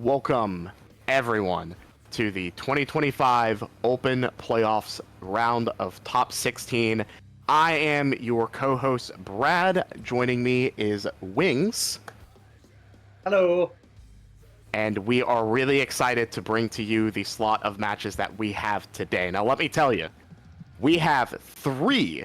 welcome everyone to the 2025 Open Playoffs round of top 16. I am your co-host, Brad. Joining me is Wings. Hello. And we are really excited to bring to you the slot of matches that we have today. Now, let me tell you, we have three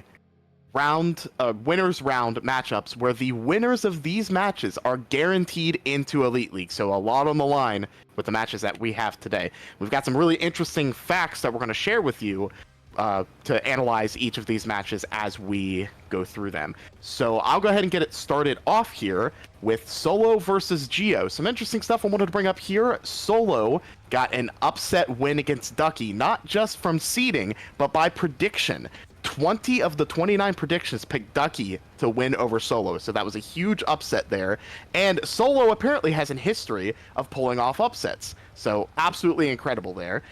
winners round matchups where the winners of these matches are guaranteed into Elite League. So a lot on the line with the matches that we have today. We've got some really interesting facts that we're going to share with you to analyze each of these matches as we go through them. So I'll go ahead and get it started off here with Solo versus Gio. Some interesting stuff I wanted to bring up here. Solo got an upset win against Ducky, not just from seeding, but by prediction. 20 of the 29 predictions picked Ducky to win over Solo, so that was a huge upset there. And Solo apparently has a history of pulling off upsets, so absolutely incredible there.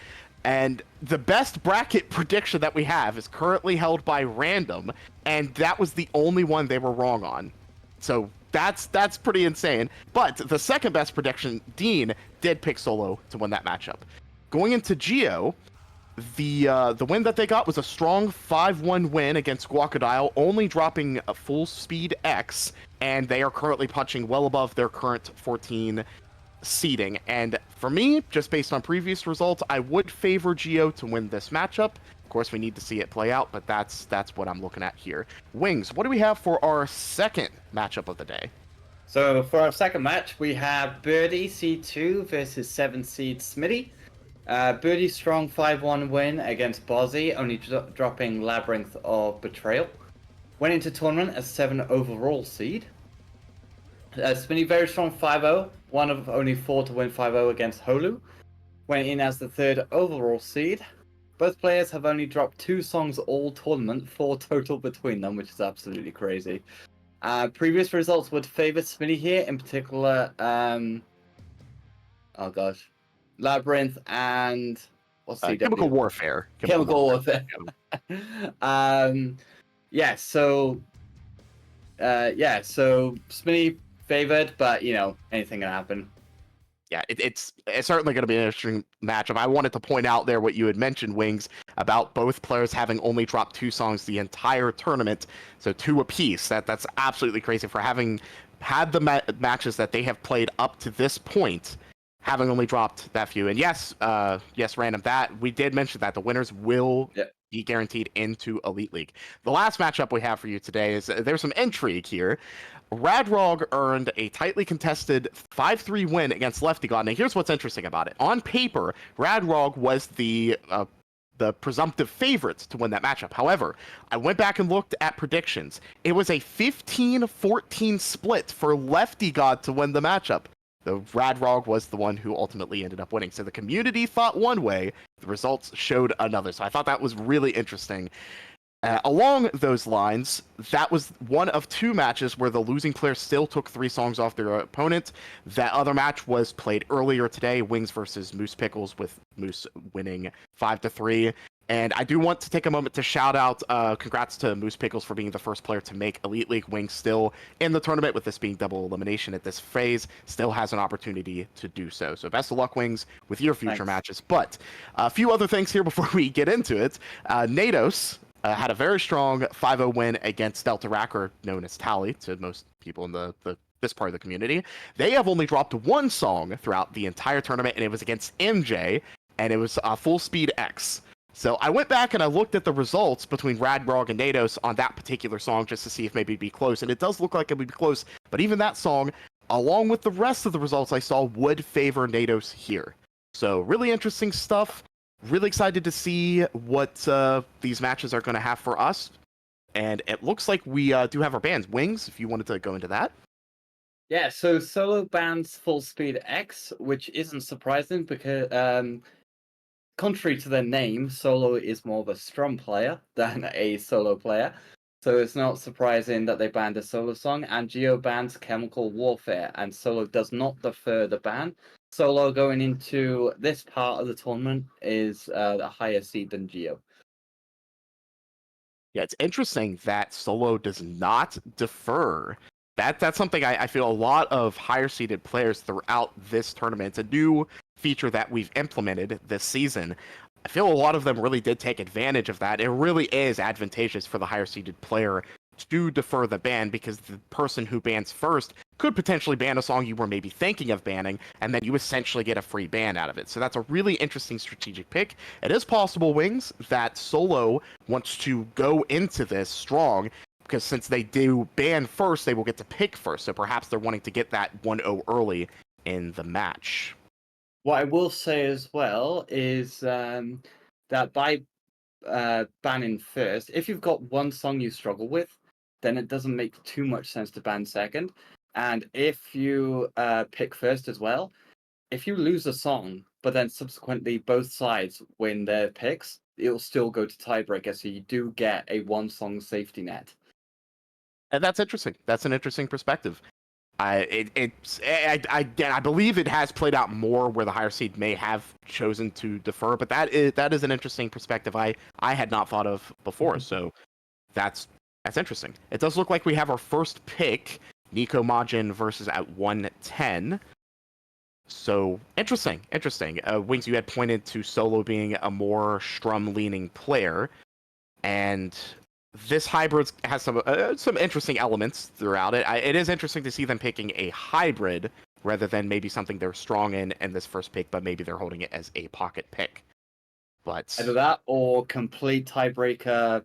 And the best bracket prediction that we have is currently held by Random, and that was the only one they were wrong on. So that's pretty insane. But the second best prediction, Dean, did pick Solo to win that matchup. Going into Gio, the win that they got was a strong 5-1 win against Guacodile, only dropping a full speed X, and they are currently punching well above their current 14 seeding. And for me, just based on previous results, I would favor Gio to win this matchup. Of course, we need to see it play out, but that's what I'm looking at here. Wings, what do we have for our second matchup of the day? So for our second match, we have Burdee seed 2 versus 7 seed Smitty. Burdee's strong 5-1 win against Bozzy, only dropping Labyrinth of Betrayal. Went into tournament as 7 overall seed. Smitty very strong 5-0, one of only 4 to win 5-0 against Holu. Went in as the 3rd overall seed. Both players have only dropped 2 songs all tournament, 4 total between them, which is absolutely crazy. Previous results would favor Smitty here, in particular, Labyrinth and what's CW? Chemical Warfare. Chemical Warfare. So Smitty favored, but anything can happen. Yeah, it's certainly going to be an interesting matchup. I wanted to point out there what you had mentioned, Wings, about both players having only dropped 2 songs the entire tournament, so 2 apiece. That's absolutely crazy for having had the matches that they have played up to this point, having only dropped that few. And yes, Random, that we did mention that the winners will be guaranteed into Elite League. The last matchup we have for you today is there's some intrigue here. RadRog earned a tightly contested 5-3 win against Lefty God. Now, here's what's interesting about it. On paper, RadRog was the presumptive favorite to win that matchup. However, I went back and looked at predictions. It was a 15-14 split for Lefty God to win the matchup. The RadRog was the one who ultimately ended up winning. So the community thought one way, the results showed another. So I thought that was really interesting. Along those lines, that was one of 2 matches where the losing player still took 3 songs off their opponent. That other match was played earlier today, Wings versus Moose Pickles, with Moose winning 5-3. And I do want to take a moment to shout out, congrats to Moose Pickles for being the first player to make Elite League. Wings still in the tournament, with this being double elimination at this phase, still has an opportunity to do so. So best of luck, Wings, with your future matches. But a few other things here before we get into it. Nados had a very strong 5-0 win against Delta Racker, known as Tally to most people in this part of the community. They have only dropped 1 song throughout the entire tournament, and it was against MJ, and it was Full Speed X. So I went back and I looked at the results between RadRog and Nados on that particular song just to see if maybe it'd be close, and it does look like it would be close, but even that song, along with the rest of the results I saw, would favor Nados here. So really interesting stuff. Really excited to see what these matches are going to have for us. And it looks like we do have our bans. Wings, if you wanted to go into that. Yeah, so Solo bans Full Speed X, which isn't surprising because, contrary to their name, Solo is more of a strum player than a solo player. So it's not surprising that they banned a solo song. And Gio bans Chemical Warfare, and Solo does not defer the ban. Solo going into this part of the tournament is a higher seed than Gio. Yeah, it's interesting that Solo does not defer That's something I feel a lot of higher seeded players throughout this tournament. It's a new feature that we've implemented this season. I feel a lot of them really did take advantage of that. It really is advantageous for the higher seeded player to defer the ban, because the person who bans first could potentially ban a song you were maybe thinking of banning, and then you essentially get a free ban out of it. So that's a really interesting strategic pick. It is possible, Wings, that Solo wants to go into this strong, because since they do ban first, they will get to pick first. So perhaps they're wanting to get that 1-0 early in the match. What I will say as well is that by banning first, if you've got one song you struggle with, then it doesn't make too much sense to ban second. And if you pick first as well, if you lose a song, but then subsequently both sides win their picks, it'll still go to tiebreaker, so you do get a one-song safety net. And that's interesting. That's an interesting perspective. I believe it has played out more where the higher seed may have chosen to defer, but that is an interesting perspective I had not thought of before. So that's interesting. It does look like we have our first pick, Nico Majin versus at 110. So interesting. Wings, you had pointed to Solo being a more Strum-leaning player, and this hybrid has some interesting elements throughout it. It is interesting to see them picking a hybrid rather than maybe something they're strong in this first pick, but maybe they're holding it as a pocket pick. But either that or complete tiebreaker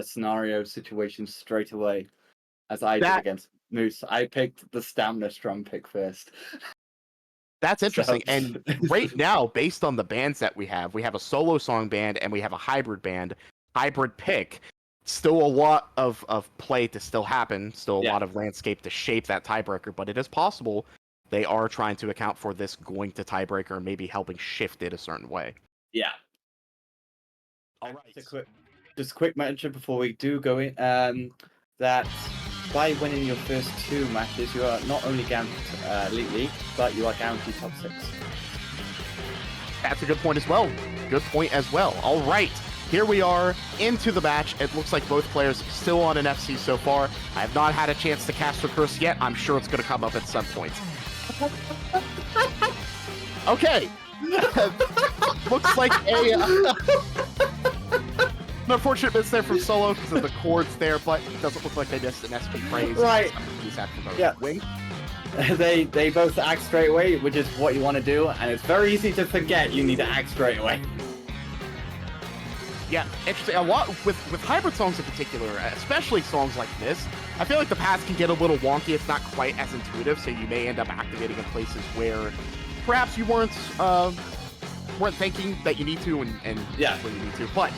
scenario situation straight away, as I did against Moose. I picked the stamina Strum pick first. That's interesting. And right now, based on the bands that we have a solo song band and we have a hybrid band. Hybrid pick. Still a lot of play to still happen. Still a lot of landscape to shape that tiebreaker, but it is possible they are trying to account for this going to tiebreaker and maybe helping shift it a certain way. Yeah. All right. Just a quick mention before we do go in, that by winning your first 2 matches, you are not only guaranteed Elite League, but you are guaranteed top 6. That's a good point as well. All right. Here we are into the match. It looks like both players still on an FC so far. I have not had a chance to cast a curse yet. I'm sure it's going to come up at some point. Okay. Looks like an unfortunate miss there from Solo because of the chords there, but it doesn't look like they missed an SP phrase. Right. Yeah. Wing. They both act straight away, which is what you want to do, and it's very easy to forget you need to act straight away. Yeah, interesting. A lot with hybrid songs in particular, especially songs like this, I feel like the paths can get a little wonky. It's not quite as intuitive, so you may end up activating in places where perhaps you weren't thinking that you need to, and where you need to. But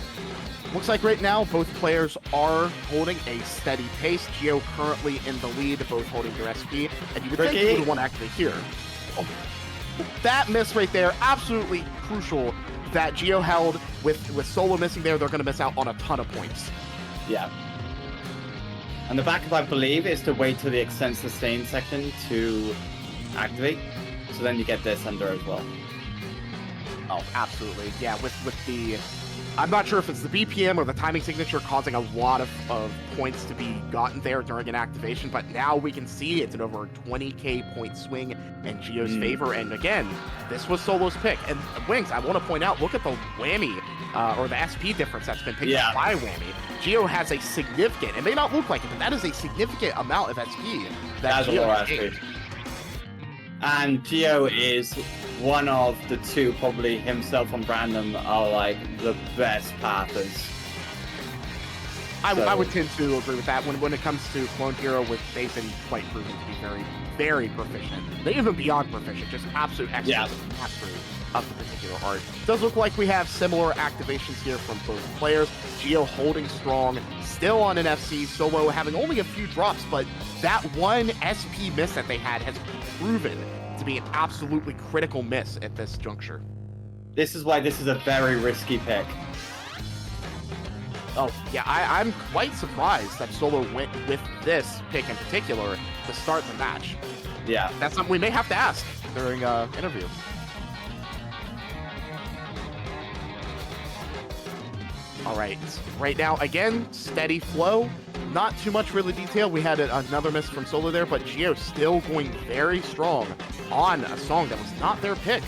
looks like right now both players are holding a steady pace. Gio currently in the lead, both holding their SP, and you would think you would want to activate here. Oh, that miss right there, absolutely crucial. That Gio held with Solo missing there, they're going to miss out on a ton of points. Yeah. And the backup, I believe, is to wait till the extend sustain section to activate. So then you get this under as well. Oh, absolutely. Yeah, with the... I'm not sure if it's the BPM or the timing signature causing a lot of points to be gotten there during an activation, but now we can see it's an over 20k point swing in Gio's favor. And again, this was Solo's pick. And Wings, I want to point out, look at the whammy, or the SP difference that's been picked up by whammy. Gio has a significant, it may not look like it, but that is a significant amount of SP. That's a lot of SP. And Gio is one of the 2, probably himself and Brandon, are like the best pathers. I would tend to agree with that. When it comes to Clone Hero, they've been quite proven to be very, very proficient. They even beyond proficient, just absolute experts mastery of the particular art. It does look like we have similar activations here from both players. Gio holding strong, still on an FC. Solo having only a few drops, but that one SP miss that they had has proven to be an absolutely critical miss at this juncture. This is why this is a very risky pick. Oh, yeah, I'm quite surprised that Solo went with this pick in particular to start the match. Yeah. That's something we may have to ask during interview. All right. Right now, again, steady flow. not too much really detail. We had another miss from Solo there, but Gio still going very strong on a song that was not their pick.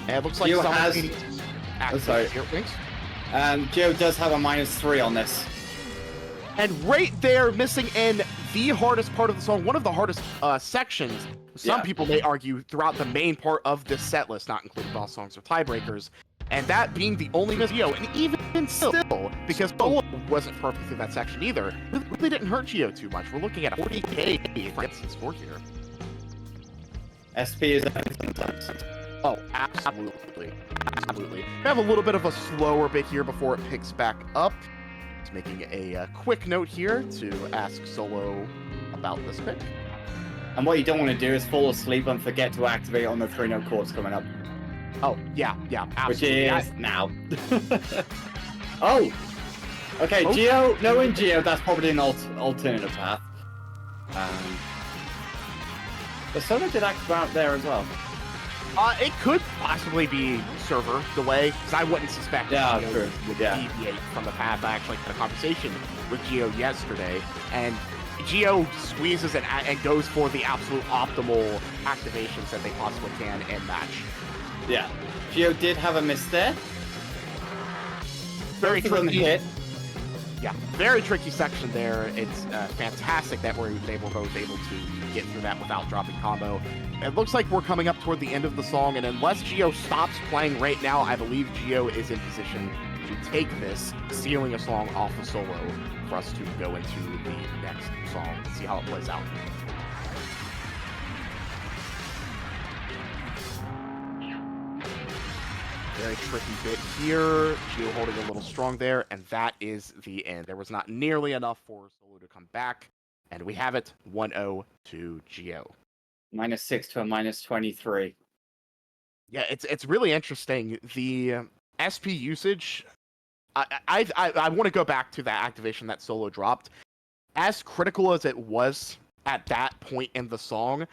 And it looks like Gio has... Oh, sorry. Gio does have a -3 on this. And right there, missing in the hardest part of the song, one of the hardest sections, some people may argue, throughout the main part of this set list, not including boss songs or tiebreakers, and that being the only miss Gio. And even still, because Solo wasn't perfect through that section either, it really didn't hurt Gio too much. We're looking at a 40K score here. SP is... Oh, absolutely. Absolutely. We have a little bit of a slower bit here before it picks back up. Just making a quick note here to ask Solo about this pick. And what you don't want to do is fall asleep and forget to activate on the 3-note chords coming up. Oh, yeah, absolutely. Which is now. Oh! Okay, Gio, knowing Gio, that's probably an alternative path. But Solo did activate out there as well. It could possibly be server delay, because I wouldn't suspect Gio would deviate from the path. I actually had a conversation with Gio yesterday, and Gio squeezes it and goes for the absolute optimal activations that they possibly can in match. Yeah. Gio did have a miss there. Very tricky hit. Yeah, very tricky section there. It's fantastic that they were both able to get through that without dropping combo. It looks like we're coming up toward the end of the song, and unless Gio stops playing right now, I believe Gio is in position to take this, sealing a song off of Solo for us to go into the next song and see how it plays out. Very tricky bit here. Gio holding a little strong there, and that is the end. There was not nearly enough for Solo to come back, and we have it 1-0 to Gio. -6 to a -23. Yeah, it's really interesting. The SP usage, I want to go back to that activation that Solo dropped. As critical as it was at that point in the song,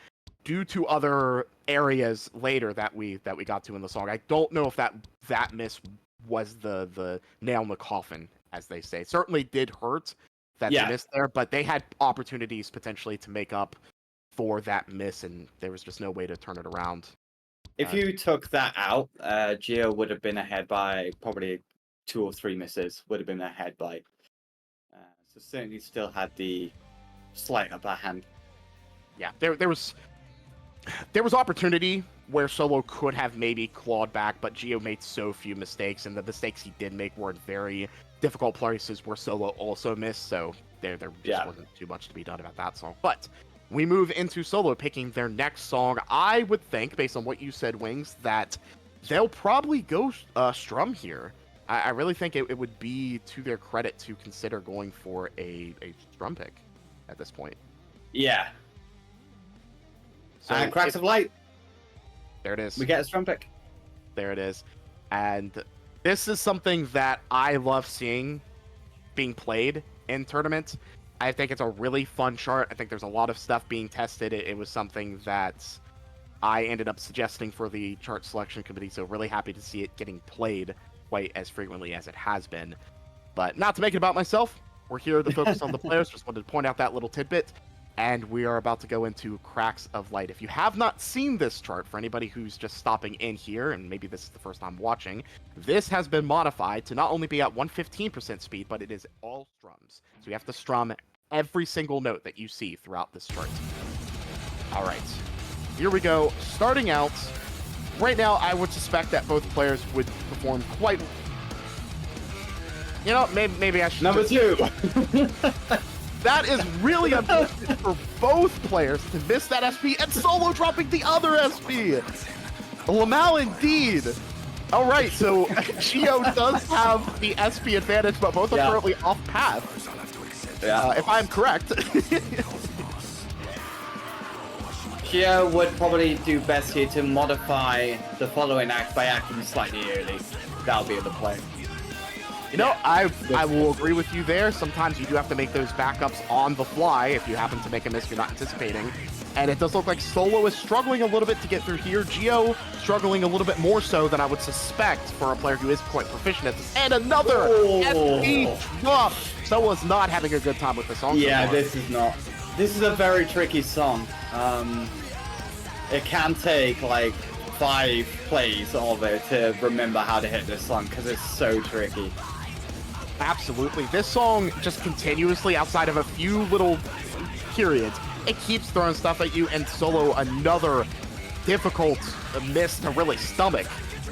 due to other areas later that we got to in the song, I don't know if that miss was the nail in the coffin, as they say. It certainly did hurt that they missed there, but they had opportunities potentially to make up for that miss, and there was just no way to turn it around. If you took that out, Gio would have been ahead by probably 2 or 3 misses. Would have been ahead by. So certainly still had the slight upper hand. Yeah, there was opportunity where Solo could have maybe clawed back, but Gio made so few mistakes, and the mistakes he did make were in very difficult places where Solo also missed, so there just wasn't too much to be done about that song. But we move into Solo picking their next song. I would think, based on what you said, Wings, that they'll probably go strum here. I really think it would be to their credit to consider going for a strum pick at this point. Yeah. So and Cracks of Light. There it is. We get a strum pick. There it is. And this is something that I love seeing being played in tournaments. I think it's a really fun chart. I think there's a lot of stuff being tested. It was something that I ended up suggesting for the chart selection committee, so really happy to see it getting played quite as frequently as it has been. But not to make it about myself, we're here to focus on the players. Just wanted to point out that little tidbit. And we are about to go into Cracks of Light. If you have not seen this chart, for anybody who's just stopping in here, and maybe this is the first time watching, this has been modified to not only be at 115% speed, but it is all strums. So you have to strum every single note that you see throughout this chart. All right, here we go. Starting out, right now, I would suspect that both players would perform quite... You know, maybe I should... Number 2! That is really unfortunate for both players to miss that SP and Solo dropping the other SP. Lamal indeed. All right, so Gio does have the SP advantage, but both are currently off path. Yeah. If I'm correct. Gio would probably do best here to modify the following act by acting slightly early. That'll be the play. You know, I will agree with you there. Sometimes you do have to make those backups on the fly if you happen to make a miss you're not anticipating. And it does look like Solo is struggling a little bit to get through here. Gio struggling a little bit more so than I would suspect for a player who is quite proficient at this. And another SP drop. Solo's not having a good time with the song. Yeah, this is not. This is a very tricky song. It can take like 5 plays of it to remember how to hit this song because it's so tricky. Absolutely. This song just continuously, outside of a few little periods, it keeps throwing stuff at you, and Solo, another difficult miss to really stomach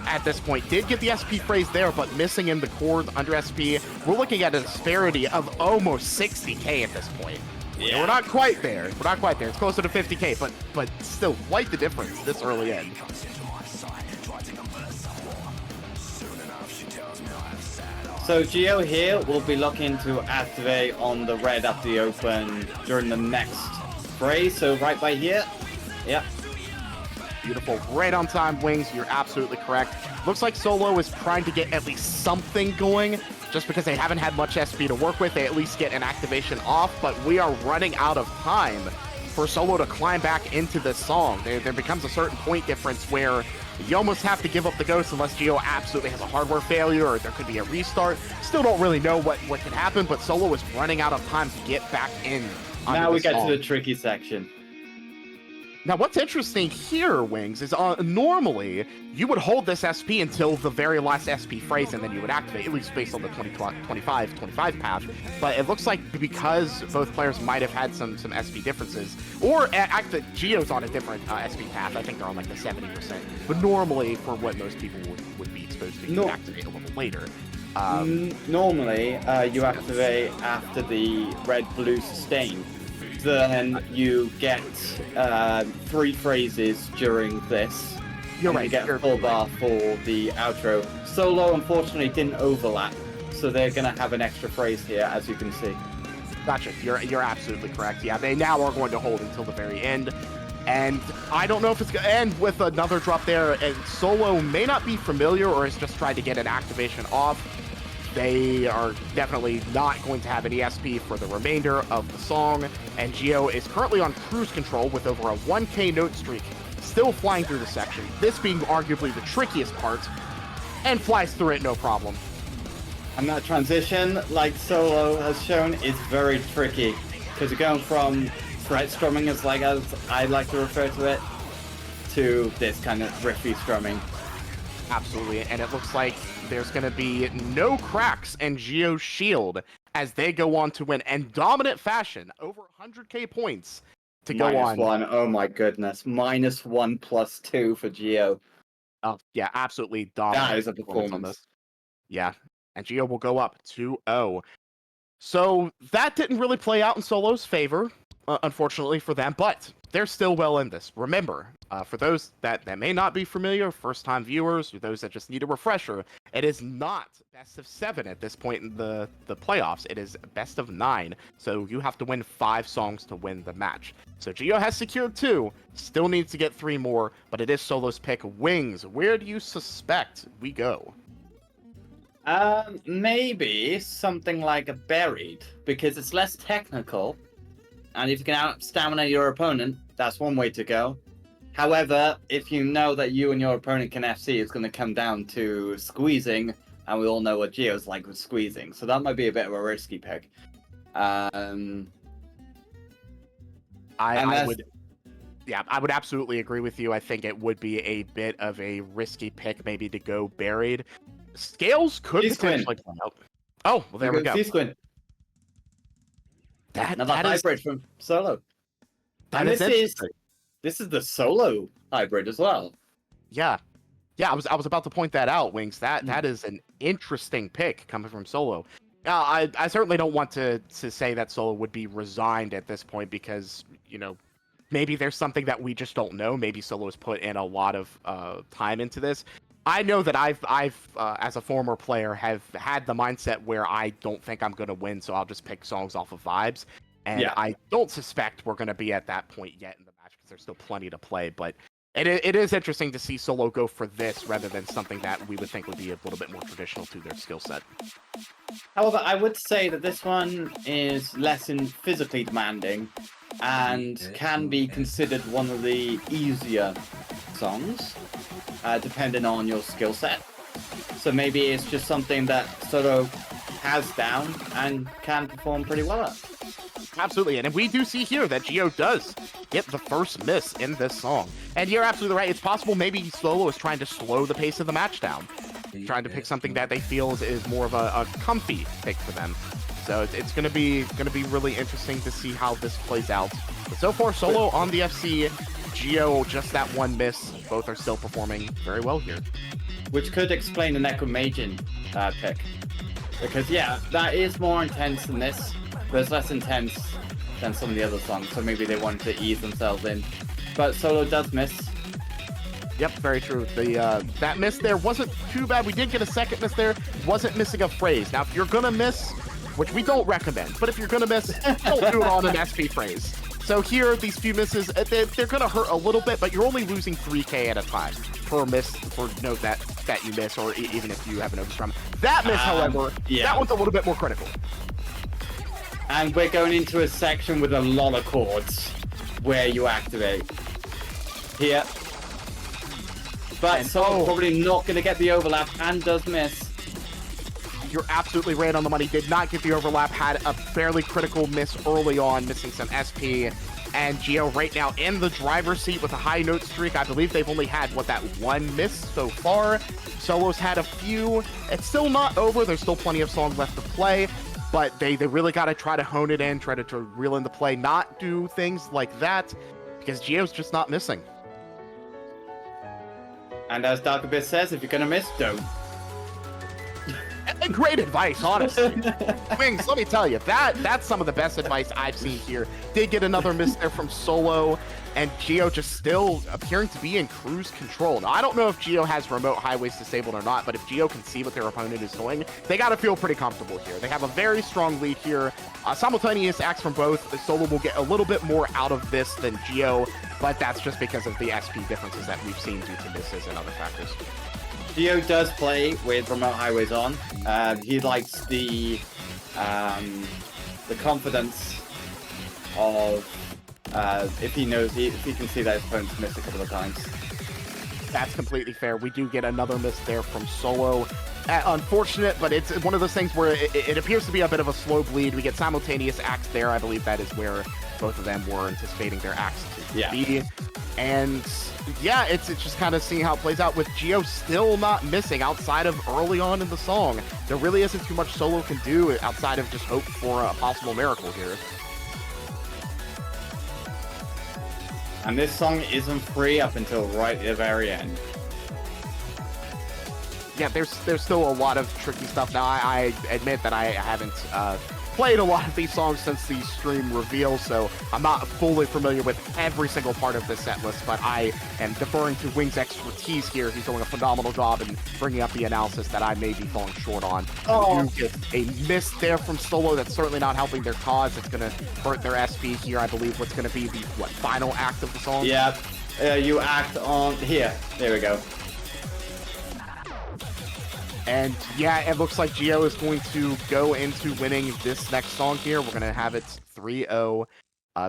at this point. Did get the SP phrase there, but missing in the chords under SP. We're looking at a disparity of almost 60k at this point. Yeah. And we're not quite there. We're not quite there. It's closer to 50k, but still quite the difference this early in. So Gio here will be looking to activate on the red at the open during the next phrase. So right by here. Yep. Beautiful. Right on time, Wings. You're absolutely correct. Looks like Solo is trying to get at least something going. Just because they haven't had much SP to work with, they at least get an activation off. But we are running out of time for Solo to climb back into this song. There becomes a certain point difference where you almost have to give up the ghost unless Gio absolutely has a hardware failure or there could be a restart. Still don't really know what can happen, but Solo is running out of time to get back in. Now we get to the tricky section. Now, what's interesting here, Wings, is normally you would hold this SP until the very last SP phrase and then you would activate, at least based on the 25 path. But it looks like because both players might have had some SP differences, or actually Gio's on a different SP path. I think they're on like the 70%. But normally, for what most people would be exposed to, you would activate a little later. Normally, you activate after the red-blue sustain. Then you get 3 phrases during this. You're right. You get a full bar for the outro. Solo, unfortunately, didn't overlap, so they're going to have an extra phrase here, as you can see. Gotcha. You're absolutely correct. Yeah, they now are going to hold until the very end. And I don't know if it's going to end with another drop there. And Solo may not be familiar or has just tried to get an activation off. They are definitely not going to have any SP for the remainder of the song, and Gio is currently on cruise control with over a 1k note streak, still flying through the section, this being arguably the trickiest part, and flies through it no problem. And that transition, like Solo has shown, is very tricky, because you're going from fret strumming, as I like to refer to it, to this kind of riffy strumming. Absolutely, and it looks like there's going to be no cracks in Gio's shield as they go on to win in dominant fashion, over 100k points to go on. -1, oh my goodness. -1 plus 2 for Gio. Oh, yeah, absolutely dominant. That is a performance on this. Yeah, and Gio will go up 2-0. So that didn't really play out in Solo's favor, unfortunately for them, but they're still well in this. Remember, for those that may not be familiar, first-time viewers, or those that just need a refresher, it is not best of 7 at this point in the playoffs. It is best of 9, so you have to win 5 songs to win the match. So Gio has secured 2, still needs to get 3 more, but it is Solo's pick. Wings, where do you suspect we go? Maybe something like a buried, because it's less technical. And if you can out-stamina your opponent, that's one way to go. However, if you know that you and your opponent can FC, it's going to come down to squeezing, and we all know what Gio's like with squeezing. So that might be a bit of a risky pick. I would absolutely agree with you. I think it would be a bit of a risky pick, maybe to go buried. Scales could potentially play out. Oh, well, there we go. C-Squint. Another hybrid from Solo. And this is the Solo hybrid as well. Yeah. I was about to point that out, Wings. That is an interesting pick coming from Solo. I certainly don't want to say that Solo would be resigned at this point because, maybe there's something that we just don't know. Maybe Solo has put in a lot of time into this. I know that I've as a former player, have had the mindset where I don't think I'm going to win, so I'll just pick songs off of vibes. And I don't suspect we're going to be at that point yet in the match because there's still plenty to play. But it is interesting to see Solo go for this rather than something that we would think would be a little bit more traditional to their skill set. However, I would say that this one is less physically demanding and can be considered one of the easier songs, depending on your skill set. So maybe it's just something that Solo has down and can perform pretty well at. Absolutely, and we do see here that Gio does get the first miss in this song. And you're absolutely right. It's possible maybe Solo is trying to slow the pace of the match down, trying to pick something that they feel is more of a comfy pick for them. So it's gonna be really interesting to see how this plays out. But so far, Solo on the FC, Gio just that one miss. Both are still performing very well here. Which could explain the Necromagian pick. Because yeah, that is more intense than this, but it's less intense than some of the other songs, so maybe they wanted to ease themselves in. But Solo does miss. Yep, very true. That miss there wasn't too bad. We did get a second miss there. Wasn't missing a phrase. Now, if you're gonna miss, which we don't recommend, but if you're gonna miss, don't do it on an SP phrase. So here, these few misses, they're gonna hurt a little bit, but you're only losing 3k at a time per miss, for note that you miss, or even if you have an overstrum. That miss, however, that one's a little bit more critical. And we're going into a section with a lot of chords where you activate. Here. But Solo probably not going to get the overlap and does miss. You're absolutely right on the money. Did not get the overlap. Had a fairly critical miss early on, missing some SP. And Gio right now in the driver's seat with a high note streak. I believe they've only had, that one miss so far. Solo's had a few. It's still not over. There's still plenty of songs left to play. But they really got to try to hone it in, try to reel in the play, not do things like that, because Gio's just not missing. And as Dark Abyss says, if you're going to miss, don't. And great advice, honestly. Wings, let me tell you, that's some of the best advice I've seen here. Did get another miss there from Solo, and Gio just still appearing to be in cruise control. Now, I don't know if Gio has remote highways disabled or not, but if Gio can see what their opponent is doing, they got to feel pretty comfortable here. They have a very strong lead here. Simultaneous acts from both. Solo will get a little bit more out of this than Gio, but that's just because of the SP differences that we've seen due to misses and other factors. Gio does play with remote highways on. He likes the confidence of if he can see that his opponent's missed a couple of times. That's completely fair. We do get another miss there from Solo. Unfortunate, but it's one of those things where it appears to be a bit of a slow bleed. We get simultaneous acts there. I believe that is where both of them were anticipating their acts to be. And yeah, it's just kind of seeing how it plays out with Gio still not missing outside of early on in the song. There really isn't too much Solo can do outside of just hope for a possible miracle here. And this song isn't free up until right at the very end. Yeah, there's still a lot of tricky stuff. Now, I admit that I haven't played a lot of these songs since the stream reveal, so I'm not fully familiar with every single part of this set list, but I am deferring to Wings' expertise here. He's doing a phenomenal job in bringing up the analysis that I may be falling short on. We do get a miss there from Solo. That's certainly not helping their cause. It's going to hurt their SP here, I believe, what's going to be the final act of the song? Yeah, you act on... Here, there we go. And yeah, it looks like Gio is going to go into winning this next song here. We're going to have it 3-0.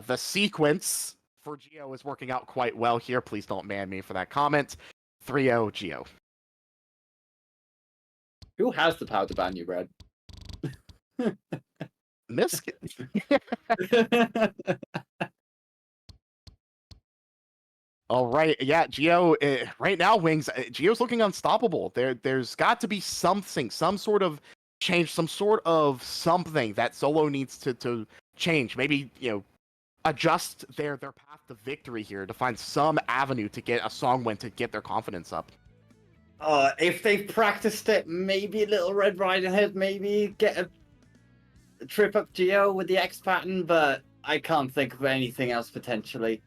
The sequence for Gio is working out quite well here. Please don't man me for that comment. 3-0 Gio. Who has the power to ban you, Brad? Misk. All right, yeah, Gio, right now, Wings, Gio's looking unstoppable. There's got to be something, some sort of change, some sort of something that Solo needs to change. Maybe, adjust their path to victory here to find some avenue to get a song win to get their confidence up. If they've practiced it, maybe a little Red Riding Hood, maybe get a trip up Gio with the X pattern, but I can't think of anything else potentially.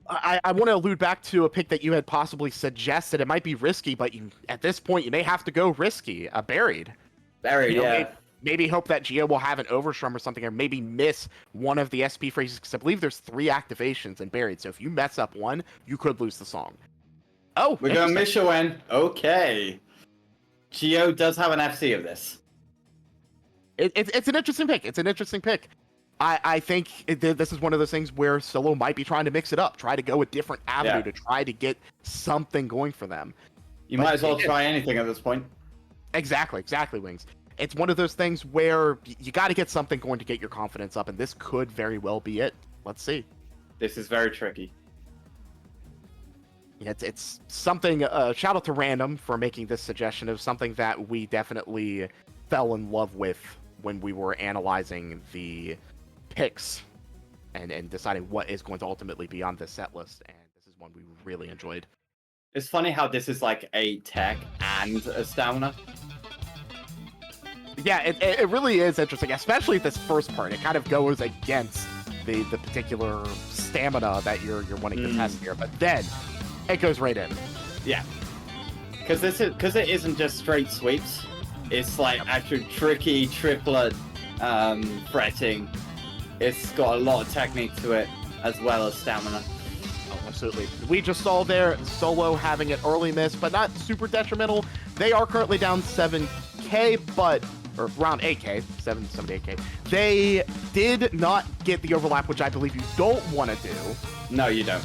I want to allude back to a pick that you had possibly suggested. It might be risky, but at this point, you may have to go risky. Buried. Buried, yeah. maybe hope that Gio will have an overstrum or something, or maybe miss one of the SP phrases, because I believe there's 3 activations in Buried, so if you mess up one, you could lose the song. Oh, we're going Michelin. Okay. Gio does have an FC of this. It's an interesting pick. It's an interesting pick. I think this is one of those things where Solo might be trying to mix it up, try to go a different avenue to try to get something going for them. You might as well try anything at this point. Exactly, Wings. It's one of those things where you got to get something going to get your confidence up, and this could very well be it. Let's see. This is very tricky. It's something. Shout out to Random for making this suggestion of something that we definitely fell in love with when we were analyzing the picks and deciding what is going to ultimately be on this set list, and this is one we really enjoyed. It's funny how this is like a tech and a stamina. Yeah, it really is interesting, especially this first part. It kind of goes against the particular stamina that you're wanting to test here, but then it goes right in. Yeah, because it isn't just straight sweeps. It's like actually tricky triplet fretting. It's got a lot of technique to it, as well as stamina. Oh, absolutely. We just saw there Solo having an early miss, but not super detrimental. They are currently down 7K, or around 8K, 778K. They did not get the overlap, which I believe you don't want to do. No, you don't.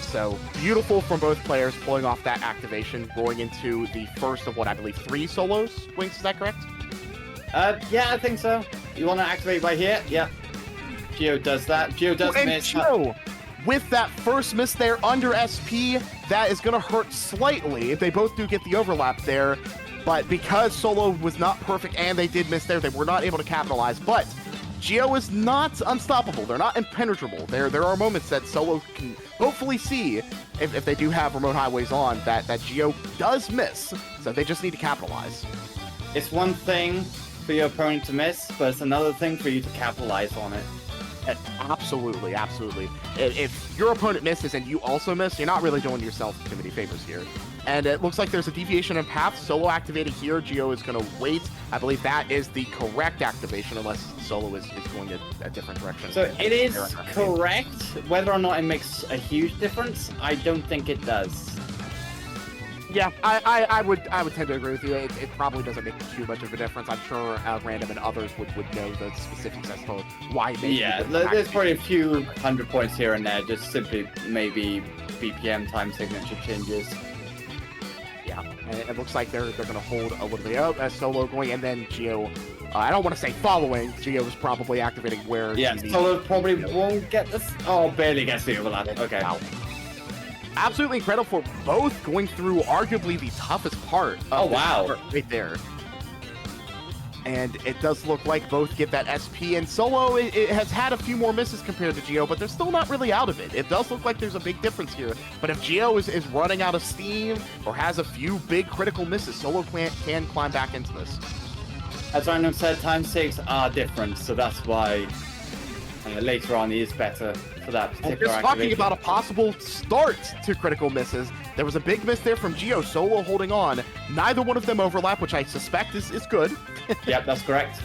So beautiful from both players pulling off that activation, going into the first of what I believe 3 solos. Wings, is that correct? Yeah, I think so. You want to activate right here? Yeah. Gio does that. Gio does miss. Gio, with that first miss there under SP, that is going to hurt slightly if they both do get the overlap there. But because Solo was not perfect and they did miss there, they were not able to capitalize. But Gio is not unstoppable. They're not impenetrable. There are moments that Solo can hopefully see, if they do have remote highways on, that Gio does miss. So they just need to capitalize. It's one thing for your opponent to miss, but it's another thing for you to capitalize on it. Absolutely. If your opponent misses and you also miss, you're not really doing yourself too many favors here. And it looks like there's a deviation in path. Solo activated here. Gio is going to wait. I believe that is the correct activation, unless Solo is going a different direction. So it is correct. Whether or not it makes a huge difference, I don't think it does. Yeah, I would tend to agree with you. It probably doesn't make too much of a difference. I'm sure Random and others would know the specifics as to why. Yeah, there's probably a few 100 points here and there, just simply maybe BPM time signature changes. Yeah, and it looks like they're going to hold a little bit out as Solo going, and then Gio, I don't want to say following, Gio is probably activating where... Yeah, Solo probably won't get this. Oh, barely gets the overlap. Okay. Wow. Absolutely incredible for both going through arguably the toughest part of right there. And it does look like both get that SP, and Solo it has had a few more misses compared to Gio, but they're still not really out of it. It does look like there's a big difference here, but if Gio is running out of steam or has a few big critical misses, Solo can climb back into this. As Random said, time saves are different, so that's why later on he is better for that particular just talking about a possible start to critical misses. There was a big miss there from Gio, Solo holding on. Neither one of them overlap, which I suspect is good. Yep, that's correct.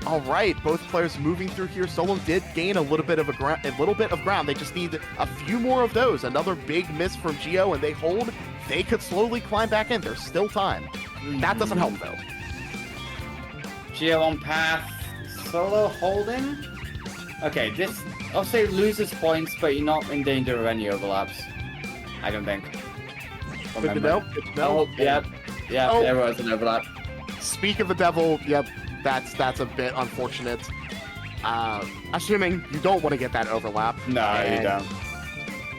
All right, both players moving through here. Solo did gain a little bit of ground. They just need a few more of those. Another big miss from Gio, and they hold. They could slowly climb back in. There's still time. That doesn't help though. Gio on path. Solo holding. Okay, this obviously loses points, but you're not in danger of any overlaps. I don't think. Good to know. Oh, yep. Yeah, there was an overlap. Speak of the devil, yep, that's a bit unfortunate. Assuming you don't want to get that overlap. No, you don't.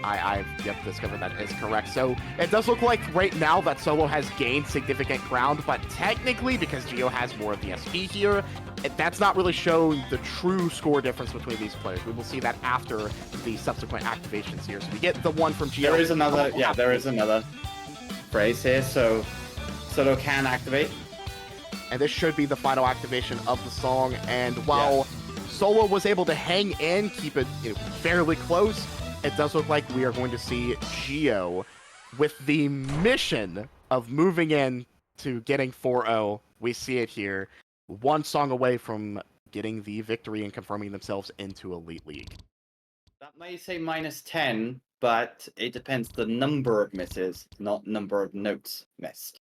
I've discovered that is correct. So it does look like right now that Solo has gained significant ground, but technically, because Gio has more of the SP here, that's not really shown the true score difference between these players. We will see that after the subsequent activations here. So we get the one from Gio. There is another, there is another phrase here, so Solo can activate. And this should be the final activation of the song. And while Solo was able to hang in, keep it fairly close, it does look like we are going to see Gio with the mission of moving in to getting 4-0. We see it here. one song away from getting the victory and confirming themselves into Elite League. That may say -10, but it depends the number of misses, not number of notes missed.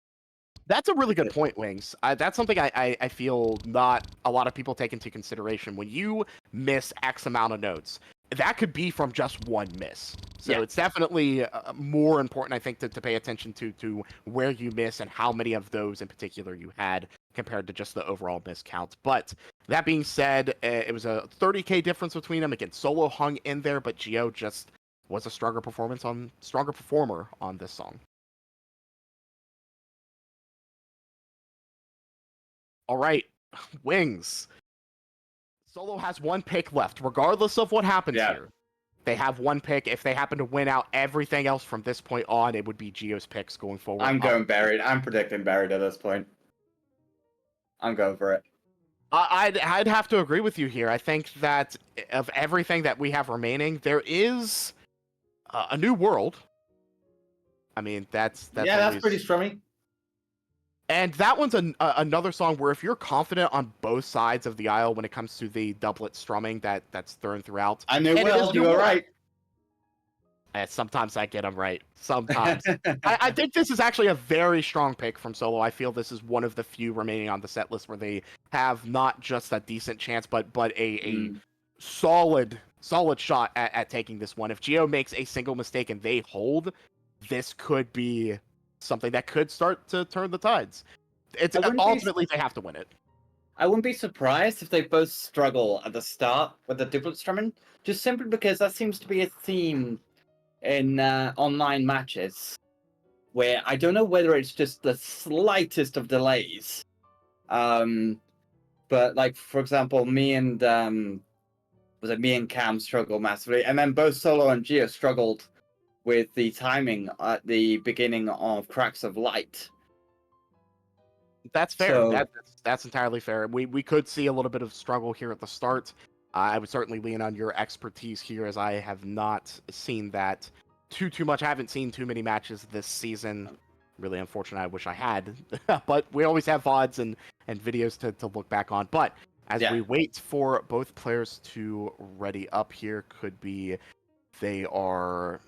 That's a really good point, Wings. That's something I feel not a lot of people take into consideration. When you miss X amount of notes, that could be from just one miss. So it's definitely more important, I think, to pay attention to where you miss and how many of those in particular you had compared to just the overall miss count. But that being said, it was a 30K difference between them. Again, Solo hung in there, but Gio just was a stronger performer on this song. All right, Wings. Solo has one pick left, regardless of what happens here. They have one pick. If they happen to win out everything else from this point on, it would be Gio's picks going forward. I'm going Buried. I'm predicting Buried at this point. I'm going for it. I'd have to agree with you here. I think that of everything that we have remaining, there is a new world. I mean, that's pretty strummy. And that one's another song where if you're confident on both sides of the aisle when it comes to the doublet strumming that's thrown throughout. I knew well, you were right. Sometimes I get them right. Sometimes. I think this is actually a very strong pick from Solo. I feel this is one of the few remaining on the set list where they have not just a decent chance, but a solid shot at taking this one. If Gio makes a single mistake and they hold, this could be something that could start to turn the tides. It's ultimately they have to win it. I wouldn't be surprised if they both struggle at the start with the doublet strumming, just simply because that seems to be a theme in online matches, where I don't know whether it's just the slightest of delays. But like for example, me and Cam struggled massively, and then both Solo and Gio struggled with the timing at the beginning of Cracks of Light. That's fair. So, that's entirely fair. We could see a little bit of struggle here at the start. I would certainly lean on your expertise here, as I have not seen that too much. I haven't seen too many matches this season. Really unfortunate. I wish I had. But we always have VODs and videos to look back on. But as we wait for both players to ready up here, could be they are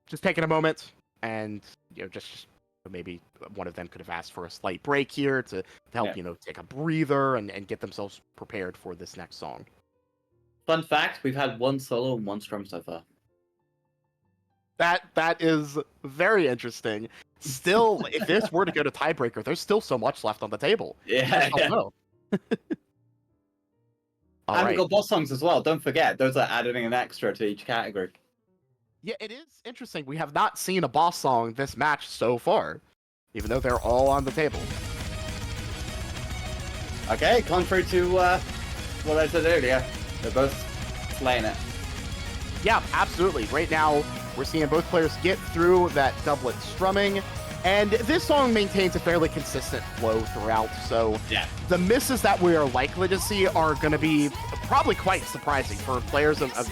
just taking a moment, and just maybe one of them could have asked for a slight break here to help take a breather and get themselves prepared for this next song. Fun fact: we've had one solo and one strum so far. That is very interesting. Still, if this were to go to tiebreaker, there's still so much left on the table. Yeah. And we got boss songs as well. Don't forget, those are adding an extra to each category. Yeah, it is interesting. We have not seen a boss song this match so far, even though they're all on the table. Okay, contrary to what I said earlier, they're both slaying it. Yeah, absolutely. Right now, we're seeing both players get through that doublet strumming, and this song maintains a fairly consistent flow throughout, so the misses that we are likely to see are going to be probably quite surprising for players of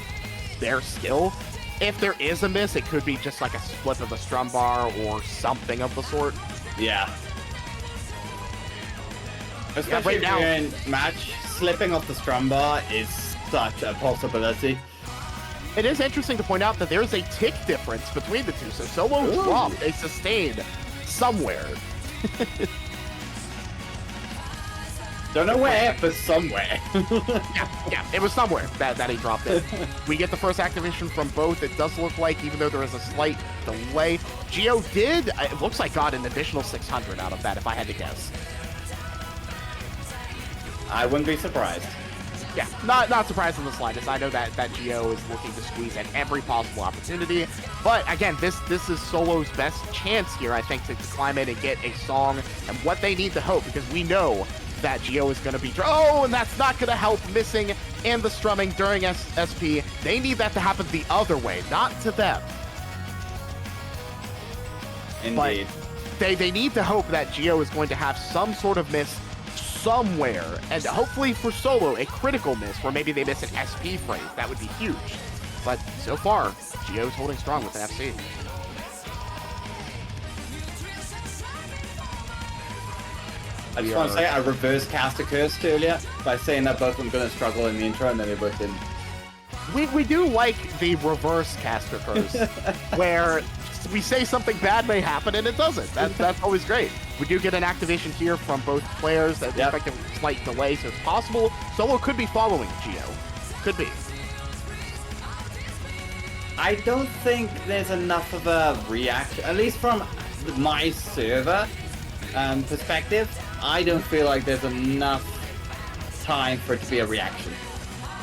their skill. If there is a miss, it could be just like a slip of a strum bar or something of the sort. Yeah. Especially right now, in match, slipping off the strum bar is such a possibility. It is interesting to point out that there's a tick difference between the two. So Solo dropped a sustained somewhere. Don't know where, but somewhere. yeah, it was somewhere that he dropped it. We get the first activation from both. It does look like, even though there is a slight delay, Gio did, it looks like, got an additional 600 out of that, if I had to guess. I wouldn't be surprised. Yeah, not surprised in the slightest. I know that Gio is looking to squeeze at every possible opportunity, but again, this is Solo's best chance here, I think, to climb in and get a song and what they need to hope, because we know that Gio is going to be... Oh, and that's not going to help missing and the strumming during SP. They need that to happen the other way, not to them. Indeed. But they need to hope that Gio is going to have some sort of miss somewhere, and hopefully for Solo, a critical miss where maybe they miss an SP phrase. That would be huge. But so far, Gio's holding strong with an FC. I just want to say I reverse cast a curse earlier by saying that both of them are going to struggle in the intro, and then they both didn't. We do like the reverse caster curse, where we say something bad may happen and it doesn't. That's always great. We do get an activation here from both players that expect a slight delay, so it's possible Solo could be following Gio. Could be. I don't think there's enough of a reaction, at least from my server perspective. I don't feel like there's enough time for it to be a reaction.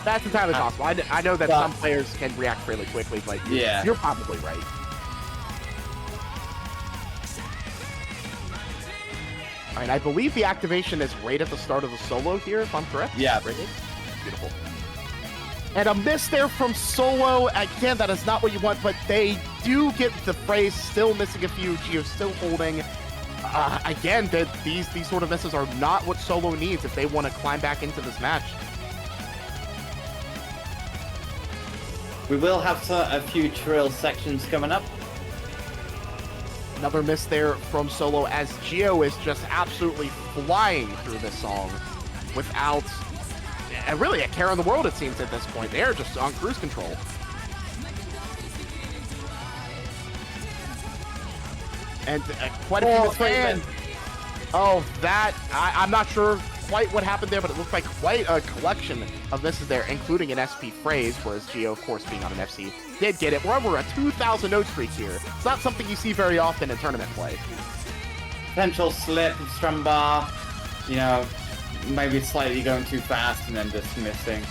That's entirely possible. I know that some players can react fairly quickly, but you're probably right. All right, I believe the activation is right at the start of the solo here, if I'm correct. Yeah. Right. Beautiful. And a miss there from Solo. Again, that is not what you want, but they do get the phrase, still missing a few. Gio still holding. Again, these sort of misses are not what Solo needs if they want to climb back into this match. We will have a few trill sections coming up. Another miss there from Solo as Gio is just absolutely flying through this song without really a care in the world, it seems, at this point. They're just on cruise control. And quite a few fans. Oh, that, I'm not sure quite what happened there, but it looked like quite a collection of misses there, including an SP phrase, whereas Gio, of course, being on an FC, did get it. We're over a 2,000 note streak here. It's not something you see very often in tournament play. Potential slip, strum bar, you know, maybe slightly going too fast and then just missing.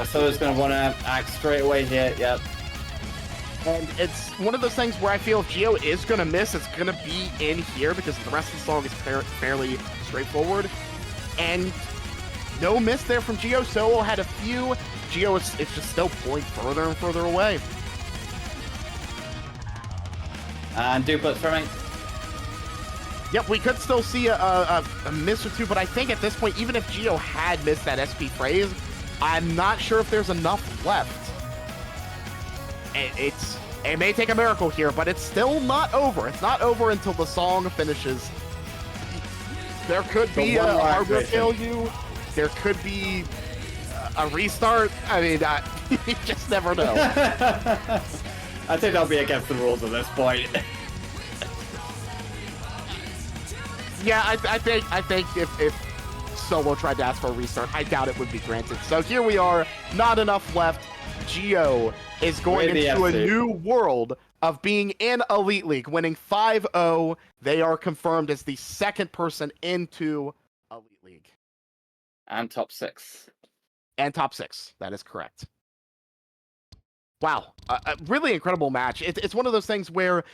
So it's going to want to act straight away here, yep. And it's one of those things where I feel if Gio is going to miss, it's going to be in here because the rest of the song is fairly straightforward. And no miss there from Gio. Solo had a few. Gio is just still pulling further and further away. And duplex from me. Yep, we could still see a miss or two, but I think at this point, even if Gio had missed that SP phrase, I'm not sure if there's enough left. It may take a miracle here, but it's still not over. It's not over until the song finishes. There could be a hardware failure. There could be a restart. I mean, you just never know. I think that'll be against the rules at this point. Yeah, I think if Solo tried to ask for a restart, I doubt it would be granted. So here we are, not enough left. Gio is going into a new world of being in Elite League, winning 5-0. They are confirmed as the second person into Elite League. And top 6. And top 6, that is correct. Wow, a really incredible match. It's one of those things where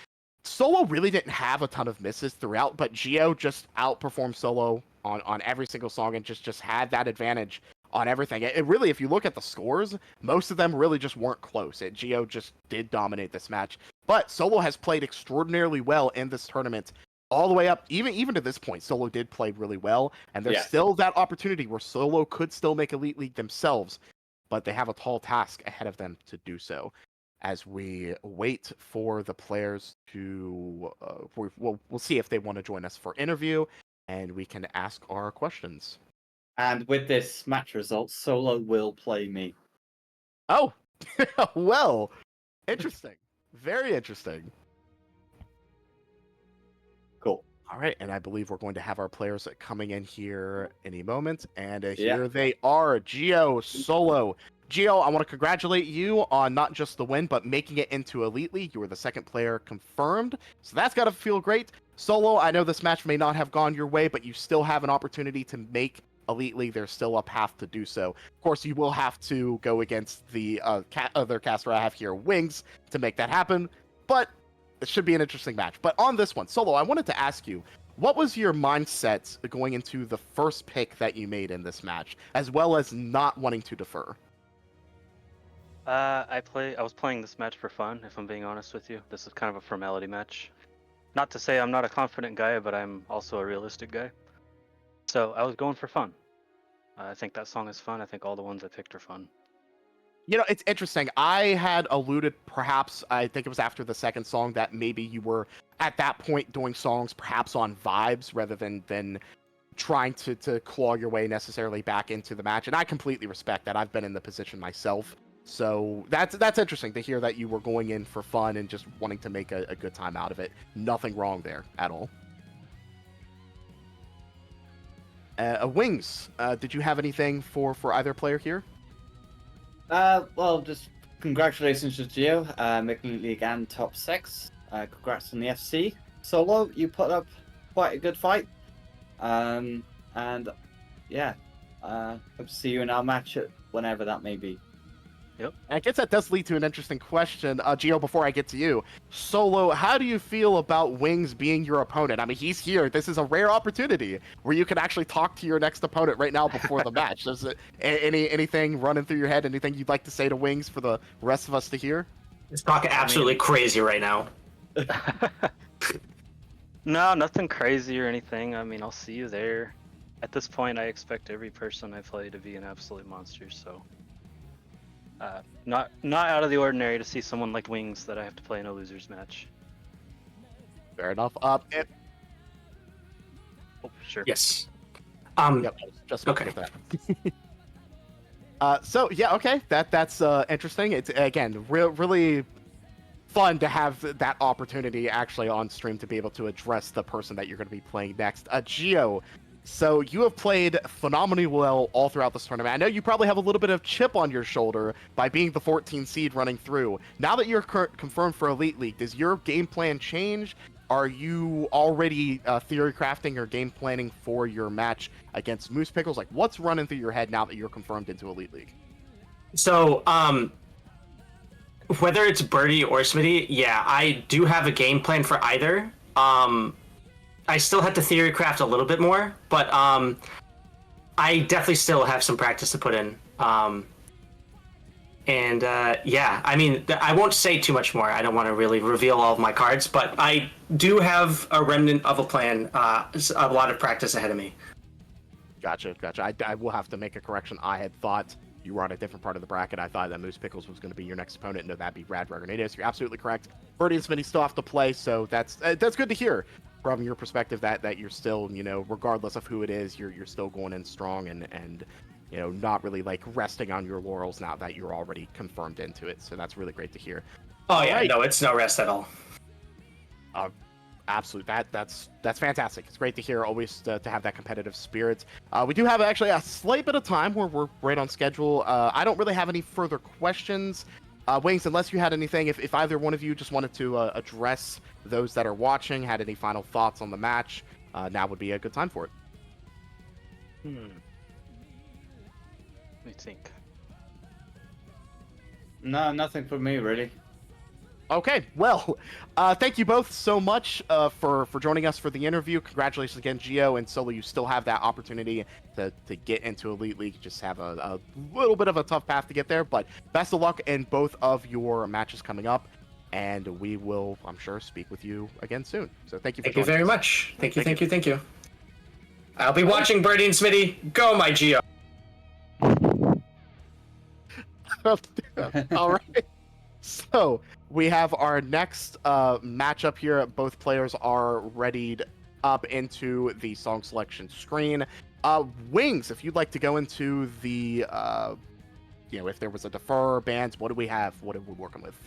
Solo really didn't have a ton of misses throughout, but Gio just outperformed Solo on every single song and just had that advantage on everything. It really, if you look at the scores, most of them really just weren't close. Gio just did dominate this match. But Solo has played extraordinarily well in this tournament all the way up. Even to this point, Solo did play really well. And there's still that opportunity where Solo could still make Elite League themselves. But they have a tall task ahead of them to do so. As we wait for the players to... we'll see if they want to join us for interview. And we can ask our questions. And with this match result, Solo will play me. Oh, well, interesting. Very interesting. Cool. All right, and I believe we're going to have our players coming in here any moment. And here they are, Gio, Solo. Gio, I want to congratulate you on not just the win, but making it into Elite League. You were the second player confirmed, so that's got to feel great. Solo, I know this match may not have gone your way, but you still have an opportunity to make Elite League. There's still a path to do so. Of course, you will have to go against the other caster I have here, Wings, to make that happen, but it should be an interesting match. But on this one, Solo, I wanted to ask you, what was your mindset going into the first pick that you made in this match, as well as not wanting to defer? I was playing this match for fun, if I'm being honest with you. This is kind of a formality match. Not to say I'm not a confident guy, but I'm also a realistic guy. So I was going for fun. I think that song is fun. I think all the ones I picked are fun. You know, it's interesting. I had alluded, perhaps, I think it was after the second song, that maybe you were at that point doing songs perhaps on vibes rather than trying to claw your way necessarily back into the match, and I completely respect that. I've been in the position myself, so that's interesting to hear that you were going in for fun and just wanting to make a good time out of it. Nothing wrong there at all. Wings, did you have anything for either player here? Well, just congratulations to Gio, making League and top 6. Congrats on the FC. Solo, you put up quite a good fight. And yeah, hope to see you in our match at whenever that may be. Yep. I guess that does lead to an interesting question. Gio, before I get to you, Solo, how do you feel about Wings being your opponent? I mean, he's here. This is a rare opportunity where you can actually talk to your next opponent right now before the match. Does it, anything running through your head? Anything you'd like to say to Wings for the rest of us to hear? It's talking absolutely crazy right now. No, nothing crazy or anything. I mean, I'll see you there. At this point, I expect every person I play to be an absolute monster, so... not out of the ordinary to see someone like Wings that I have to play in a loser's match. Fair enough. Oh, sure. Yes. Yep, just okay. That. So yeah, okay, that's interesting. It's again really fun to have that opportunity actually on stream to be able to address the person that you're going to be playing next. Gio, so you have played phenomenally well all throughout this tournament. I know you probably have a little bit of chip on your shoulder by being the 14 seed running through. Now that you're confirmed for Elite League, does your game plan change? Are you already theory crafting or game planning for your match against Moose Pickles? Like, what's running through your head now that you're confirmed into Elite League? So, whether it's Burdee or Smitty, yeah, I do have a game plan for either. I still have to theory craft a little bit more, but I definitely still have some practice to put in. Yeah, I mean, I won't say too much more. I don't want to really reveal all of my cards, but I do have a remnant of a plan, a lot of practice ahead of me. Gotcha. I will have to make a correction. I had thought you were on a different part of the bracket. I thought that Moose Pickles was going to be your next opponent. No, that'd be RadRog and Nados. You're absolutely correct. Burdee and Smitty still have to play, so that's good to hear from your perspective that you're still, regardless of who it is, you're still going in strong and not really like resting on your laurels now that you're already confirmed into it. So that's really great to hear. Oh yeah, right. No, it's no rest at all. Absolutely, that's fantastic. It's great to hear always to have that competitive spirit. We do have actually a slight bit of time where we're right on schedule. I don't really have any further questions. Wings, unless you had anything, if either one of you just wanted to address those that are watching, had any final thoughts on the match, now would be a good time for it. Let me think. No, nothing for me, really. Okay, well, thank you both so much for joining us for the interview. Congratulations again, Gio and Solo. You still have that opportunity to get into Elite League. Just have a little bit of a tough path to get there, but best of luck in both of your matches coming up. And we will, I'm sure, speak with you again soon. So thank you for joining us. Thank you very much. Thank you. I'll be watching Burdee and Smitty. Go, my Gio. All right. So we have our next matchup here. Both players are readied up into the song selection screen. Wings, if you'd like to go into the, if there was a defer bands, what do we have? What are we working with?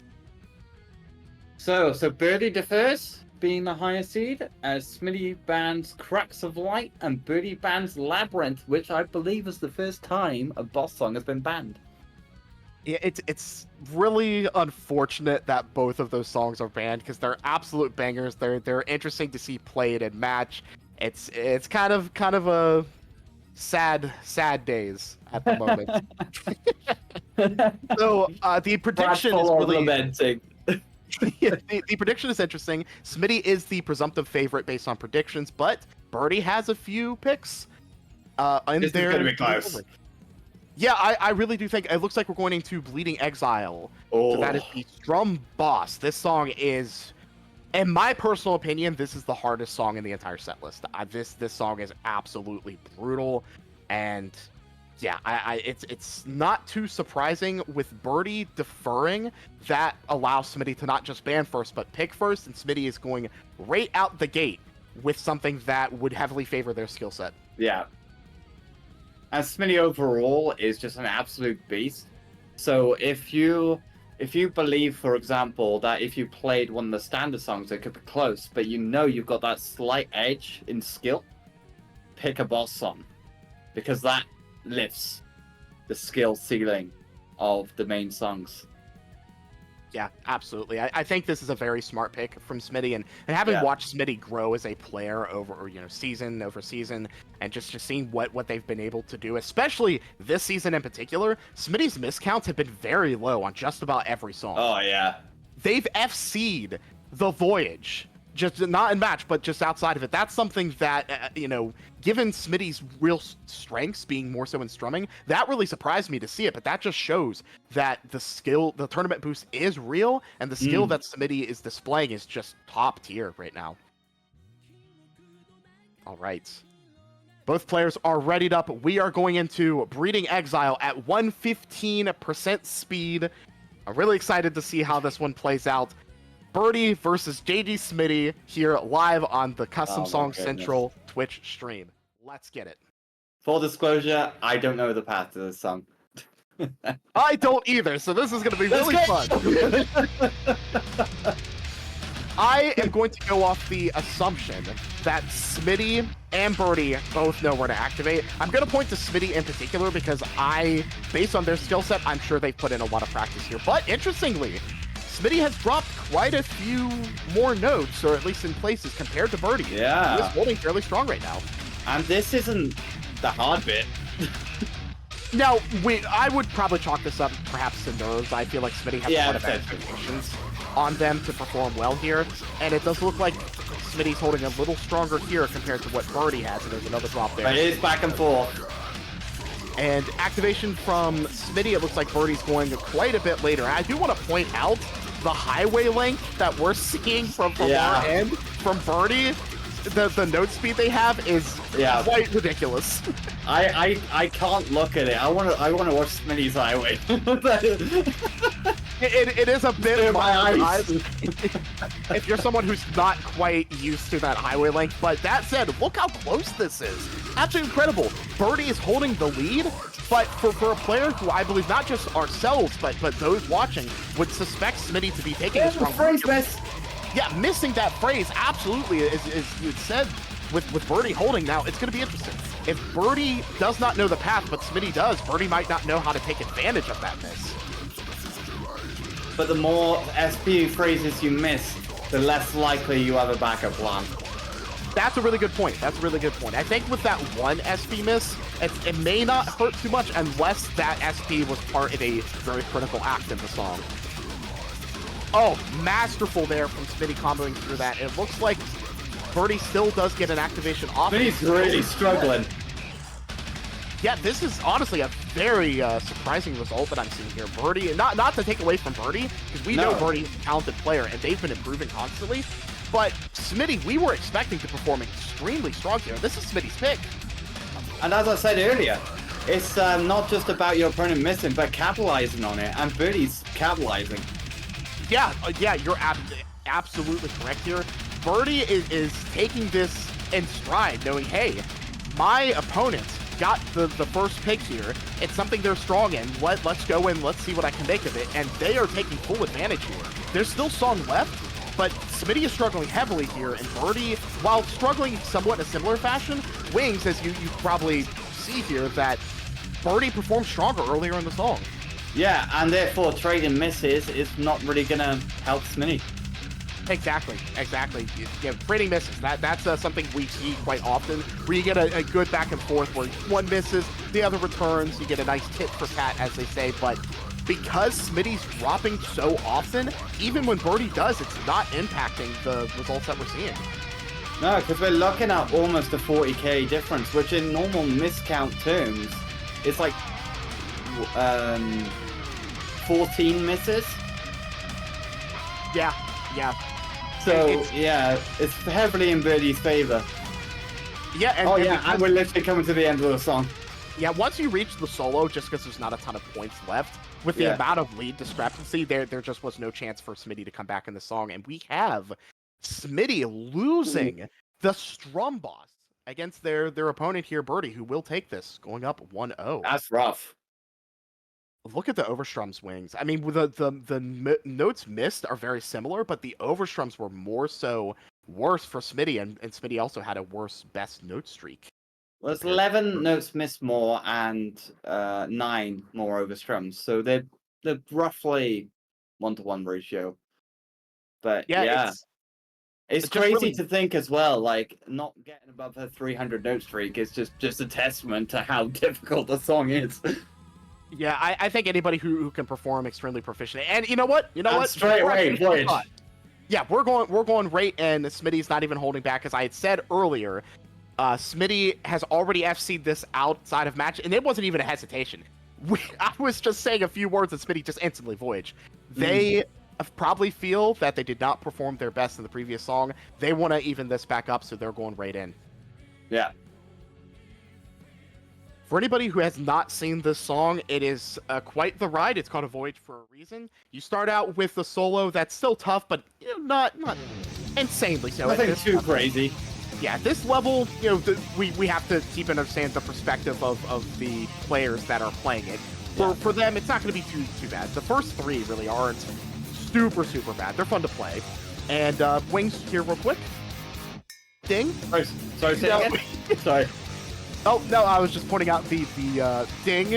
So Burdee defers, being the higher seed, as Smitty bans Cracks of Light, and Burdee bans Labyrinth, which I believe is the first time a boss song has been banned. Yeah, it's really unfortunate that both of those songs are banned because they're absolute bangers. They're interesting to see played and match. It's kind of a sad days at the moment. So the prediction is really yeah, the prediction is interesting. Smitty is the presumptive favorite based on predictions, but Burdee has a few picks. This is gonna be close. Yeah, I really do think it looks like we're going into Bleeding Exile. Oh. So that is the Strum Boss. This song is, in my personal opinion, this is the hardest song in the entire set list. This song is absolutely brutal, and yeah, it's not too surprising with Burdee deferring. That allows Smitty to not just ban first, but pick first, and Smitty is going right out the gate with something that would heavily favor their skill set. Yeah. And Smitty overall is just an absolute beast. So if you believe, for example, that if you played one of the standard songs, it could be close, but you know you've got that slight edge in skill, pick a boss song, because that lifts the skill ceiling of the main songs. Yeah, absolutely. I think this is a very smart pick from Smitty, and having watched Smitty grow as a player over season over season, and just seeing what they've been able to do, especially this season in particular, Smitty's miscounts have been very low on just about every song. Oh yeah, they've FC'd The Voyage. Just not in match, but just outside of it. That's something that, given Smitty's real strengths being more so in strumming, that really surprised me to see it. But that just shows that the tournament boost is real, and the skill that Smitty is displaying is just top tier right now. All right. Both players are readied up. We are going into Breeding Exile at 115% speed. I'm really excited to see how this one plays out. Burdee versus JDSmitty here live on the Custom Song Central Twitch stream. Let's get it. Full disclosure, I don't know the path to this song. I don't either, so this is going to be really fun. I am going to go off the assumption that Smitty and Burdee both know where to activate. I'm going to point to Smitty in particular because based on their skill set, I'm sure they've put in a lot of practice here. But interestingly, Smitty has dropped quite a few more notes, or at least in places, compared to Burdee. Yeah. He is holding fairly strong right now. And this isn't the hard bit. Now, I would probably chalk this up perhaps to nerves. I feel like Smitty has a lot of expectations on them to perform well here, and it does look like Smitty's holding a little stronger here compared to what Burdee has, and there's another drop there. But it is back and forth. And activation from Smitty, it looks like Burdee's going quite a bit later. I do want to point out the highway length that we're seeing from our end, from Burdee. The note speed they have is quite ridiculous. I can't look at it. I want to watch Smitty's highway. It is a bit my eyes. if you're someone who's not quite used to that highway length. But that said, look how close this is. Absolutely incredible. Burdee is holding the lead, but for a player who I believe not just ourselves, but those watching would suspect Smitty to be taking a strong phrase miss. Yeah, missing that phrase, absolutely, as you said, with Burdee holding now, it's going to be interesting. If Burdee does not know the path, but Smitty does, Burdee might not know how to take advantage of that miss. But the more SP phrases you miss, the less likely you have a backup plan. That's a really good point. That's a really good point. I think with that one SP miss, it may not hurt too much unless that SP was part of a very critical act in the song. Oh, masterful there from Smitty comboing through that. It looks like Burdee still does get an activation off. Smitty's really struggling. Yeah, this is honestly a very surprising result that I'm seeing here. Burdee, not to take away from Burdee, because we know Burdee is a talented player and they've been improving constantly. But Smitty, we were expecting to perform extremely strong here. This is Smitty's pick. And as I said earlier, it's not just about your opponent missing, but capitalizing on it. And Burdee's capitalizing. Yeah, you're absolutely correct here. Burdee is taking this in stride, knowing, hey, my opponent got the first pick here. It's something they're strong in. Let's go in, let's see what I can make of it. And they are taking full advantage here. There's still song left, but Smitty is struggling heavily here, and Burdee, while struggling somewhat in a similar fashion, Wings, as you probably see here, that Burdee performed stronger earlier in the song. Yeah, and therefore trading misses is not really going to help Smitty. Exactly. Yeah, trading misses. That's something we see quite often, where you get a good back and forth where one misses, the other returns, you get a nice tit for tat, as they say, but because Smitty's dropping so often, even when Burdee does, it's not impacting the results that we're seeing. No, because we're looking at almost a 40k difference, which in normal miscount terms, it's like 14 misses. Yeah. So it's heavily in Burdee's favor. Yeah. And we're literally coming to the end of the song. Yeah, once you reach the solo, just because there's not a ton of points left, with the amount of lead discrepancy, there just was no chance for Smitty to come back in the song, and we have Smitty losing the Strum Boss against their opponent here, Burdee, who will take this, going up 1-0. That's rough. Look at the overstrums, Wings. I mean, the notes missed are very similar, but the overstrums were more so worse for Smitty, and Smitty also had a worse best note streak. There's 11 notes missed more and 9 more overstrums, so they're roughly 1-to-1 ratio. But yeah. It's crazy really... to think as well, like, not getting above a 300 note streak is just a testament to how difficult the song is. Yeah, I think anybody who can perform extremely proficient, and you know what? Straight away, Voyage. Yeah, we're going right, and Smitty's not even holding back, as I had said earlier. Smitty has already FC'd this outside of match, and it wasn't even a hesitation. I was just saying a few words, and Smitty just instantly Voyage. They probably feel that they did not perform their best in the previous song. They want to even this back up, so they're going right in. Yeah. For anybody who has not seen this song, it is quite the ride. It's called a Voyage for a reason. You start out with the solo that's still tough, but not insanely so. Nothing too crazy. Yeah, at this level, we have to keep and understand the perspective of the players that are playing it. For them, it's not going to be too bad. The first 3 really aren't super bad. They're fun to play. And Wings here real quick. Ding. Sorry, say again? Sorry. Oh, no, I was just pointing out the ding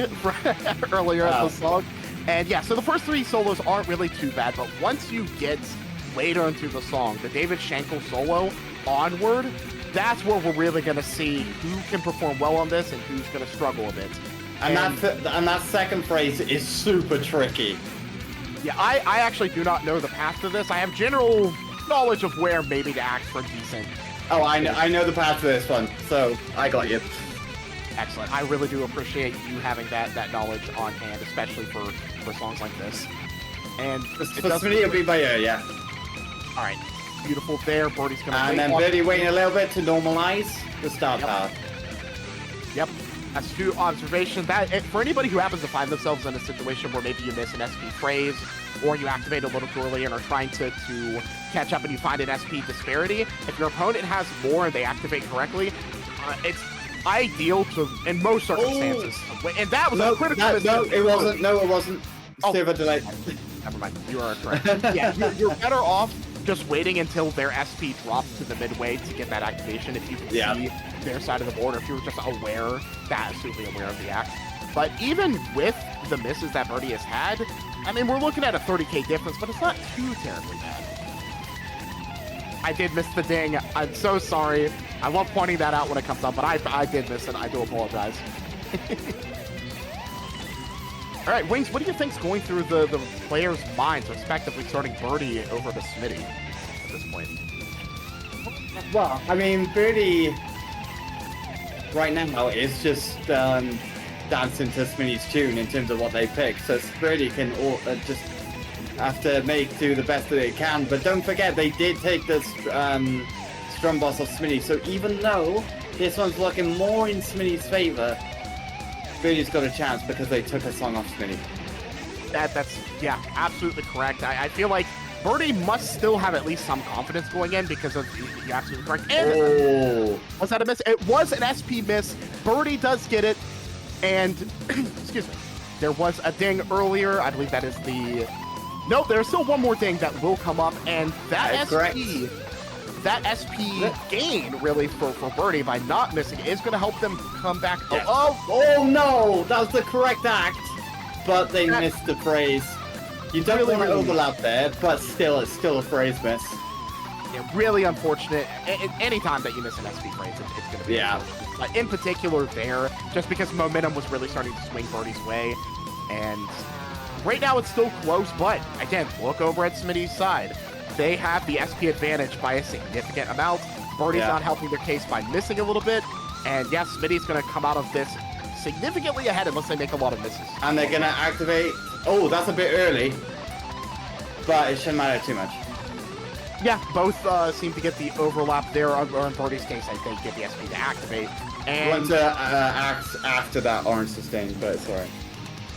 earlier in the song. And yeah, so the first 3 solos aren't really too bad, but once you get later into the song, the David Shankle solo onward, that's where we're really going to see who can perform well on this and who's going to struggle a bit. And that second phrase is super tricky. Yeah, I actually do not know the path to this. I have general knowledge of where maybe to act for decent. Oh, I know the path to this one, so I got you. Excellent. I really do appreciate you having that knowledge on hand, especially for songs like this. And for Smitty, it'll be by ear, yeah. All right, beautiful there. Burdee's going to and then Burdee waiting a little bit to normalize the start path. Yep. Astute observation. For anybody who happens to find themselves in a situation where maybe you miss an SP phrase, or you activate a little too early and are trying to catch up and you find an SP disparity, if your opponent has more and they activate correctly, it's ideal in most circumstances. And that was a critical mistake. No, it wasn't. Silver delay. Never mind. You are correct. Yeah, you're better off just waiting until their SP drops to the midway to get that activation if you can see their side of the board, or if you were just absolutely aware of the act. But even with the misses that Burdee has had, I mean, we're looking at a 30k difference, but it's not too terribly bad. I did miss the ding. I'm so sorry. I love pointing that out when it comes up, but I did miss it. I do apologize. All right, Wings, what do you think's going through the players' minds, respectively, starting Burdee over to Smitty at this point? Well, I mean, Burdee right now is just dancing to Smitty's tune in terms of what they pick. So Burdee can just have to make do the best that they can. But don't forget, they did take this strum boss off Smitty. So even though this one's looking more in Smitty's favor, Burdee's got a chance because they took a song off Smitty. That's absolutely correct. I feel like Burdee must still have at least some confidence going in because of you're absolutely correct. And was that a miss? It was an SP miss. Burdee does get it. And excuse me, there was a ding earlier. I believe that is the. Nope, there's still one more ding that will come up, and that SP. That SP gain, really, for Burdee by not missing is going to help them come back. Yes. Oh, no! That was the correct act, but they missed the phrase. You don't want to overlap there, but still, it's still a phrase miss. Yeah, really unfortunate. Anytime that you miss an SP phrase, it's going to be unfortunate. In particular there, just because momentum was really starting to swing Burdee's way. And right now it's still close, but again, look over at Smitty's side. They have the SP advantage by a significant amount. Burdee's not helping their case by missing a little bit. And yes, Smitty's going to come out of this significantly ahead unless they make a lot of misses. And they're going to activate... Oh, that's a bit early. But it shouldn't matter too much. Yeah, both seem to get the overlap there, or in Burdee's case, I think, get the SP to activate. And want to act after that orange sustain, but it's alright.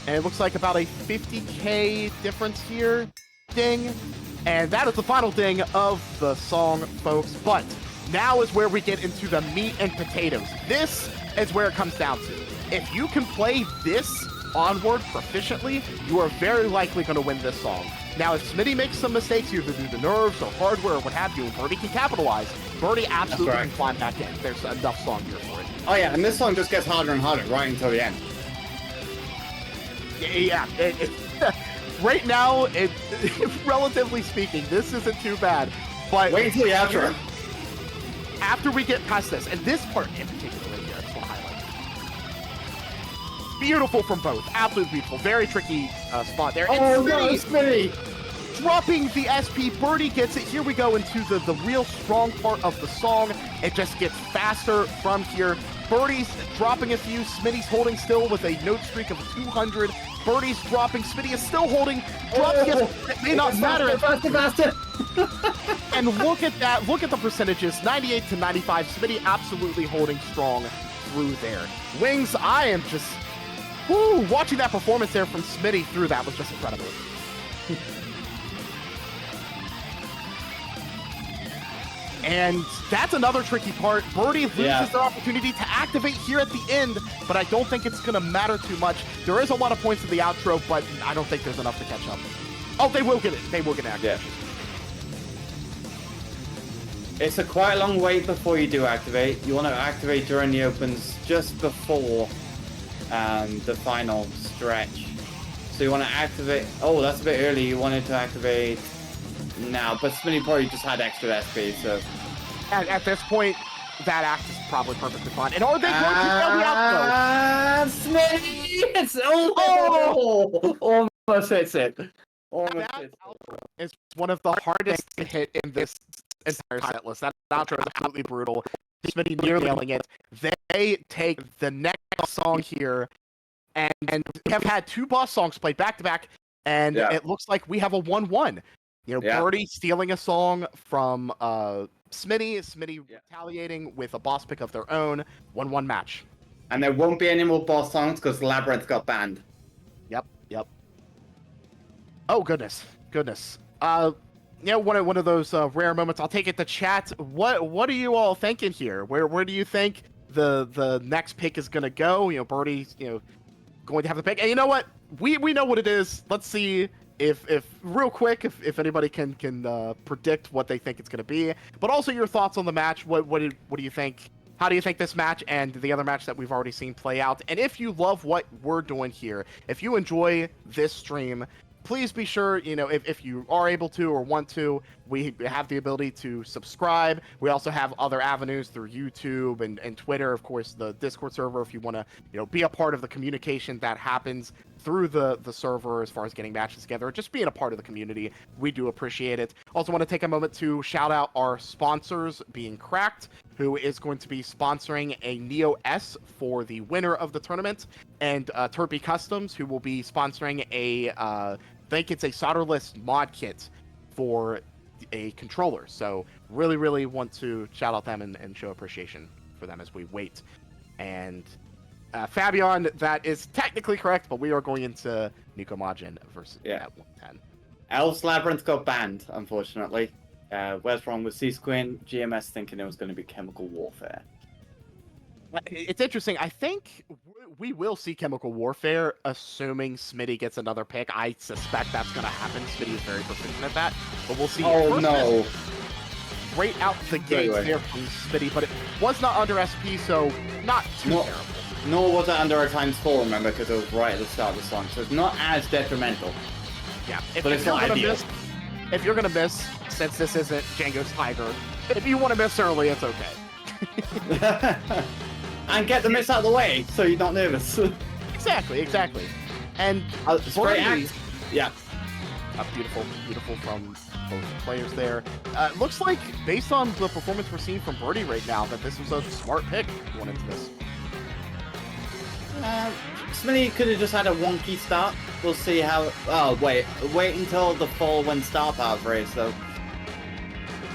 And it looks like about a 50k difference here. Ding. And that is the final ding of the song, folks. But now is where we get into the meat and potatoes. This is where it comes down to. If you can play this onward proficiently, you are very likely going to win this song. Now, if Smitty makes some mistakes, either due to nerves or hardware or what have you, and Burdee can capitalize, Burdee absolutely can climb back in. There's enough song here for it. Oh yeah, and this song just gets harder and harder right until the end. Yeah, right now, relatively speaking, this isn't too bad. But wait until the outro. After we get past this, and this part in particular right here, I just want to highlight. Beautiful from both. Absolutely beautiful. Very tricky spot there. Oh no, Smitty! Dropping the SP, Burdee gets it. Here we go into the real strong part of the song. It just gets faster from here. Burdee's dropping a few. Smitty's holding still with a note streak of 200. Burdee's dropping. Smitty is still holding. Drops it may not matter. Faster. And look at that. Look at the percentages. 98 to 95. Smitty absolutely holding strong through there. Wings, I am just... Woo, watching that performance there from Smitty through that was just incredible. And that's another tricky part. Burdee loses the opportunity to activate here at the end, but I don't think it's going to matter too much. There is a lot of points in the outro, but I don't think there's enough to catch up. Oh, they will get it. They will get activation. Yeah. It's a quite long wait before you do activate. You want to activate during the opens just before the final stretch. So you want to activate... Oh, that's a bit early. You wanted to activate... now, but Smitty probably just had extra SP, so... At this point, that act is probably perfectly fine. And are they going to fail the outro? Smitty! It's... Almost hits it. Almost hits it. Is one of the hardest to hit in this entire set list. That outro is absolutely brutal. Smitty nearly nailing it. They take the next song here, and we have had two boss songs played back-to-back, and it looks like we have a 1-1. You know, Burdee stealing a song from Smitty retaliating with a boss pick of their own. 1-1 match. And there won't be any more boss songs because Labyrinth got banned. Yep. Oh, goodness. You know, one of those rare moments. I'll take it to chat. What are you all thinking here? Where do you think the next pick is going to go? You know, Burdee's, going to have the pick. And you know what? We know what it is. Let's see if real quick, if anybody can predict what they think it's going to be, but also your thoughts on the match. What do you think? How do you think this match and the other match that we've already seen play out? And if you love what we're doing here, if you enjoy this stream, please be sure, if you are able to or want to, we have the ability to subscribe. We also have other avenues through YouTube and Twitter, of course, the Discord server, if you want to, be a part of the communication that happens through the server as far as getting matches together, just being a part of the community. We do appreciate it. Also want to take a moment to shout out our sponsors, being Cracked, who is going to be sponsoring a Neo S for the winner of the tournament, and Turpy Customs, who will be sponsoring I think it's a solderless mod kit for a controller. So really want to shout out them and show appreciation for them as we wait. And Fabian, that is technically correct, but we are going into Nico Majin versus at 110. Elves Labyrinth got banned, unfortunately. Where's wrong with C-Squint? GMS thinking it was going to be Chemical Warfare. It's interesting. I think we will see Chemical Warfare, assuming Smitty gets another pick. I suspect that's going to happen. Smitty is very proficient at that, but we'll see. Oh, no. Right out the gate there from Smitty, but it was not under SP, so not too terrible. Nor was it under a ×4, remember, because it was right at the start of the song, so it's not as detrimental. Yeah, but it's not ideal. If you're going to miss, since this isn't Django's Tiger, if you want to miss early, it's okay. And get the miss out of the way, so you're not nervous. Exactly. And spray act. Yeah. Beautiful from both players there. Looks like, based on the performance we're seeing from Burdee right now, that this was a smart pick going into this. Smitty could have just had a wonky start. We'll see how... Oh, wait until the fall when star power raise, though.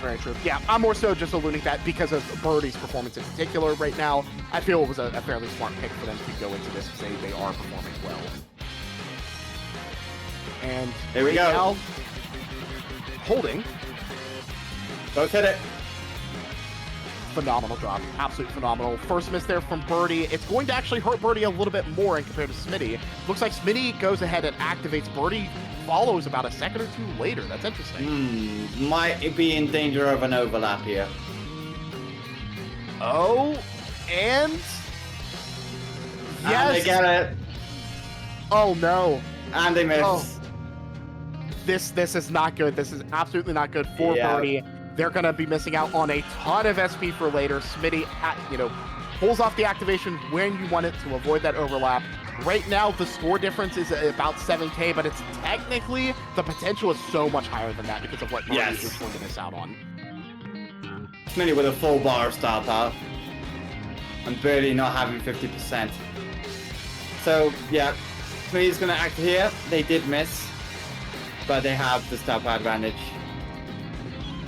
Very true. Yeah, I'm more so just alluding that because of Burdee's performance in particular right now, I feel it was a fairly smart pick for them to go into this and say they are performing well. And here we go. Now, holding. Both hit it. phenomenal job. Absolutely phenomenal. First miss there from Burdee. It's going to actually hurt Burdee a little bit more in compared to Smitty. Looks like Smitty goes ahead and activates. Burdee follows about a second or two later. That's interesting. Might be in danger of an overlap here. Oh, and... And yes! they get it. Oh, no. And they miss. Oh. This is not good. This is absolutely not good for Burdee. They're going to be missing out on a ton of SP for later. Smitty, pulls off the activation when you want it to avoid that overlap. Right now, the score difference is about 7K, but it's technically, the potential is so much higher than that because of what Burdee is going to miss out on. Smitty with a full bar of star power. And Burdee not having 50%. So, yeah, Smitty's going to act here. They did miss, but they have the star power advantage.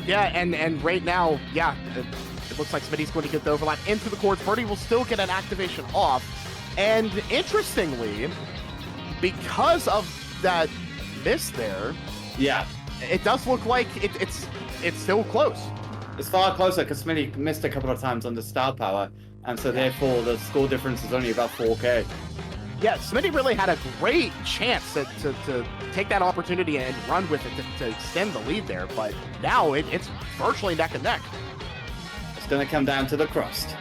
Yeah, and right now, it looks like Smitty's going to get the overlap into the courts. Burdee will still get an activation off. And interestingly, because of that miss there, it does look like it's still close. It's far closer because Smitty missed a couple of times on the star power, and so therefore the score difference is only about 4K. Yeah, Smitty really had a great chance to take that opportunity and run with it to extend the lead there, but now it's virtually neck and neck. It's going to come down to the crust.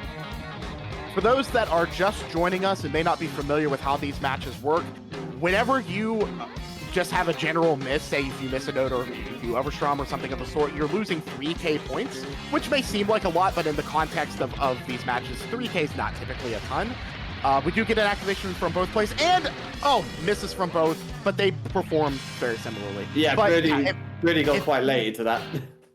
For those that are just joining us and may not be familiar with how these matches work, whenever you just have a general miss, say if you miss a note or if you overstrum or something of the sort, you're losing 3K points, which may seem like a lot, but in the context of these matches, 3K is not typically a ton. We do get an activation from both plays, and, misses from both, but they perform very similarly. Yeah, Burdee got quite late into that.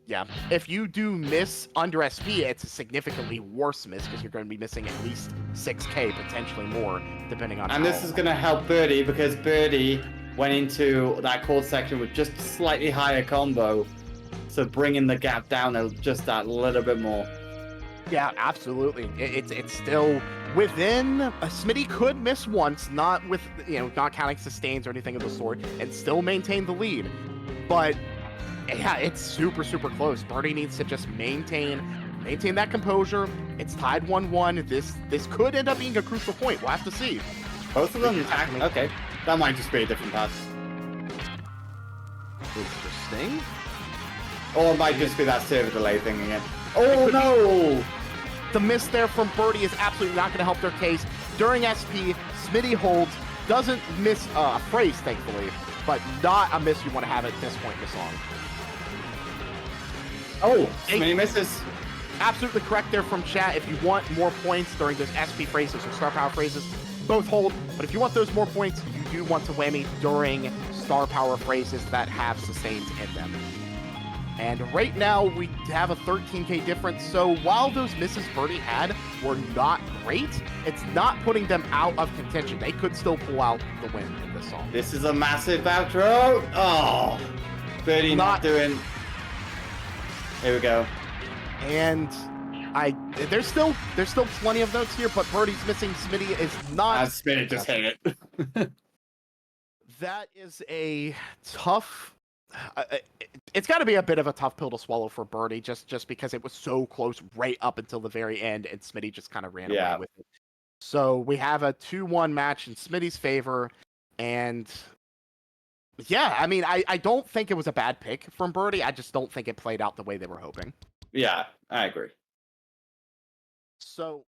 Yeah, if you do miss under SP, it's a significantly worse miss because you're going to be missing at least 6K, potentially more, depending on And this is going to help Burdee because Burdee went into that chord section with just a slightly higher combo, so bringing the gap down just that little bit more. Yeah, absolutely. It's still within. Smitty could miss once, not counting sustains or anything of the sort, and still maintain the lead. But yeah, it's super, super close. Burdee needs to just maintain that composure. It's tied 1-1. This could end up being a crucial point. We'll have to see. Both of them attack. Okay, that might just be a different path. Interesting. Or it might just be that server delay thing again. Oh no! The miss there from Burdee is absolutely not going to help their case. During SP, Smitty holds, doesn't miss a phrase, thankfully, but not a miss you want to have at this point in the song. Oh, Smitty misses. Absolutely correct there from chat. If you want more points during those SP phrases or star power phrases, both hold. But if you want those more points, you do want to whammy during star power phrases that have sustains in them. And right now, we have a 13K difference, so while those misses Burdee had were not great, it's not putting them out of contention. They could still pull out the win in this song. This is a massive outro. Oh, Burdee not doing... Here we go. And there's still plenty of notes here, but Burdee's missing. Smitty is not... Smitty just hit it. That is a tough... it's got to be a bit of a tough pill to swallow for Burdee, just because it was so close right up until the very end, and Smitty just kind of ran away with it. So we have a 2-1 match in Smitty's favor, and yeah, I mean, I don't think it was a bad pick from Burdee. I just don't think it played out the way they were hoping. Yeah, I agree. So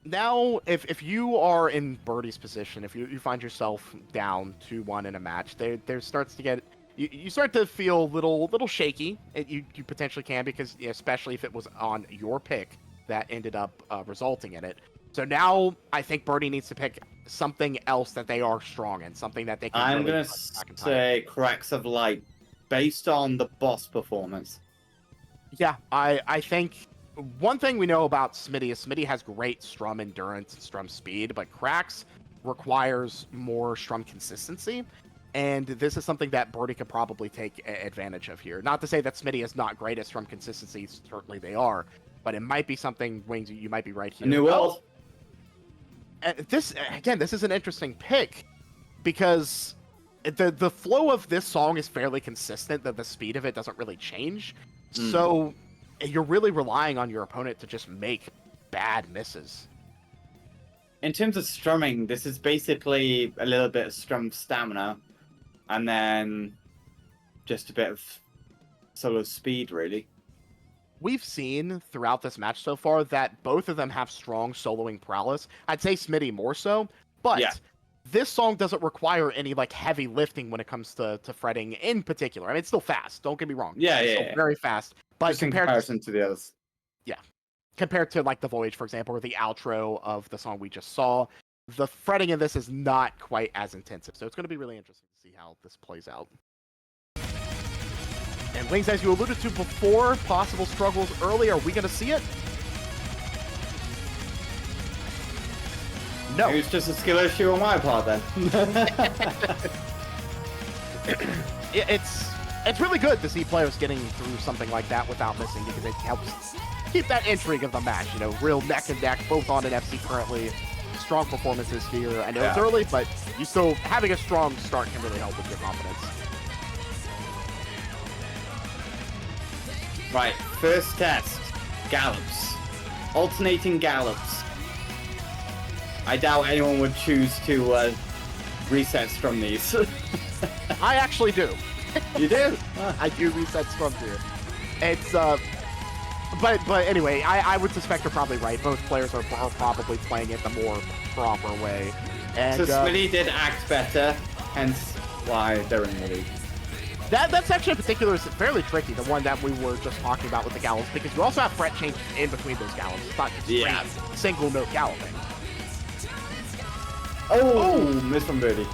now, if you are in Burdee's position, if you find yourself down 2-1 in a match, there starts to get... You start to feel a little shaky. You potentially can, because especially if it was on your pick that ended up resulting in it. So now I think Burdee needs to pick something else that they are strong in, something that they can. I'm gonna say Cracks of Light, based on the boss performance. Yeah, I think one thing we know about Smitty is Smitty has great strum endurance and strum speed, but Cracks requires more strum consistency. And this is something that Burdee could probably take advantage of here. Not to say that Smitty is not great at strum consistency, certainly they are, but it might be something, Wings, you might be right here. A new world. This is an interesting pick, because the flow of this song is fairly consistent, that the speed of it doesn't really change. So you're really relying on your opponent to just make bad misses. In terms of strumming, this is basically a little bit of strum stamina, and then just a bit of solo speed, really. We've seen throughout this match so far that both of them have strong soloing prowess. I'd say Smitty more so, but Yeah. this song doesn't require any like heavy lifting when it comes to fretting in particular. I mean, it's still fast. Don't get me wrong. Yeah, It's yeah, still yeah. very fast. But Just in comparison to the others. compared to like the Voyage, for example, or the outro of the song we just saw, the fretting in this is not quite as intensive. So it's going to be really interesting to see how this plays out. And Wings, as you alluded to before, possible struggles early. Are we going to see it? No. It was just a skill issue on my part then. It's really good to see players getting through something like that without missing, because it helps keep that intrigue of the match. You know, real neck and neck, both on an FC currently. Strong performances here. I know it's early, but you still having a strong start can really help with your confidence. Right, first test. Gallops. Alternating gallops. I doubt anyone would choose to reset strum these. I actually do. You do? I do reset strums here. It's but anyway, I would suspect you're probably right. Both players are probably playing it the more proper way. And So Smitty did act better, hence why they're in the lead. that's actually in particular is fairly tricky. The one that we were just talking about with the gallops, because you also have fret changes in between those gallops. It's not just straight single note galloping. Oh, miss from Burdee.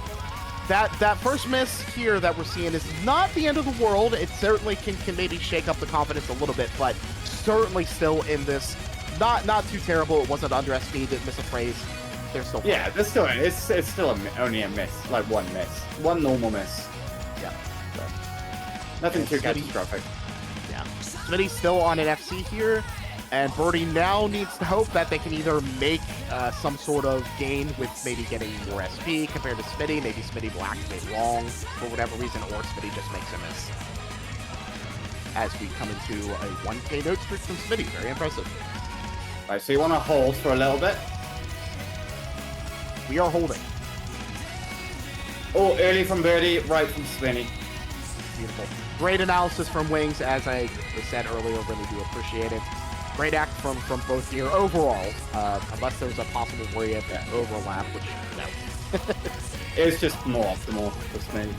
That first miss here that we're seeing is not the end of the world. It certainly can maybe shake up the confidence a little bit, but certainly still in this not too terrible. It wasn't under SP, didn't miss a phrase. They're still fine. Yeah, there's still it's still only a miss, like one miss, one normal miss. Yeah. So, nothing And too Smitty- catastrophic. Yeah. Smitty's still on an FC here, and Burdee now needs to hope that they can either make some sort of gain with maybe getting more SP compared to Smitty. Maybe Smitty will activate wrong for whatever reason, or Smitty just makes a miss. As we come into a 1K note streak from Smitty. Very impressive. Right, so you want to hold for a little bit. We are holding. Oh, early from Burdee, right from Smitty. Beautiful. Great analysis from Wings, as I said earlier. Really do appreciate it. Great act from both here overall, unless there's a possible worry of overlap, which, no. It's just more optimal for Smitty.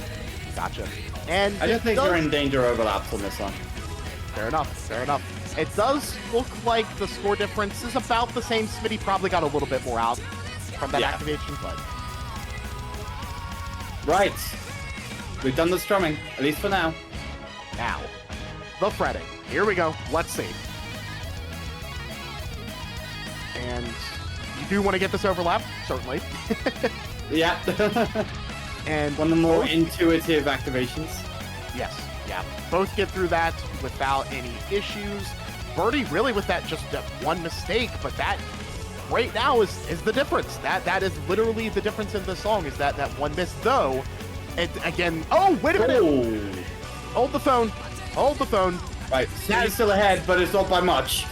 Gotcha. And I don't think does- you're in danger of overlaps on this one. Fair enough, fair enough. It does look like the score difference is about the same. Smitty probably got a little bit more out from that activation, but... Right. We've done the strumming, at least for now. Now, the fretting. Here we go. Let's see. And you do want to get this overlap, certainly. Yeah. And one of the more both- intuitive activations. Yes, yeah. Both get through that without any issues. Burdee really with that just that one mistake, but that right now is the difference. That is literally the difference in the song, is that one miss. Though, it again. Oh, wait a minute! Oh. Hold the phone. Hold the phone. Right, Smitty's still ahead, but it's not by much.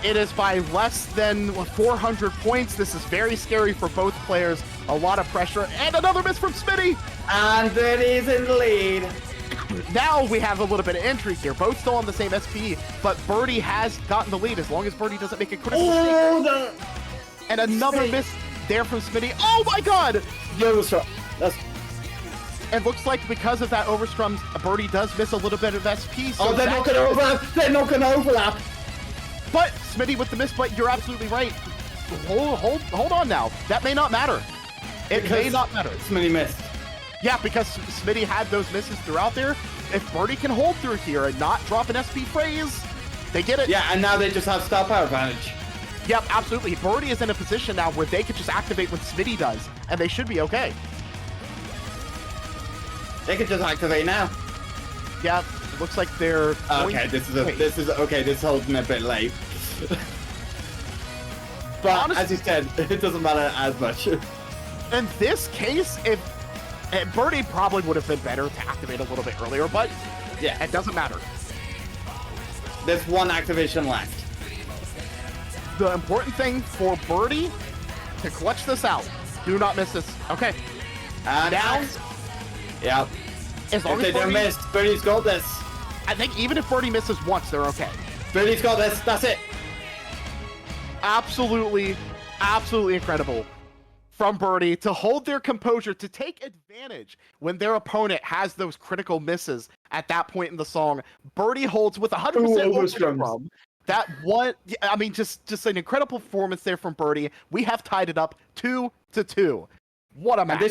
It is by less than 400 points. This is very scary for both players. A lot of pressure, and another miss from Smitty. And Burdee's in the lead. Now we have a little bit of intrigue here. Both still on the same SP, but Burdee has gotten the lead as long as Burdee doesn't make a critical mistake. And another Smitty. miss there from Smitty. Oh my god! Yo, so that's It looks like because of that overstrum, Burdee does miss a little bit of SP. So they're not gonna overlap. They're not gonna overlap. But Smitty with the miss, but you're absolutely right. Hold on now. That may not matter. It may not matter. Smitty missed. Yeah, because Smitty had those misses throughout there. If Burdee can hold through here and not drop an SP phrase, they get it. Yeah, and now they just have star power advantage. Yep, absolutely. Burdee is in a position now where they could just activate what Smitty does, and they should be okay. They could just activate now. Yep, it looks like they're Okay, this is holding a bit late. But Honestly, as you said, it doesn't matter as much. in this case, if Burdee probably would have been better to activate a little bit earlier, but Yeah. it doesn't matter. There's one activation left. The important thing for Burdee to clutch this out. Do not miss this. Okay. And Now, yep. as long If they as don't Burdee, miss, Birdy's got this. I think even if Burdee misses once, they're okay. Birdy's got this. That's it. Absolutely, absolutely incredible from Burdee to hold their composure, to take advantage when their opponent has those critical misses at that point in the song. Burdee holds with 100% overstrums. from that one. I mean, just an incredible performance there from Burdee. We have tied it up 2-2. What a match!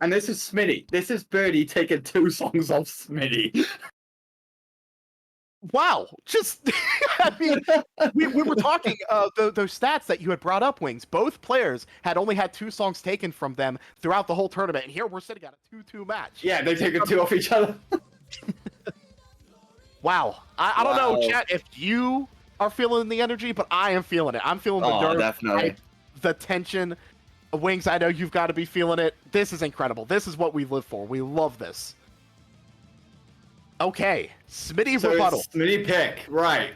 And this is Smitty. This is Burdee taking 2 songs off Smitty. Wow, just I mean, we were talking those stats that you had brought up, Wings. Both players had only had 2 songs taken from them throughout the whole tournament, and here we're sitting at a 2-2 match. Yeah, they're taking 2 off each other. Wow, I don't know, chat, if you are feeling the energy, but I am feeling it. I'm feeling the nerve, definitely. the tension. Wings, I know you've got to be feeling it. This is incredible. This is what we live for. We love this. Okay, Smitty rebuttal. Smitty pick, right.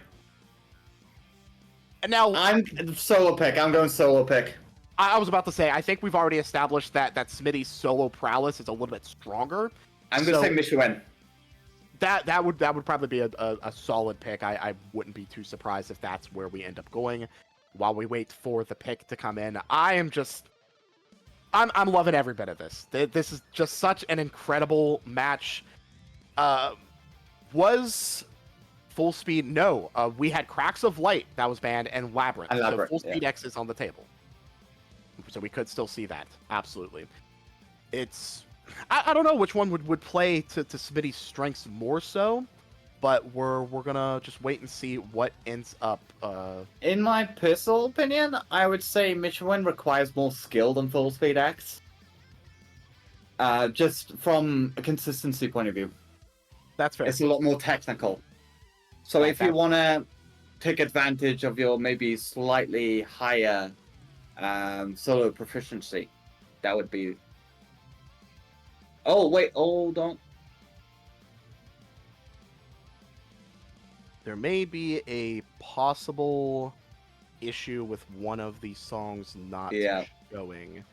And now I'm solo pick. I'm going solo pick. I was about to say, I think we've already established that Smitty's solo prowess is a little bit stronger. I'm going to say Michigan. That would probably be a solid pick. I wouldn't be too surprised if that's where we end up going while we wait for the pick to come in. I'm loving every bit of this. This is just such an incredible match. Was Full Speed? No. We had Cracks of Light that was banned, and Labyrinth. So Full Speed X is on the table. So we could still see that. Absolutely. It's... I don't know which one would play to Smitty's strengths more so, but we're gonna just wait and see what ends up. In my personal opinion, I would say Michelin requires more skill than Full Speed X. Just from a consistency point of view. That's fair. It's a lot more technical. So if you want to take advantage of your maybe slightly higher solo proficiency, that would be... Oh, wait, hold on. There may be a possible issue with one of these songs not showing.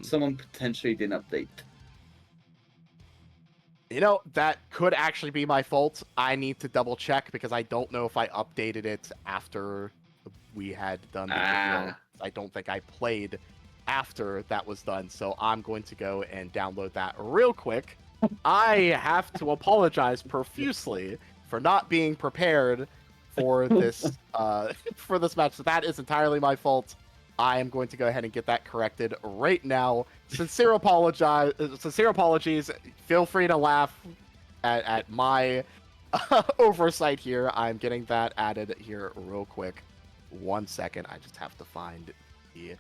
Someone potentially didn't update. You know, that could actually be my fault. I need to double check because I don't know if I updated it after we had done the video. I don't think I played after that was done, so I'm going to go and download that real quick. I have to apologize profusely for not being prepared for this for this match. So that is entirely my fault. I am going to go ahead and get that corrected right now. Sincere apologies. Feel free to laugh at my oversight here. I'm getting that added here real quick. 1 second. I just have to find the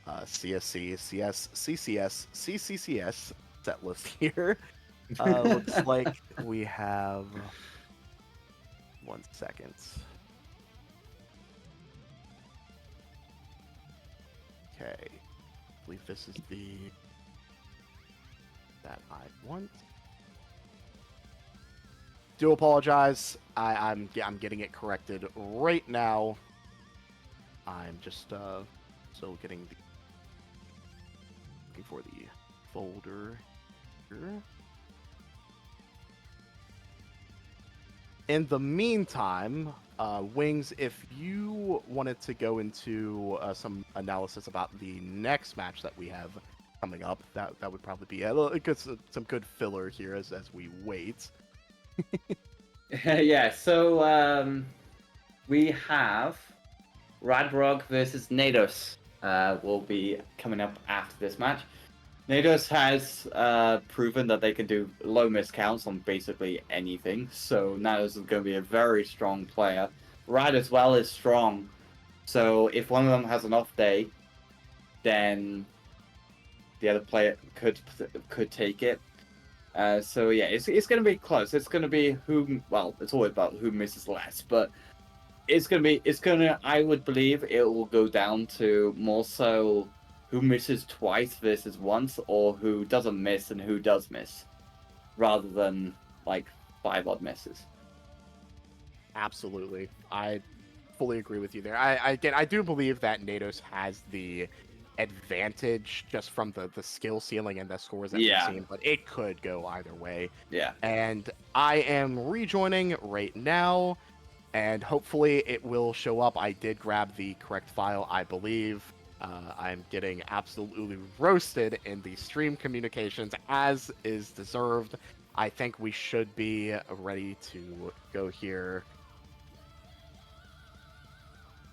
CSC, CS, CCS, CCCS set list here. Looks like we have 1 second. Okay, I believe this is the that I want. Do apologize. I'm getting it corrected right now. I'm just still getting looking for the folder here. In the meantime, Wings, if you wanted to go into some analysis about the next match that we have coming up, that would probably be some good filler here as we wait. Yeah, so we have RadRog versus Nados will be coming up after this match. Nados has proven that they can do low miscounts on basically anything, so Nados is going to be a very strong player. Rad as well is strong, so if one of them has an off day, then the other player could take it. So yeah, it's going to be close. It's going to be it's always about who misses less, but I would believe it will go down to more so who misses twice versus once, or who doesn't miss and who does miss, rather than like 5 odd misses. Absolutely. I fully agree with you there. I do believe that Nados has the advantage just from the skill ceiling and the scores that we've seen, but it could go either way. Yeah. And I am rejoining right now, and hopefully it will show up. I did grab the correct file, I believe. I'm getting absolutely roasted in the stream communications, as is deserved. I think we should be ready to go here.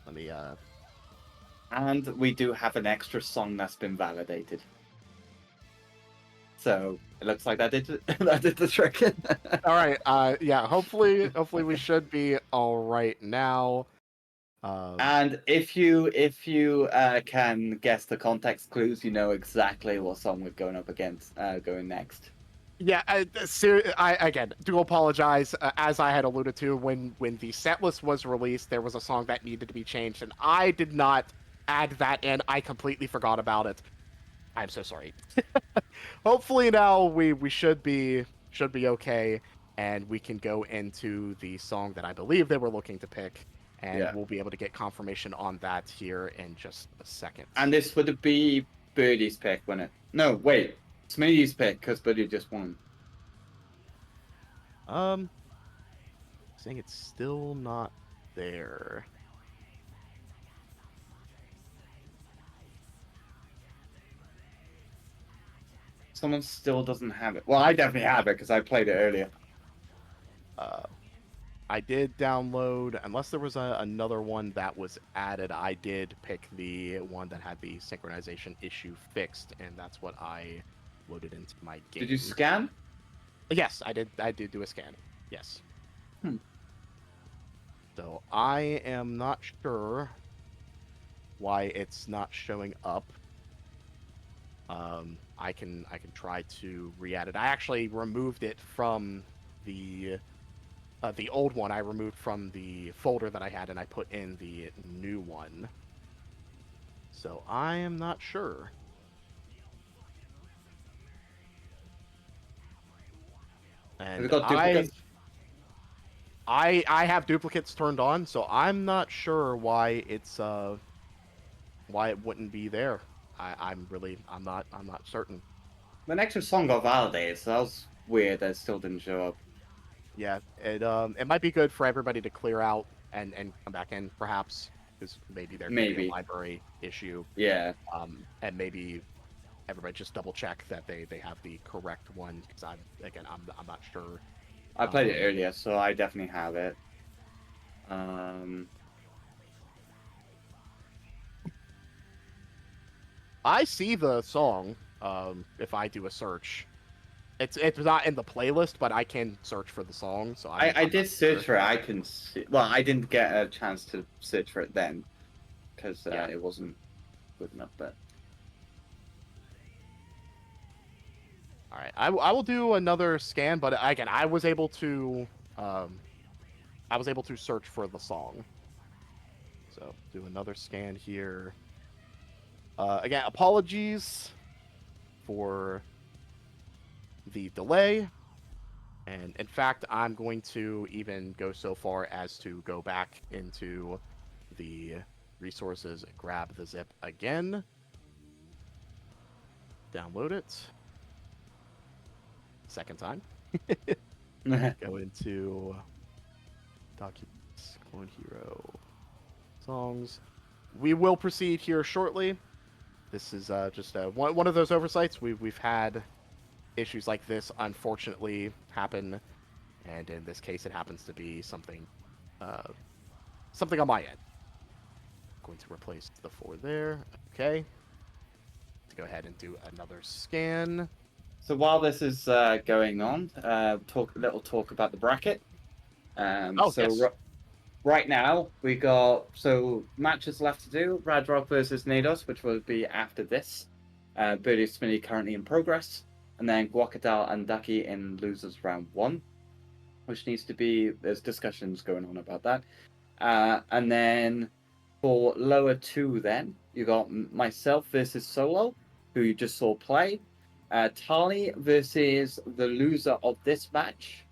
Let me, And we do have an extra song that's been validated. So it looks like that did that did the trick. All right. Yeah. Hopefully we should be all right now. And if you can guess the context clues, you know exactly what song we're going up against, going next. Yeah. I again do apologize. As I had alluded to, when the set list was released, there was a song that needed to be changed, and I did not add that in. I completely forgot about it. I'm so sorry. Hopefully now we should be okay, and we can go into the song that I believe they were looking to pick, and we'll be able to get confirmation on that here in just a second. And this would be Burdee's pick, wouldn't it? No, wait, Smitty's pick because Burdee just won. Saying it's still not there. Someone still doesn't have it. Well, I definitely have it because I played it earlier. I did download, unless there was another one that was added, I did pick the one that had the synchronization issue fixed, and that's what I loaded into my game. Did you scan? Yes, I did. I did do a scan. Yes. So I am not sure why it's not showing up. I can try to re-add it. I actually removed it from the old one. I removed from the folder that I had, and I put in the new one. So I am not sure. And Have you got duplicates? I have duplicates turned on, so I'm not sure why it's why it wouldn't be there. I'm not certain. The next song got validated, so that was weird that it still didn't show up. Yeah, it might be good for everybody to clear out and come back in, perhaps, because maybe there could be a library issue. Yeah. And maybe everybody just double check that they have the correct one, because I'm not sure. I played it earlier, so I definitely have it. I see the song. If I do a search, it's not in the playlist, but I can search for the song. So I did search for it. I can see. Well, I didn't get a chance to search for it then, because it wasn't good enough. But all right, I will do another scan, but again, I was able to search for the song. So do another scan here. Again, apologies for the delay. And in fact, I'm going to even go so far as to go back into the resources, grab the zip again, download it. Second time. Go into documents, Clone Hero, songs. We will proceed here shortly. This is just one of those oversights. We've had issues like this, unfortunately, happen, and in this case, it happens to be something on my end. I'm going to replace the 4 there. Okay. To go ahead and do another scan. so while this is going on, talk about the bracket. Yes. Right now, we got matches left to do. RadRog versus Nados, which will be after this. Burdee and JDSmitty currently in progress. And then Guacadal and Ducky in losers round 1. Which needs to be, there's discussions going on about that. And then for lower 2 then, you got myself versus Solo, who you just saw play. Tali versus the loser of this match.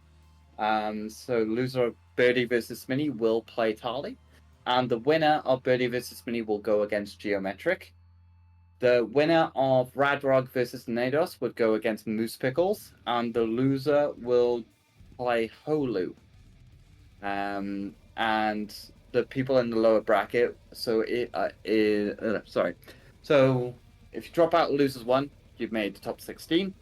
So loser of Burdee versus Smitty will play Tali. And the winner of Burdee versus Smitty will go against GiometriQ. The winner of RadRog versus Nados would go against Moose Pickles. And the loser will play Holu. And the people in the lower bracket, so it is sorry. So if you drop out losers one, you've made the top 16.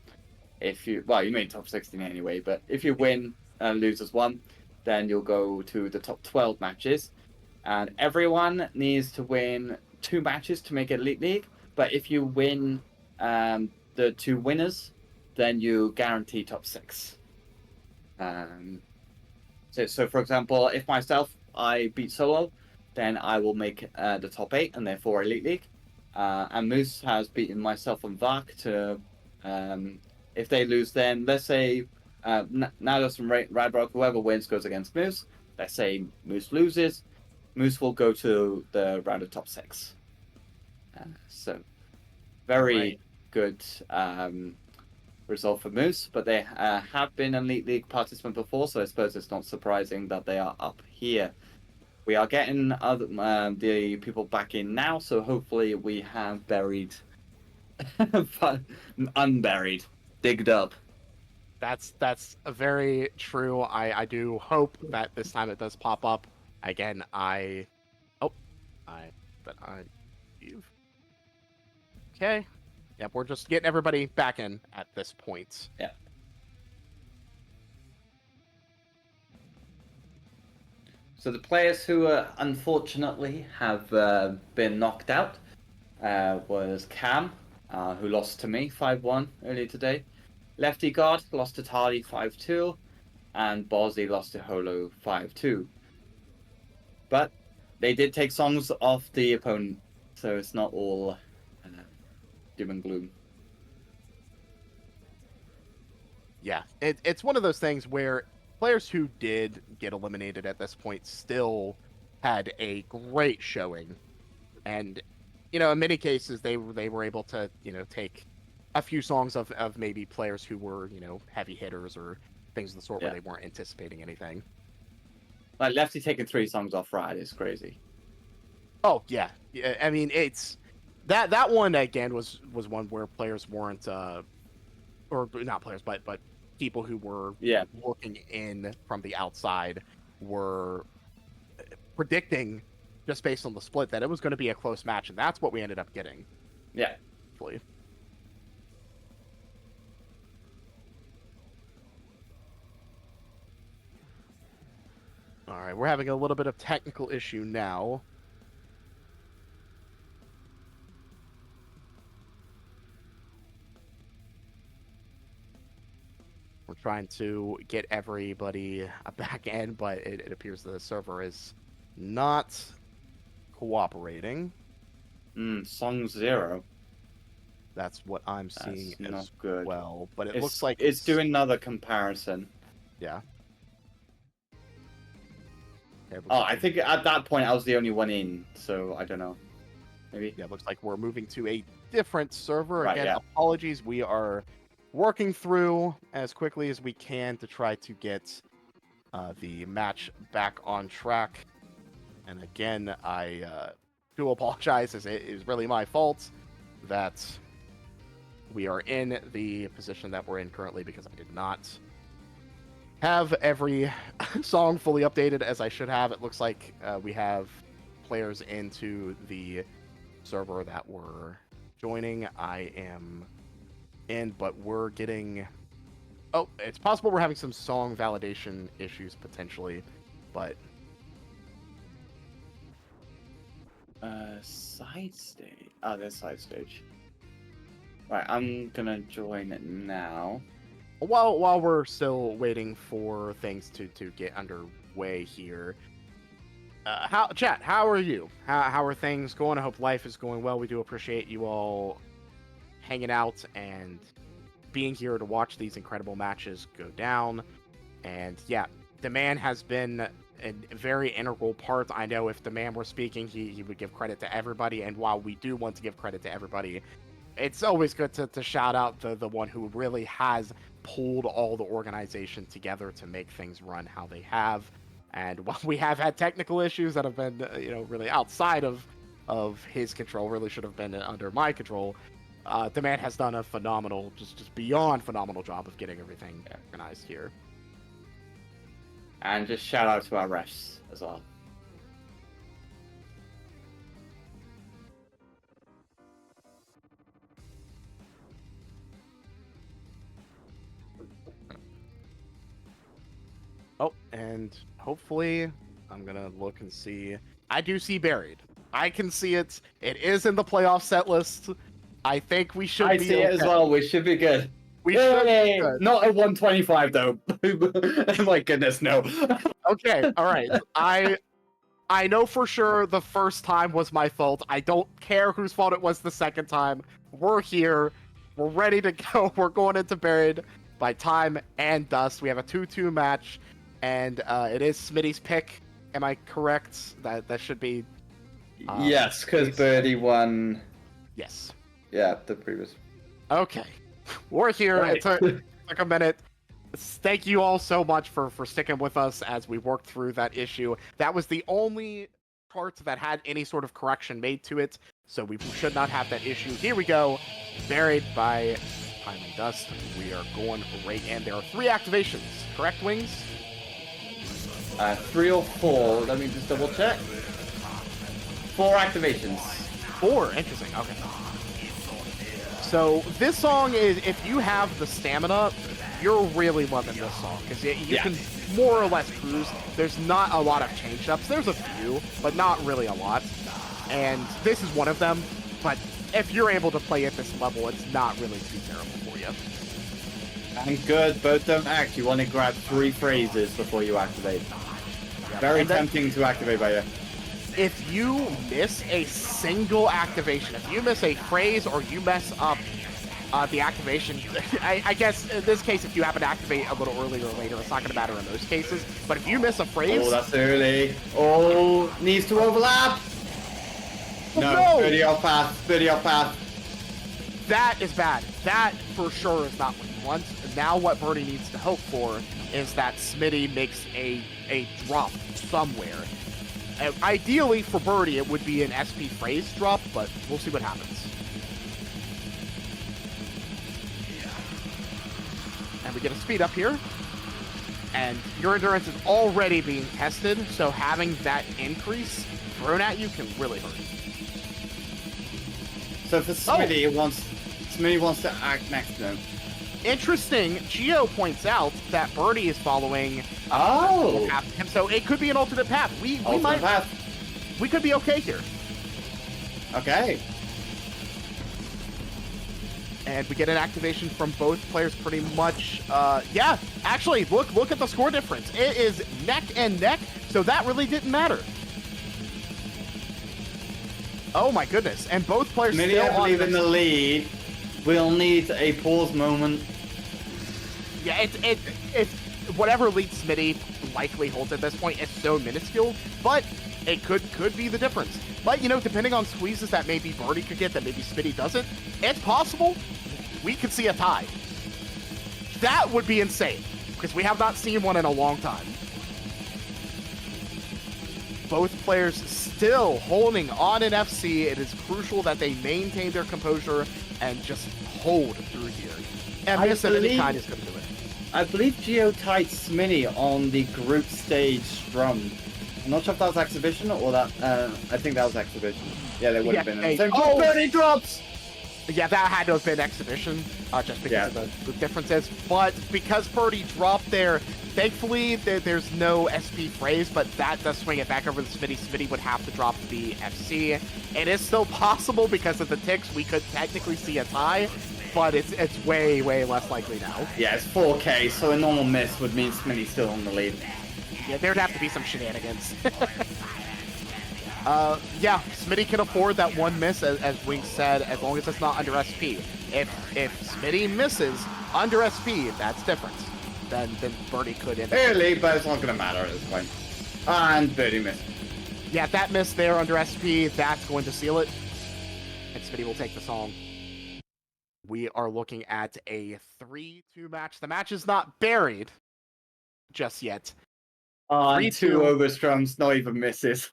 You made top 16 anyway, but if you win losers one, then you'll go to the top 12 matches. And everyone needs to win 2 matches to make it Elite League. But if you win the 2 winners, then you guarantee top 6. So for example, if I beat Solo, then I will make the top 8 and therefore Elite League. And Moose has beaten myself and Vark to, if they lose, then let's say Nados and RadRog, whoever wins goes against Moose. Let's say Moose loses, Moose will go to the round of top 6. So very good result for Moose, but they have been an Elite League participant before, so I suppose it's not surprising that they are up here. We are getting the people back in now, so hopefully we have buried, unburied, digged up. That's very true. I do hope that this time it does pop up. Again, okay. Yep, we're just getting everybody back in at this point. Yeah. So the players who unfortunately have been knocked out was Cam, who lost to me 5-1 earlier today. Lefty Guard lost to Tali 5-2, and Bozzy lost to Holo 5-2. But they did take songs off the opponent, so it's not all doom and gloom. Yeah, it's one of those things where players who did get eliminated at this point still had a great showing, and in many cases they were able to take a few songs of maybe players who were heavy hitters or things of the sort where they weren't anticipating anything. Like Lefty taking 3 songs off Rad is crazy. Oh yeah, I mean it's that one again was one where players weren't or not players but people who were looking in from the outside were predicting just based on the split that it was going to be a close match, and that's what we ended up getting. Yeah. Hopefully. All right, we're having a little bit of technical issue now. We're trying to get everybody back in, but it appears the server is not cooperating. Song 0. That's what I'm seeing as good. well. But it looks like it's doing another comparison. Yeah. I think at that point I was the only one in, so I don't know. Maybe. Yeah, it looks like we're moving to a different server. Right, Again, apologies. We are working through as quickly as we can to try to get the match back on track. And again, I do apologize, as it is really my fault that we are in the position that we're in currently, because I did not have every song fully updated as I should have. It looks like we have players into the server that were joining. I am in, but we're getting... Oh, it's possible we're having some song validation issues potentially, but... Side stage. Oh, there's side stage. Right, I'm gonna join it now. While we're still waiting for things to get underway here, chat, how are you? How are things going? I hope life is going well. We do appreciate you all hanging out and being here to watch these incredible matches go down. And yeah, the man has been a very integral part. I know if the man were speaking, he would give credit to everybody. And while we do want to give credit to everybody, it's always good to shout out the one who really has pulled all the organization together to make things run how they have. And while we have had technical issues that have been, really outside of his control, really should have been under my control, the man has done a phenomenal, just beyond phenomenal job of getting everything organized here. And just shout out to our refs as well. Oh, and hopefully, I'm gonna look and see. I do see Buried. I can see it. It is in the playoff set list. I think we should I be see it as well. We should be good. We should be Yay! good. Not at 125 though. My goodness, no. Okay, all right. I know for sure the first time was my fault. I don't care whose fault it was the second time. We're here. We're ready to go. We're going into Buried by time and dust. We have a 2-2 match, and it is Smitty's pick. Am I correct? That should be. Yes, because Burdee won. Yes. Yeah, the previous. Okay. We're here. Right. It took a minute. Thank you all so much for sticking with us as we worked through that issue. That was the only part that had any sort of correction made to it, so we should not have that issue. Here we go. Buried by time and dust. We are going right in. There are 3 activations, correct, Wings? 3 or 4. Let me just double check. 4 activations. 4. Interesting. Okay. So this song is, if you have the stamina, you're really loving this song because you can more or less cruise. There's not a lot of change-ups. There's a few, but not really a lot. And this is one of them. But if you're able to play at this level, it's not really too terrible for you. And good, both don't act. You want to grab 3 phrases before you activate. Yep. Very tempting to activate by you. If you miss a single activation, if you miss a phrase or you mess up the activation, I guess in this case, if you happen to activate a little earlier or later, it's not going to matter in those cases. But if you miss a phrase... Oh, that's early. Oh, needs to overlap. No, Burdee off path. Burdee off path. That is bad. That for sure is not what you want. Now what Burdee needs to hope for is that Smitty makes a drop somewhere. Ideally for Burdee, it would be an SP phrase drop, but we'll see what happens. And we get a speed up here. And your endurance is already being tested, so having that increase thrown at you can really hurt. So for Smitty, Smitty wants to act next to him. Interesting. Gio points out that Burdee is following after him, so it could be an alternate path. We could be okay here. Okay. And we get an activation from both players pretty much. Yeah, actually, look at the score difference. It is neck and neck, so that really didn't matter. Oh my goodness! And both players Smitty, still I believe in the lead. We'll need a pause moment. Yeah, it's whatever lead Smitty likely holds at this point is so minuscule, but it could be the difference. But depending on squeezes that maybe Burdee could get that maybe Smitty doesn't, it's possible we could see a tie. That would be insane because we have not seen one in a long time. Both players still holding on in FC. It is crucial that they maintain their composure and just hold through here. And miss at any kind is going to do it. I believe Gio tied Smitty on the group stage drum. I'm not sure if that was exhibition or that. I think that was exhibition. Yeah, they would have been. Burdee drops. Yeah, that had to have been exhibition, just because of the differences. But because Burdee dropped there, thankfully there's no SP phrase, but that does swing it back over to Smitty. Smitty would have to drop the FC. It is still possible because of the ticks. We could technically see a tie, but it's way less likely now. Yeah, it's 4K, so a normal miss would mean Smitty's still on the lead. Yeah, there'd have to be some shenanigans. Yeah, Smitty can afford that one miss, as Wings said, as long as it's not under SP. If Smitty misses under SP, that's different. Then Burdee could end. Early, but it's not going to matter at this point. And Burdee missed. Yeah, that miss there under SP, that's going to seal it. And Smitty will take the song. we are looking at a 3-2 match. The match is not buried just yet. And 2 overstrums, not even misses.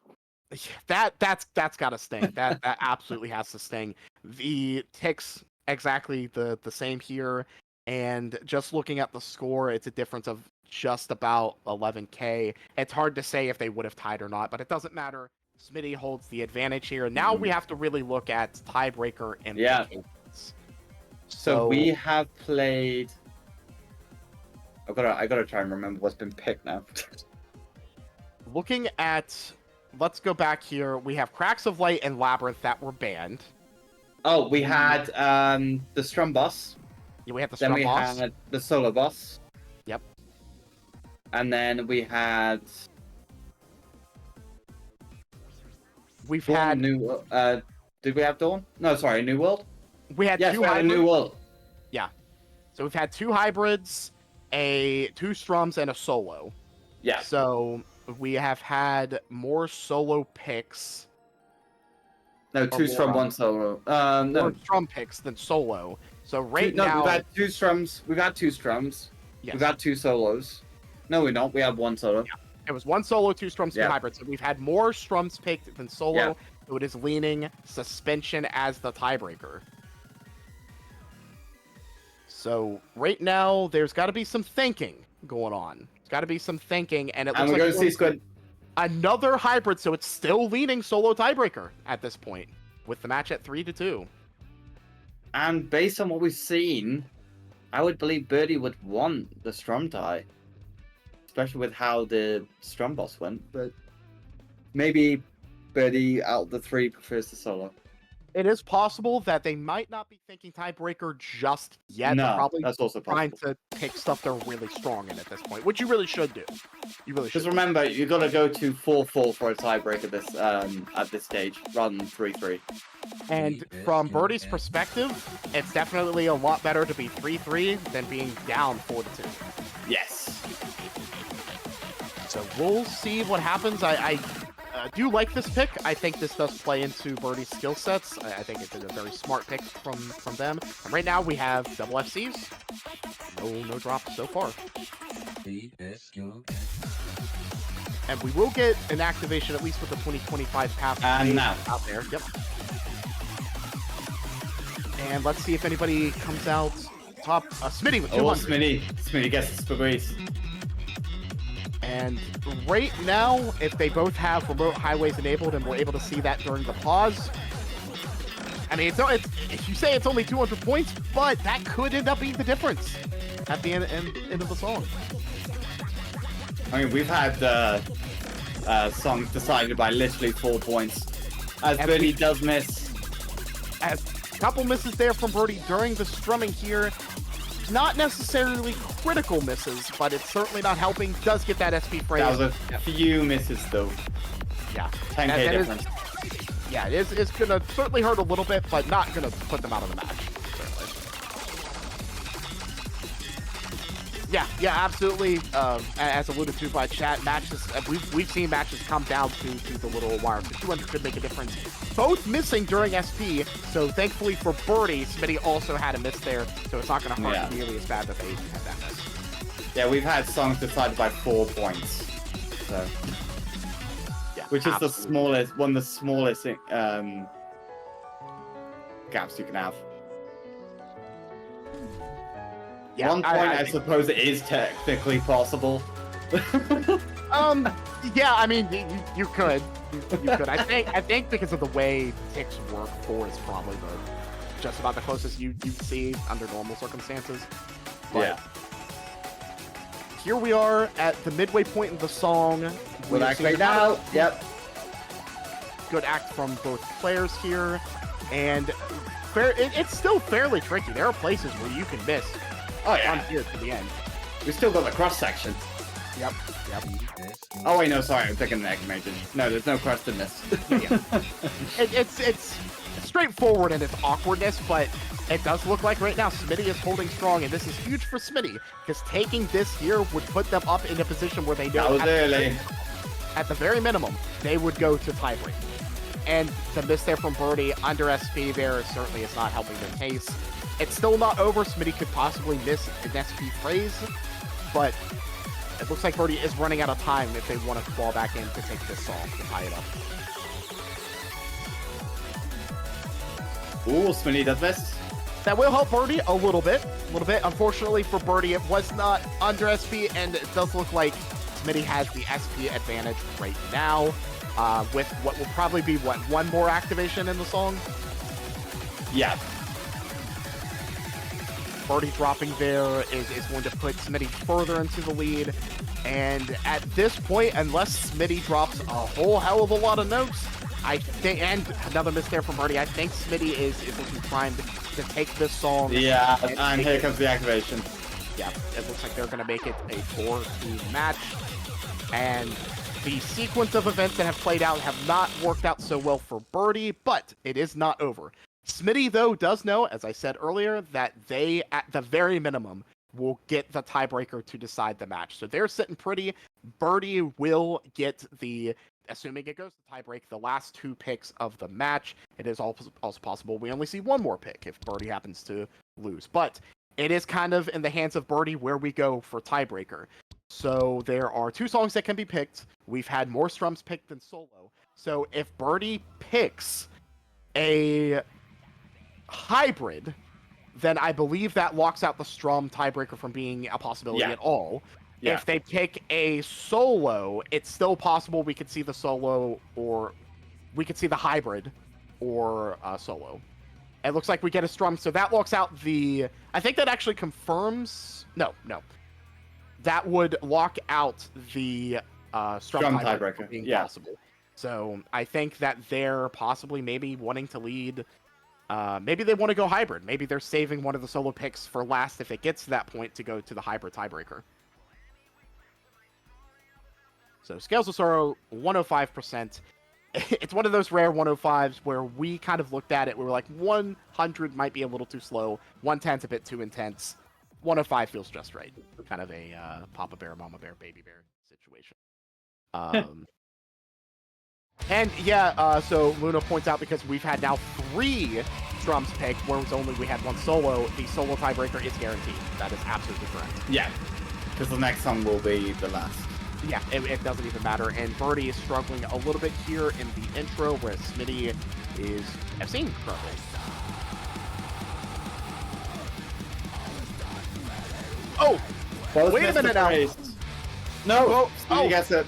That's gotta sting. That absolutely has to sting. The ticks exactly the same here, and just looking at the score, it's a difference of just about 11k. It's hard to say if they would have tied or not, but it doesn't matter. Smitty holds the advantage here. Now we have to really look at tiebreaker implications. So we have played. I gotta try and remember what's been picked now. Looking at, let's go back here. We have Cracks of Light and Labyrinth that were banned. Oh, we had the Strum Boss. Yeah, we had the Strum Boss. Then we had the Solo Boss. Yep. And then we had. We've Dawn had New. Did we have Dawn? No, sorry, New World. We had Yes, two we had a hybrids. New World. Yeah. So we've had 2 hybrids, 2 strums, and a solo. Yeah. So we have had more solo picks. No, 2 strum, 1 solo. No. More strum picks than solo. So now we've had 2 strums. We've had 2 strums. Yes. We've had 2 solos. No, we don't. We had 1 solo. Yeah. It was 1 solo, 2 strums, 2 Yeah. hybrids. So we've had more strums picked than solo. Yeah. So it is leaning suspension as the tiebreaker. So right now, there's got to be some thinking going on. There's got to be some thinking, and it looks And we're like going to see Squid. another hybrid. So it's still leaning solo tiebreaker at this point, with the match at 3-2. And based on what we've seen, I would believe Burdee would want the strum tie. Especially with how the strum boss went. But maybe Burdee out of the 3 prefers the solo. It is possible that they might not be thinking tiebreaker just yet. They're No, probably that's also trying possible. to pick stuff they're really strong in at this point, which you really should do. You really should. Just remember, you got to go to 4-4 for a tiebreaker this at this stage, rather than 3-3. And from Burdee's perspective, it's definitely a lot better to be 3-3 than being down 4-2. Yes. So we'll see what happens. I do like this pick. I think this does play into Burdee's skill sets. I think it's a very smart pick from them. And right now we have double FCs. No drops so far. And we will get an activation, at least with the 2025 path And now. out there. Yep. And let's see if anybody comes out top. Smitty with 200. Oh, Smitty gets the squeeze. And right now, if they both have remote highways enabled, and we're able to see that during the pause, I mean, it's you say it's only 200 points, but that could end up being the difference at the end of the song. I mean, we've had songs decided by literally 4 points. As And Burdee does miss. As a couple misses there from Burdee during the strumming here. Not necessarily critical misses, but it's certainly not helping. Does get that SP frame. That was a few misses though. Yeah. 10k that difference. Yeah, it's gonna certainly hurt a little bit, but not gonna put them out of the match. Certainly. Yeah, absolutely. As alluded to by chat, matches we've seen matches come down to the little wire. So 200 could make a difference. Both missing during SP, so thankfully for Burdee, Smitty also had a miss there, so it's not gonna hurt nearly as bad that they had that miss. Yeah, we've had songs decided by 4 points. So. Yeah, Which is absolutely. one of the smallest gaps you can have. Yeah, 1 point, I think- suppose it is technically possible. Yeah, I mean, you could. You could. I think because of the way ticks work, 4 is probably just about the closest you'd see under normal circumstances. But Yeah. here we are at the midway point of the song. We'll We've activate seen now. Yep. good act from both players here, and it's still fairly tricky. There are places where you can miss Oh on yeah. here to the end. We still got the cross section. Yep. Oh wait, no, sorry, I'm picking the egg major. No, there's no crust in this. Yeah. It's straightforward in its awkwardness, but it does look like right now Smitty is holding strong, and this is huge for Smitty, because taking this here would put them up in a position where they That know was early. at the very minimum, they would go to tiebreak. And the miss there from Burdee under SP there certainly is not helping their case. It's still not over. Smitty could possibly miss an SP phrase, but it looks like Burdee is running out of time if they want to fall back in to take this song to tie it up. Ooh, Smitty does miss. That will help Burdee a little bit. Unfortunately for Burdee, it was not under SP, and it does look like Smitty has the SP advantage right now, with what will probably be, one more activation in the song? Yeah. Burdee dropping there is going to put Smitty further into the lead, and at this point, unless Smitty drops a whole hell of a lot of notes, I think, and another miss there from Burdee, I think Smitty is looking primed to take this song. Yeah, and here comes the activation. Yeah, it looks like they're going to make it a 4-2 match, and the sequence of events that have played out have not worked out so well for Burdee, but it is not over. Smitty, though, does know, as I said earlier, that they, at the very minimum, will get the tiebreaker to decide the match. So they're sitting pretty. Burdee will get the, assuming it goes to tiebreak, the last 2 picks of the match. It is also possible we only see one more pick if Burdee happens to lose. But it is kind of in the hands of Burdee where we go for tiebreaker. So there are 2 songs that can be picked. We've had more strums picked than solo. So if Burdee picks a hybrid, then I believe that locks out the strum tiebreaker from being a possibility at all. Yeah. If they pick a solo, it's still possible we could see the solo, or we could see the hybrid or solo. It looks like we get a strum, so that locks out the... I think that actually confirms... No. That would lock out the strum tiebreaker being possible. So I think that they're possibly maybe wanting to lead... maybe they want to go hybrid. Maybe they're saving one of the solo picks for last if it gets to that point to go to the hybrid tiebreaker. So Scales of Sorrow, 105%. It's one of those rare 105s where we kind of looked at it. We were like, 100 might be a little too slow. 110's a bit too intense. 105 feels just right. Kind of a Papa Bear, Mama Bear, Baby Bear situation. And yeah, so Luna points out because we've had now 3 drums picked, whereas only we had 1 solo, the solo tiebreaker is guaranteed. That is absolutely correct. Yeah, because the next song will be the last. Yeah, it doesn't even matter. And Burdee is struggling a little bit here in the intro, whereas Smitty is seeing struggle. Oh! Wait a minute now. No! Smitty gets it.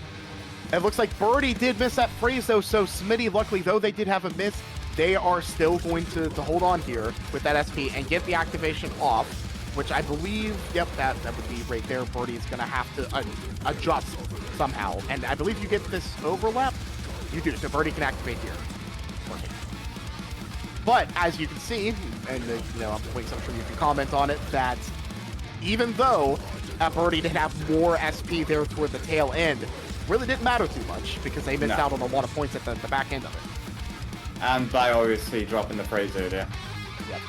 It looks like Burdee did miss that phrase, though, so Smitty, luckily, though they did have a miss, they are still going to hold on here with that SP and get the activation off, which I believe, yep, that would be right there. Burdee is going to have to adjust somehow, and I believe you get this overlap. You do, so Burdee can activate here. Okay. But, as you can see, and Wings, I'm sure you can comment on it, that even though Burdee did have more SP there toward the tail end, really didn't matter too much because they missed out on a lot of points at the back end of it. And by obviously dropping the phrase earlier. Yep.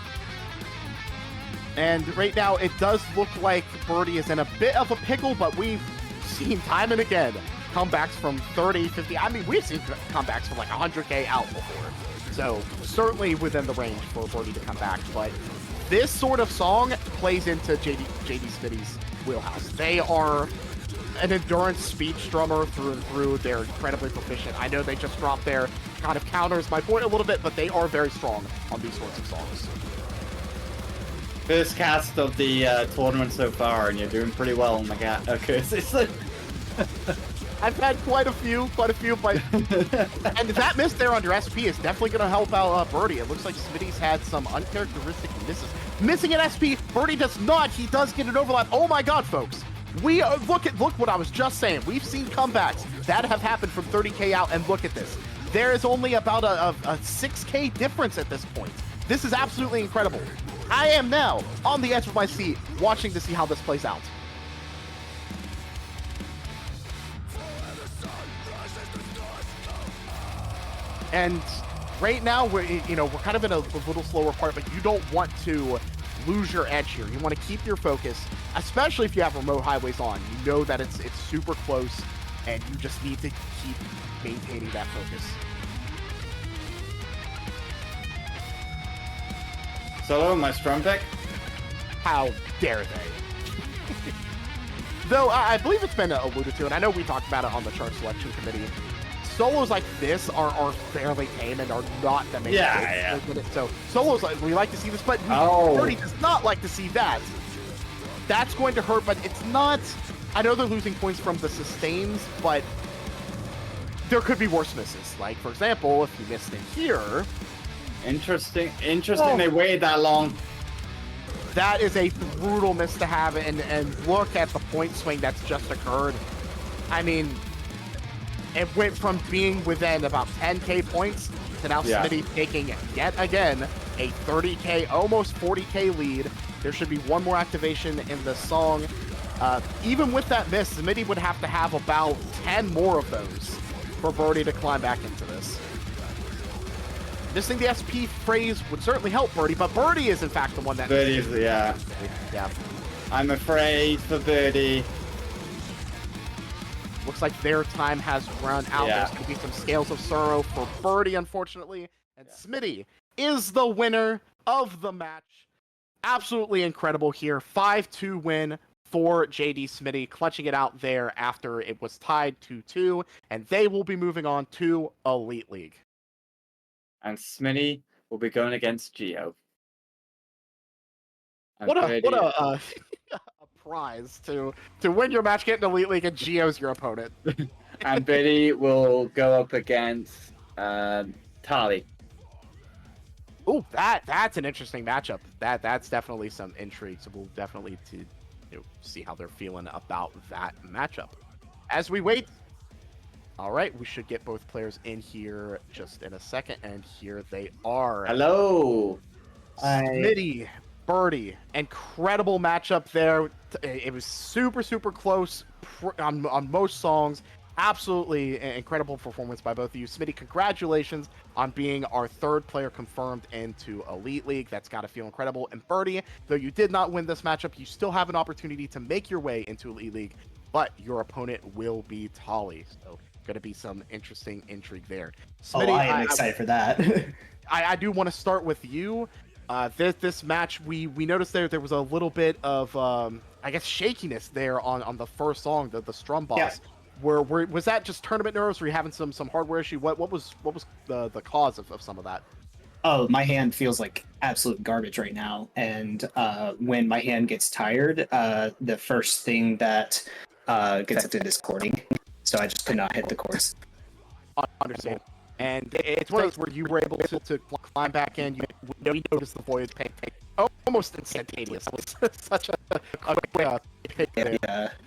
And right now it does look like Burdee is in a bit of a pickle, but we've seen time and again comebacks from 30, 50. I mean, we've seen comebacks from like 100K out before. So certainly within the range for Burdee to come back. But this sort of song plays into JDSmitty's wheelhouse. They are an endurance speed strummer through and through. They're incredibly proficient. I know they just dropped there, kind of counters my point a little bit, but they are very strong on these sorts of songs. First cast of the tournament so far, and you're doing pretty well on the curses. I've had quite a few, but and that miss there under SP is definitely going to help out Burdee. It looks like Smitty's had some uncharacteristic misses. Missing an SP, Burdee does not. He does get an overlap. Oh my god, folks. We look what I was just saying. We've seen comebacks that have happened from 30K out, and look at this. There is only about a 6K difference at this point. This is absolutely incredible. I am now on the edge of my seat, watching to see how this plays out. And right now, we're kind of in a little slower part, but you don't want to lose your edge here. You want to keep your focus, especially if you have remote highways on. You know that it's super close, and you just need to keep maintaining that focus. Solo, my strong pick. How dare they? Though I believe it's been alluded to, and I know we talked about it on the chart selection committee. Solos like this are fairly tame and are not the main thing. So solos, we like to see this, but Burdee does not like to see that. That's going to hurt, but it's not. I know they're losing points from the sustains, but there could be worse misses. Like, for example, if you missed in here. Interesting. They waited that long. That is a brutal miss to have, and look at the point swing that's just occurred. I mean, it went from being within about 10k points to now Smitty taking yet again a 30k, almost 40k lead. There should be one more activation in the song. Even with that miss, Smitty would have to have about 10 more of those for Burdee to climb back into this. Missing the SP phrase would certainly help Burdee, but Burdee is in fact the one that... Burdee's, yeah. I'm afraid for Burdee. Looks like their time has run out. There's going to be some scales of sorrow for Burdee, unfortunately. And Smitty is the winner of the match. Absolutely incredible here. 5-2 win for JDSmitty, clutching it out there after it was tied 2-2. And they will be moving on to Elite League. And Smitty will be going against Gio. What a prize to win your match, get in Elite League, and Gio's your opponent. And Burdee will go up against Tali. Oh, that's an interesting matchup. That's definitely some intrigue. So we'll definitely see how they're feeling about that matchup. As we wait. All right, we should get both players in here just in a second, and here they are. Hello. Smitty, Burdee, incredible matchup there. It was super close on most songs. Absolutely incredible performance by both of you. Smitty, congratulations on being our third player confirmed into Elite League. That's got to feel incredible. And Burdee, though you did not win this matchup, you still have an opportunity to make your way into Elite League, but your opponent will be Tali. So going to be some interesting intrigue there. Smitty, I am excited for that. I do want to start with you. This match, we noticed there was a little bit of I guess shakiness there on the first song, the Strum Boss. Yeah. Was that just tournament nerves? Were you having some hardware issue? What was the cause of some of that? Oh, my hand feels like absolute garbage right now, and when my hand gets tired, the first thing that gets affected is chording. So I just could not hit the chords. Understand. And it's one of those where you were able to climb back in. You noticed the void paint almost instantaneous. It was such a quick pick there.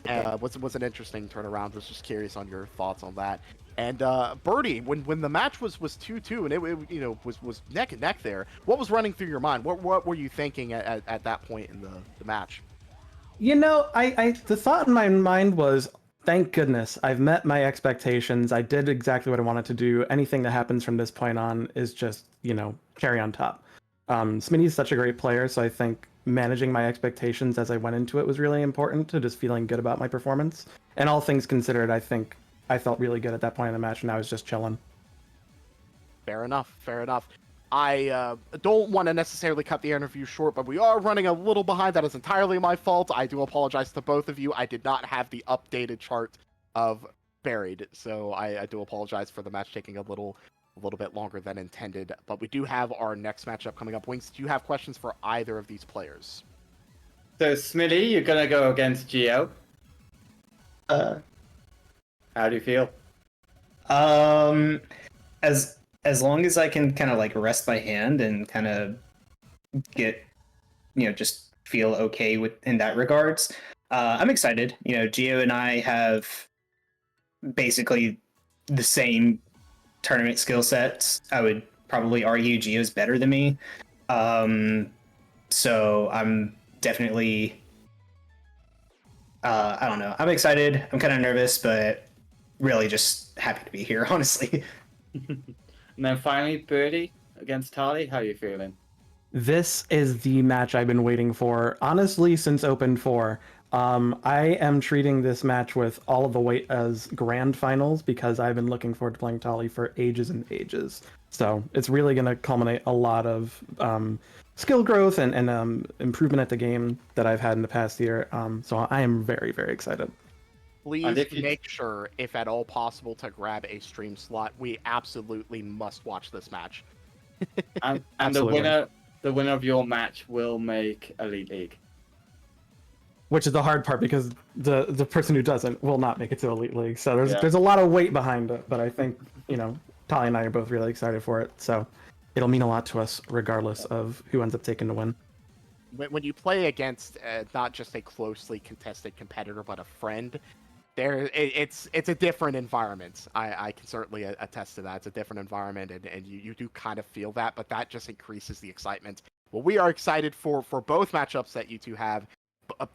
Yeah. Was an interesting turnaround. Was just curious on your thoughts on that. And Burdee, when the match was 2-2 and it was neck and neck there, what was running through your mind? What were you thinking at that point in the match? The thought in my mind was, thank goodness, I've met my expectations. I did exactly what I wanted to do. Anything that happens from this point on is just, cherry on top. Smitty is such a great player, so I think managing my expectations as I went into it was really important to just feeling good about my performance. And all things considered, I think I felt really good at that point in the match, and I was just chilling. Fair enough. I don't want to necessarily cut the interview short, but we are running a little behind. That is entirely my fault. I do apologize to both of you. I did not have the updated chart of Buried, so I do apologize for the match taking a little bit longer than intended. But we do have our next matchup coming up. Wings, do you have questions for either of these players? So, Smitty, you're going to go against Gio. How do you feel? As long as I can kind of like rest my hand and kind of get, just feel okay in that regards, I'm excited. Gio and I have basically the same tournament skill sets. I would probably argue Gio's better than me. So I'm definitely, I don't know. I'm excited. I'm kind of nervous, but really just happy to be here, honestly. And then finally, Burdee against Tali. How are you feeling? This is the match I've been waiting for, honestly, since Open 4. I am treating this match with all of the weight as grand finals because I've been looking forward to playing Tali for ages and ages. So it's really going to culminate a lot of skill growth and improvement at the game that I've had in the past year. So I am very, very excited. Please make sure, if at all possible, to grab a stream slot. We absolutely must watch this match. And the winner of your match will make Elite League. Which is the hard part because the person who doesn't will not make it to Elite League. So there's a lot of weight behind it, but I think, Tali and I are both really excited for it. So it'll mean a lot to us regardless of who ends up taking the win. When you play against not just a closely contested competitor, but a friend, it's a different environment. I can certainly attest to that. It's a different environment, and you do kind of feel that, but that just increases the excitement. Well, we are excited for both matchups that you two have.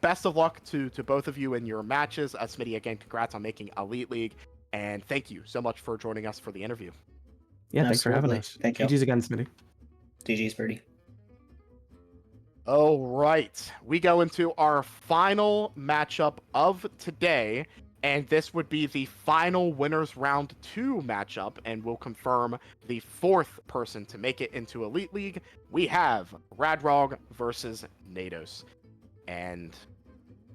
Best of luck to both of you in your matches. Smitty, again, congrats on making Elite League, and thank you so much for joining us for the interview. Yeah, thanks for having us. Thank you. GG's again, Smitty. GG's, Burdee. All right, we go into our final matchup of today, and this would be the final winners round 2 matchup, and we'll confirm the 4th person to make it into Elite League. We have RadRog versus Nados. And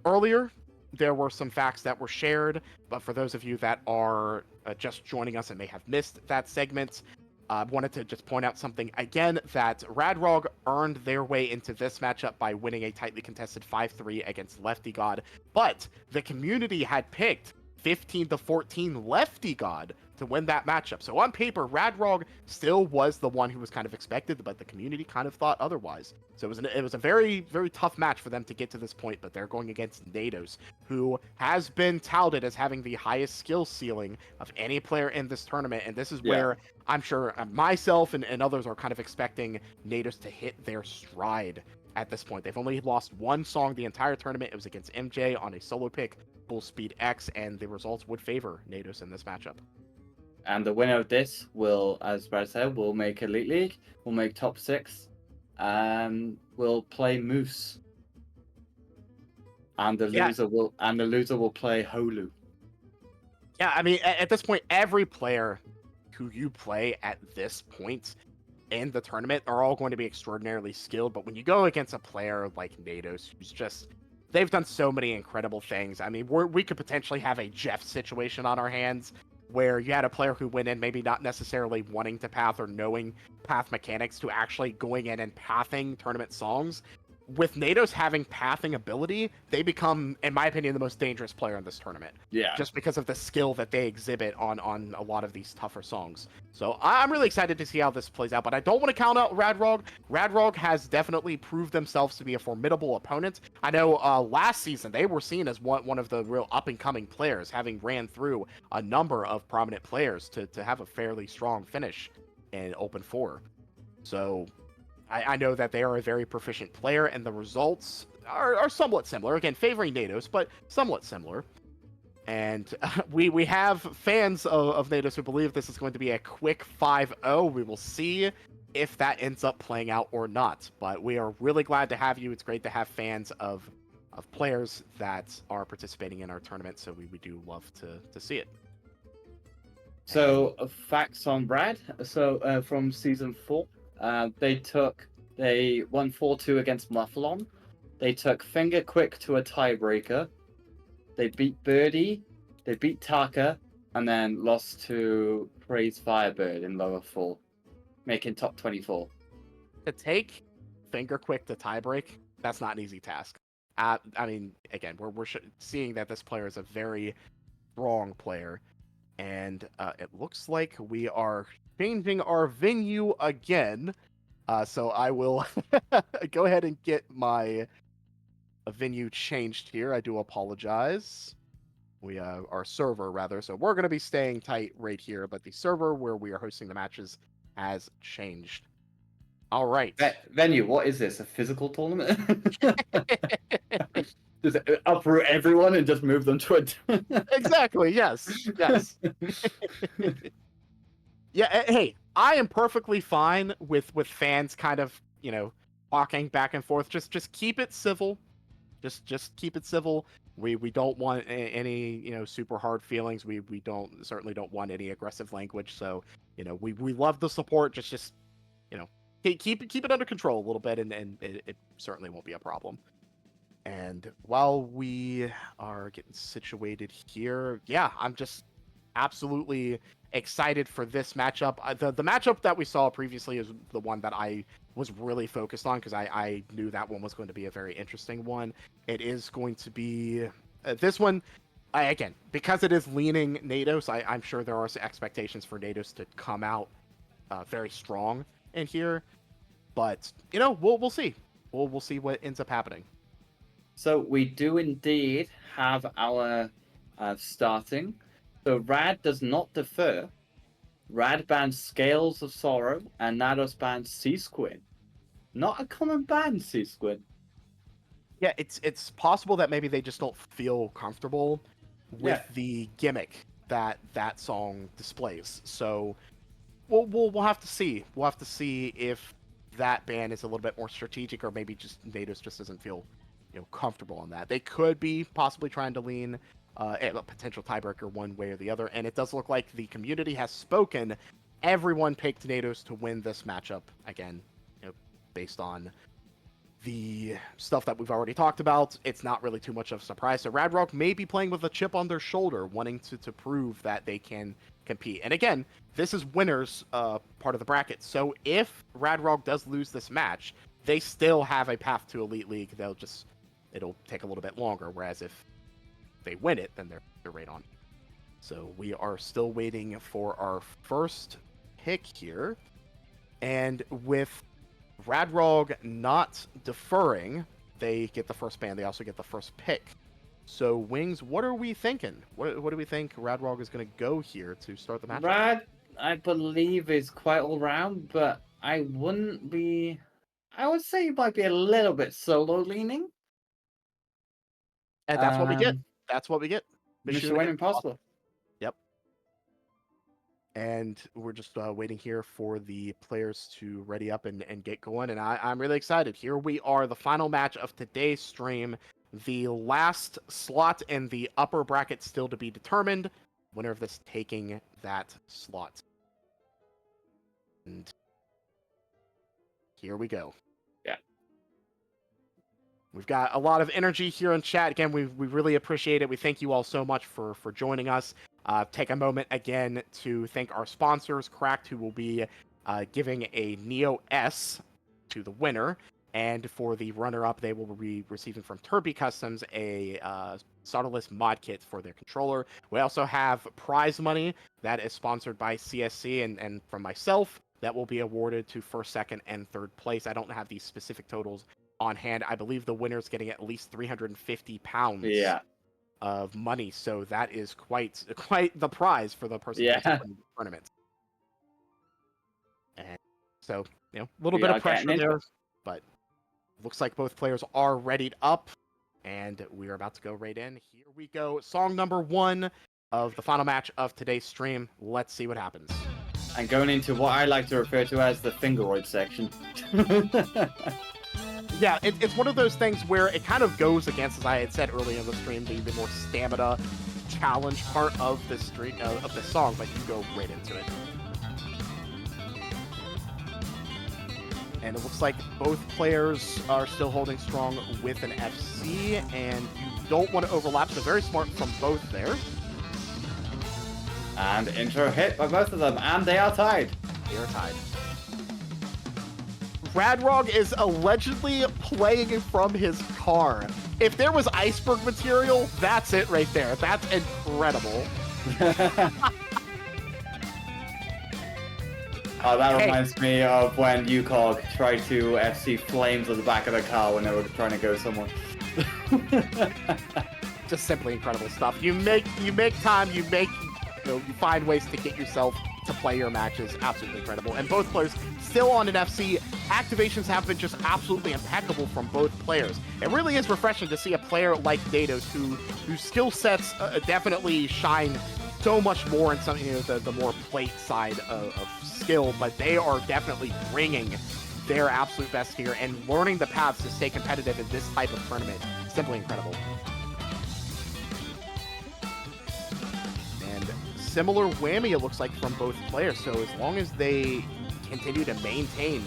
earlier, there were some facts that were shared, but for those of you that are just joining us and may have missed that segment, I wanted to just point out something again, that RadRog earned their way into this matchup by winning a tightly contested 5-3 against Lefty God, but the community had picked 15-14 Lefty God to win that matchup. So on paper, RadRog still was the one who was kind of expected, but the community kind of thought otherwise. So it was a very, very tough match for them to get to this point, but they're going against Nados, who has been touted as having the highest skill ceiling of any player in this tournament, and this is where I'm sure myself and others are kind of expecting Nados to hit their stride at this point. They've only lost one song the entire tournament. It was against MJ on a solo pick, Full Speed X, and the results would favor Nados in this matchup. And the winner of this will, as Brad said, will make Elite League, will make top 6, and will play Moose. And the loser will play Holu. Yeah, I mean, at this point, every player who you play at this point in the tournament are all going to be extraordinarily skilled. But when you go against a player like Nados, who's just, they've done so many incredible things. I mean, we could potentially have a Jeff situation on our hands, where you had a player who went in maybe not necessarily wanting to path or knowing path mechanics to actually going in and pathing tournament songs. With Nados having pathing ability, they become, in my opinion, the most dangerous player in this tournament. Yeah. Just because of the skill that they exhibit on a lot of these tougher songs. So I'm really excited to see how this plays out, but I don't want to count out RadRog. RadRog has definitely proved themselves to be a formidable opponent. I know last season they were seen as one of the real up-and-coming players, having ran through a number of prominent players to have a fairly strong finish in Open 4. So I know that they are a very proficient player, and the results are somewhat similar. Again, favoring Nados, but somewhat similar. And we have fans of Nados who believe this is going to be a quick 5-0. We will see if that ends up playing out or not. But we are really glad to have you. It's great to have fans of players that are participating in our tournament, so we do love to see it. So, facts on Brad. So, from Season 4. They won 4-2 against Mufflon. They took Finger Quick to a tiebreaker. They beat Burdee. They beat Taka, and then lost to Praise Firebird in lower 4, making top 24. To take Finger Quick to tiebreak, that's not an easy task. I mean, again, we're seeing that this player is a very strong player, and it looks like we are changing our venue again. So I will go ahead and get my venue changed here. I do apologize. Our server, rather. So we're going to be staying tight right here, but the server where we are hosting the matches has changed. All right. Venue, what is this? A physical tournament? Just uproot everyone and just move them to a... Exactly, yes. Yes. Yeah, hey, I am perfectly fine with fans kind of, talking back and forth. Just keep it civil. Just keep it civil. We don't want any super hard feelings. We certainly don't want any aggressive language. So we love the support. Just keep it under control a little bit, and it certainly won't be a problem. And while we are getting situated here, yeah, I'm just absolutely excited for this matchup. The matchup that we saw previously is the one that I was really focused on because I knew that one was going to be a very interesting one. It is going to be this one. Again, because it is leaning Nados, I'm sure there are expectations for Nados to come out very strong in here. But we'll see. We'll see what ends up happening. So we do indeed have our starting. So Rad does not defer. Rad bans Scales of Sorrow, and Nados bans Sea Squid. Not a common ban, Sea Squid. Yeah, it's possible that maybe they just don't feel comfortable with the gimmick that song displays. So we'll have to see. We'll have to see if that ban is a little bit more strategic, or maybe just Nados just doesn't feel comfortable on that. They could be possibly trying to lean a potential tiebreaker one way or the other, and it does look like the community has spoken. Everyone picked Nados to win this matchup again, based on the stuff that we've already talked about. It's not really too much of a surprise. So RadRog may be playing with a chip on their shoulder, wanting to prove that they can compete. And again, this is winners part of the bracket. So if RadRog does lose this match, they still have a path to Elite League. It'll take a little bit longer. Whereas if they win it, then they're right on. So we are still waiting for our first pick here. And with RadRog not deferring, they get the first ban. They also get the first pick. So Wings, what are we thinking? What do we think RadRog is going to go here to start the match? Rad, I believe, is quite all round, but I would say he might be a little bit solo leaning. And that's what we get. That's what we get. Mission Win Impossible. Yep. And we're just waiting here for the players to ready up and get going. And I'm really excited. Here we are, the final match of today's stream. The last slot in the upper bracket still to be determined. Winner of this taking that slot. And here we go. Yeah. We've got a lot of energy here in chat. Again, we really appreciate it. We thank you all so much for joining us. Take a moment again to thank our sponsors, Cracked, who will be giving a Neo S to the winner. And for the runner-up, they will be receiving from Turby Customs a solderless mod kit for their controller. We also have prize money that is sponsored by CSC, and from myself, that will be awarded to first, second, and third place. I don't have these specific totals on hand. I believe the winner's getting at least 350 pounds of money, so that is quite the prize for the person who wins the tournament. And so, a little bit of pressure there, but looks like both players are readied up, and we are about to go right in. Here we go. Song number 1 of the final match of today's stream. Let's see what happens. And going into what I like to refer to as the fingeroid section. Yeah, it's one of those things where it kind of goes against, as I had said earlier in the stream, the more stamina challenge part of the stream of the song, but you go right into it. And it looks like both players are still holding strong with an FC, and you don't want to overlap, so very smart from both there. And intro hit by both of them, and they are tied. They are tied. RadRog is allegedly playing from his car. If there was iceberg material, that's it right there. That's incredible. Oh, that reminds me of when UCOG tried to FC flames on the back of the car when they were trying to go somewhere. Just simply incredible stuff. You make time, you find ways to get yourself to play your matches. Absolutely incredible. And both players still on an FC. Activations have been just absolutely impeccable from both players. It really is refreshing to see a player like Nados whose skill sets definitely shine so much more in some the more plate side of skill, but they are definitely bringing their absolute best here and learning the paths to stay competitive in this type of tournament simply incredible. And similar whammy, it looks like, from both players. So as long as they continue to maintain,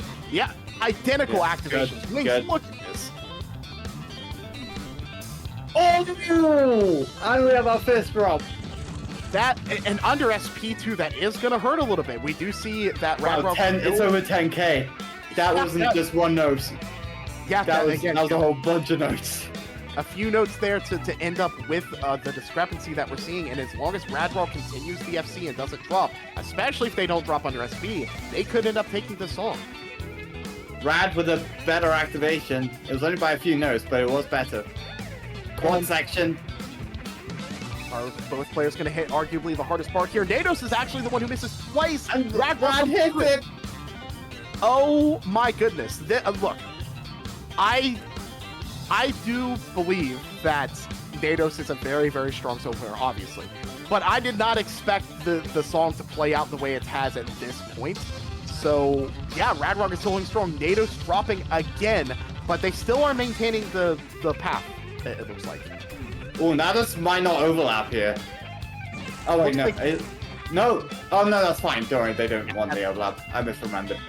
identical activations. Wings, look at this. Oh, and we have our first drop. That, and under SP2, that is going to hurt a little bit. We do see that Wow, RadRog. it's over 10k. That wasn't just one note. Yeah, That was a whole bunch of notes. A few notes there to end up with the discrepancy that we're seeing, and as long as RadRog continues the FC and doesn't drop, especially if they don't drop under SP, they could end up taking the song. Rad with a better activation. It was only by a few notes, but it was better. Quad section. Are both players going to hit arguably the hardest part here? Nados is actually the one who misses twice. And Rad hit it. Oh my goodness. Look, I do believe that Nados is a very, very strong solo player, obviously. But I did not expect the song to play out the way it has at this point. So, yeah, RadRog is holding strong. Nados dropping again, but they still are maintaining the path, it looks like. Oh, Nados might not overlap here. Oh, wait, no. Like... No. Oh, no, that's fine. Don't worry, they don't want the overlap. I misremembered.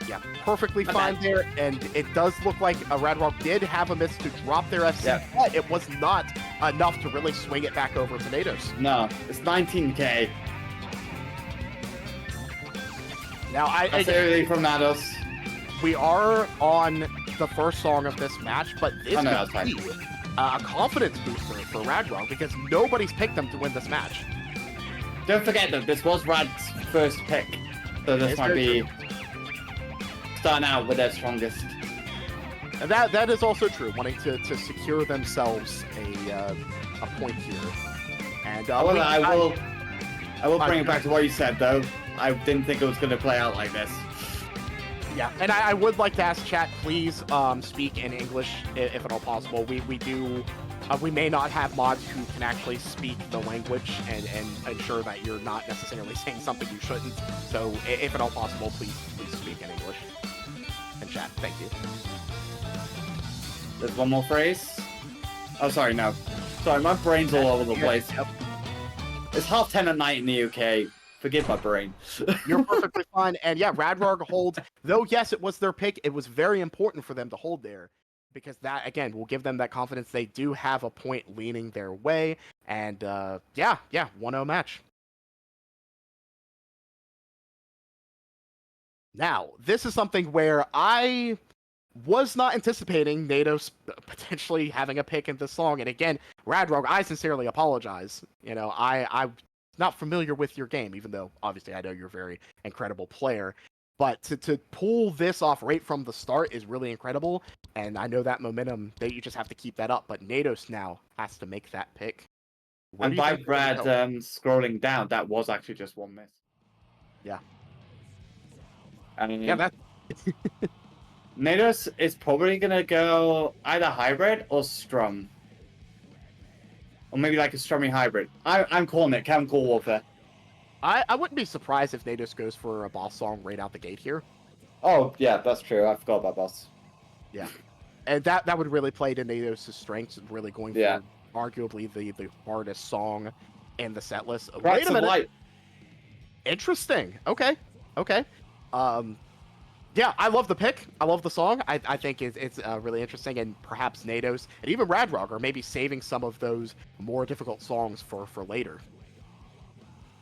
Yeah, perfectly fine there, and it does look like RadRog did have a miss to drop their FC, but it was not enough to really swing it back over to Nados. No, it's 19k. Now, That's everything from Nados. We are on the first song of this match, but this could be a confidence booster for RadRog because nobody's picked them to win this match. Don't forget that this was Rad's first pick, so this might be starting out with their strongest. And that is also true, wanting to secure themselves a point here. And I will bring it back to what you said though. I didn't think it was going to play out like this. Yeah, and I would like to ask chat, please speak in English if at all possible. We may not have mods who can actually speak the language and ensure that you're not necessarily saying something you shouldn't. So if at all possible, please speak in English. And chat, thank you. There's one more phrase. Oh, sorry, no. Sorry, my brain's all over the place. Yep. It's 10:30 at night in the UK. Forgive my brain. You're perfectly fine. And yeah, RadRog holds, though yes, it was their pick, it was very important for them to hold there. Because that, again, will give them that confidence. They do have a point leaning their way. And yeah, 1-0 match. Now, this is something where I was not anticipating Nados potentially having a pick in this song. And again, RadRog, I sincerely apologize. You know, I'm not familiar with your game, even though obviously I know you're a very incredible player. But to pull this off right from the start is really incredible. And I know that momentum, that you just have to keep that up. But Nados now has to make that pick. And by Brad scrolling down, that was actually just one miss. Yeah. Yeah, that... Nados is probably going to go either hybrid or strum. Or maybe like a strummy hybrid. I'm calling it Chemical Warfare. I wouldn't be surprised if Nados goes for a boss song right out the gate here. Oh, yeah, that's true. I forgot about boss. Yeah. And that would really play to Nados' strengths, really going for arguably the hardest song in the set list. Wait a minute. Light. Interesting. Okay. Yeah, I love the pick. I love the song. I think it's really interesting, and perhaps Nados and even RadRog are maybe saving some of those more difficult songs for later.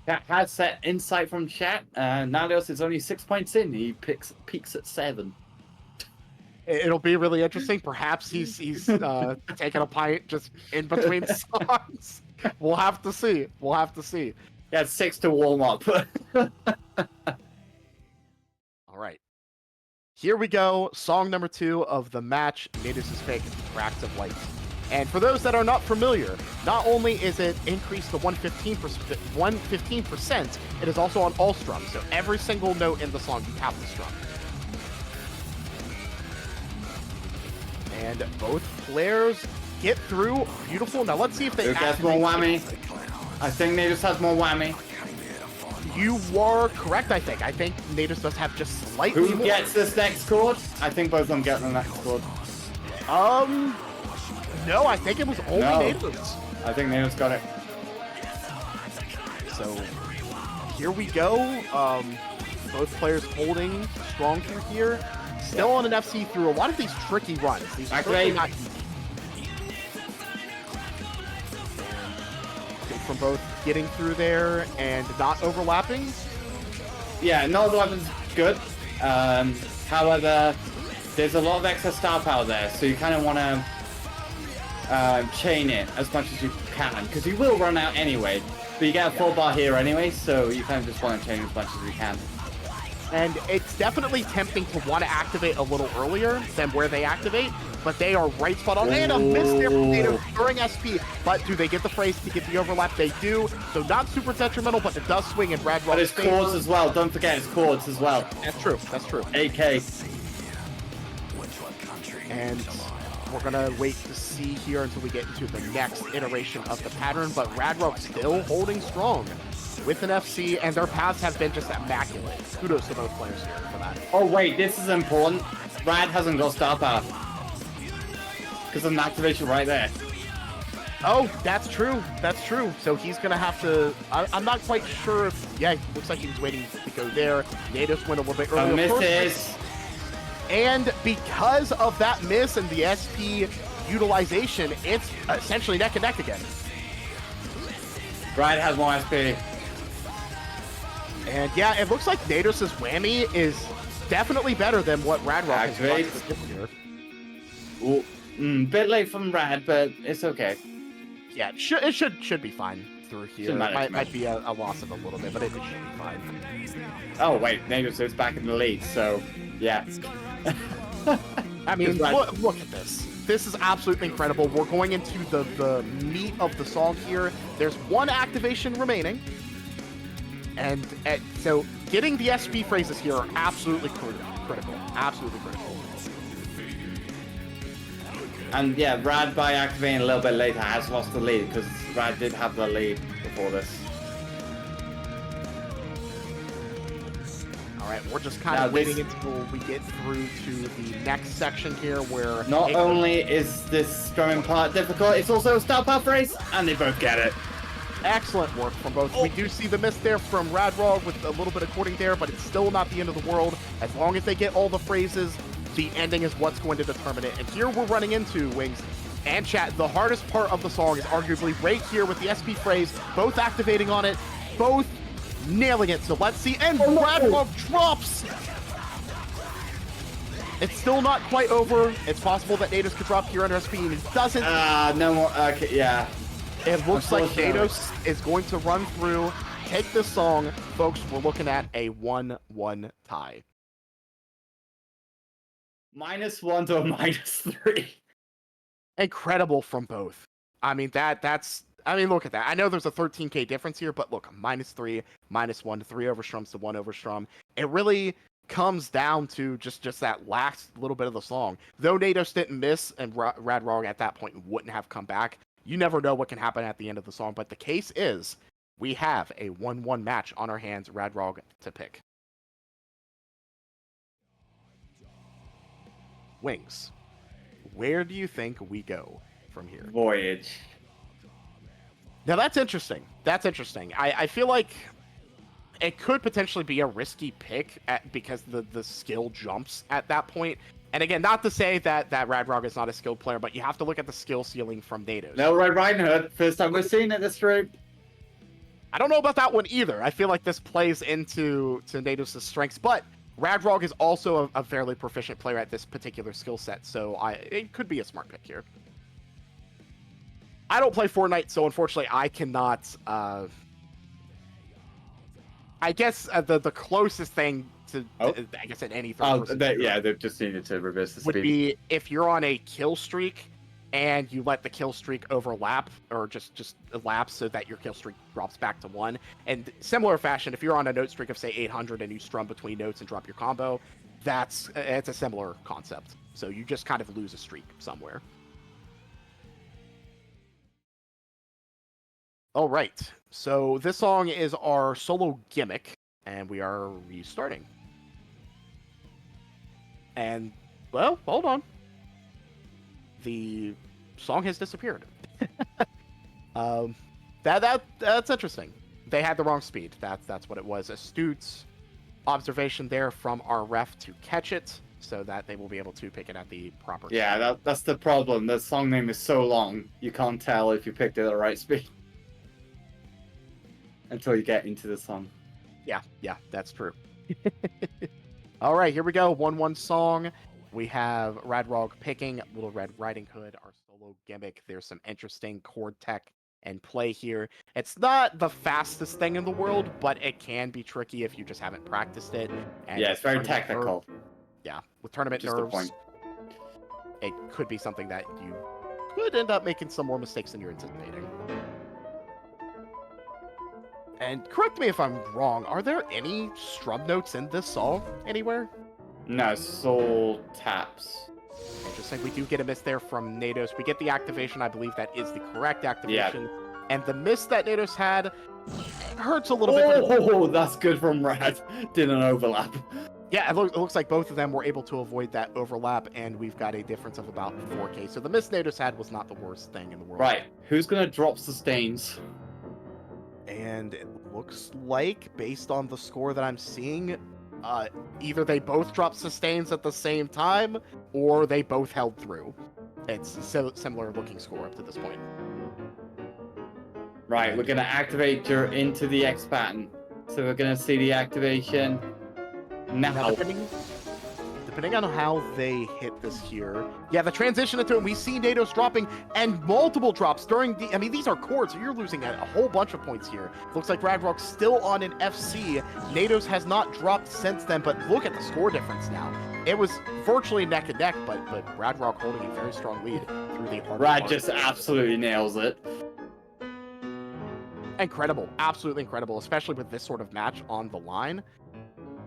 Chat has set insight from chat. Nados is only 6 points in. He peaks at 7. It'll be really interesting. Perhaps he's taking a pint just in between songs. We'll have to see. Yeah, 6 to warm up. All right. Here we go. Song number 2 of the match. Nados' pick, Cracks of Light. And for those that are not familiar, not only is it increased to 115%, it is also on all strums. So every single note in the song, you tap the strum. And both players get through. Beautiful. Now let's see if they Who gets more whammy? I think Nados has more whammy. You are correct, I think. I think Nados does have just slightly more. Who gets this next chord? I think both of them get the next chord. No, I think it was only No. Nados. I think Nados got it. So here we go. Both players holding strong through here. Still on an FC through a lot of these tricky runs. These are certainly not easy. Good from both getting through there and not overlapping. Yeah, no weapons good. However, there's a lot of excess star power there, so you kind of want to chain it as much as you can, because you will run out anyway. But you get a full bar here anyway, so you kind of just want to chain as much as you can. And it's definitely tempting to want to activate a little earlier than where they activate, but they are right spot on. And a miss there from Nados during SP, but do they get the phrase to get the overlap? They do, so not super detrimental, but it does swing in RadRog. But it's chords as well, don't forget it's chords as well. That's true, that's true. AK. And we're gonna wait to see here until we get into the next iteration of the pattern, but RadRog still holding strong with an FC, and their paths have been just immaculate. Kudos to both players here for that. Oh wait, this is important. Rad hasn't got star power. Because of an activation right there. Oh, that's true. That's true. So he's going to have to... I'm not quite sure if... Yeah, looks like he was waiting to go there. Nados went a little bit earlier. Misses. And because of that miss and the SP utilization, it's essentially neck and neck again. Rad has more SP. And yeah, it looks like Nados' whammy is definitely better than what RadRog has done here. Ooh, bit late from Rad, but it's okay. Yeah, it should be fine through here. It might be a loss of a little bit, but it should be fine. Oh wait, Nados is back in the lead, so yeah. I mean, look at this. This is absolutely incredible. We're going into the meat of the song here. There's one activation remaining. And so getting the SP phrases here are absolutely critical. Absolutely critical. And yeah, Rad by activating a little bit later has lost the lead because Rad did have the lead before this. All right, we're just kind of waiting until we get through to the next section here where... Not only is this strumming part difficult, it's also a star power phrase, and they both get it. Excellent work from both. We do see the miss there from RadRog with a little bit of cording there, but it's still not the end of the world. As long as they get all the phrases, the ending is what's going to determine it. And here we're running into, Wings and chat, the hardest part of the song is arguably right here with the SP phrase, both activating on it, both nailing it. So let's see. And RadRog drops! It's still not quite over. It's possible that Nados could drop here under SP, and he doesn't. No more. Okay, yeah. It looks like Nados is going to run through, take this song. Folks, we're looking at a 1-1 tie. -1 to a -3. Incredible from both. I mean, that's... I mean, look at that. I know there's a 13k difference here, but look, -3, -1, 3 overstrums to 1 overstrum. It really comes down to just that last little bit of the song. Though Nados didn't miss, and RadRog at that point wouldn't have come back, you never know what can happen at the end of the song, but the case is we have a 1-1 match on our hands, RadRog to pick. Wings, where do you think we go from here? Voyage. Now that's interesting. That's interesting. I feel like it could potentially be a risky pick because the skill jumps at that point. And again, not to say that RadRog is not a skilled player, but you have to look at the skill ceiling from Nados. No, Red Riding Hood. First time we've seen it this stream. I don't know about that one either. I feel like this plays into Nados' strengths, but RadRog is also a fairly proficient player at this particular skill set, so it could be a smart pick here. I don't play Fortnite, so unfortunately I cannot... I guess the closest thing to I guess at any they've just needed to reverse the speed. Would be if you're on a kill streak and you let the kill streak overlap or just elapse so that your kill streak drops back to 1. And similar fashion, if you're on a note streak of say 800 and you strum between notes and drop your combo, it's a similar concept. So you just kind of lose a streak somewhere. All right, so this song is our solo gimmick, and we are restarting. And, well, hold on. The song has disappeared. That's interesting. They had the wrong speed. That's what it was. Astute observation there from our ref to catch it, so that they will be able to pick it at the proper. Yeah, that's the problem. The song name is so long, you can't tell if you picked it at the right speed until you get into the song. Yeah, that's true. All right, here we go. 1-1 song. We have RadRog picking Little Red Riding Hood, our solo gimmick. There's some interesting chord tech and play here. It's not the fastest thing in the world, but it can be tricky if you just haven't practiced it. And Yeah, it's very technical. Yeah, with tournament Just the nerves, point. it could be something that you could end up making some more mistakes than you're anticipating. And correct me if I'm wrong, are there any strum notes in this song anywhere? No, soul taps. Interesting. We do get a miss there from Nados. We get the activation. I believe that is the correct activation. Yeah. And the miss that Nados had hurts a little bit. Oh, that's good from Rad. Didn't overlap. Yeah, it looks like both of them were able to avoid that overlap, and we've got a difference of about 4K. So the miss Nados had was not the worst thing in the world. Right. Who's going to drop sustains? And it looks like, based on the score that I'm seeing, either they both dropped sustains at the same time, or they both held through. It's a similar looking score up to this point. Right, we're going to activate your into the X pattern. So we're going to see the activation now. Depending on how they hit this here. Yeah, the transition into it, we see Nados dropping, and multiple drops during the... I mean, these are chords, so you're losing a whole bunch of points here. Looks like RadRog's still on an FC. Nados has not dropped since then, but look at the score difference now. It was virtually neck and neck, but RadRog holding a very strong lead through the hard Rad part. just absolutely nails it. Incredible. Absolutely incredible, especially with this sort of match on the line.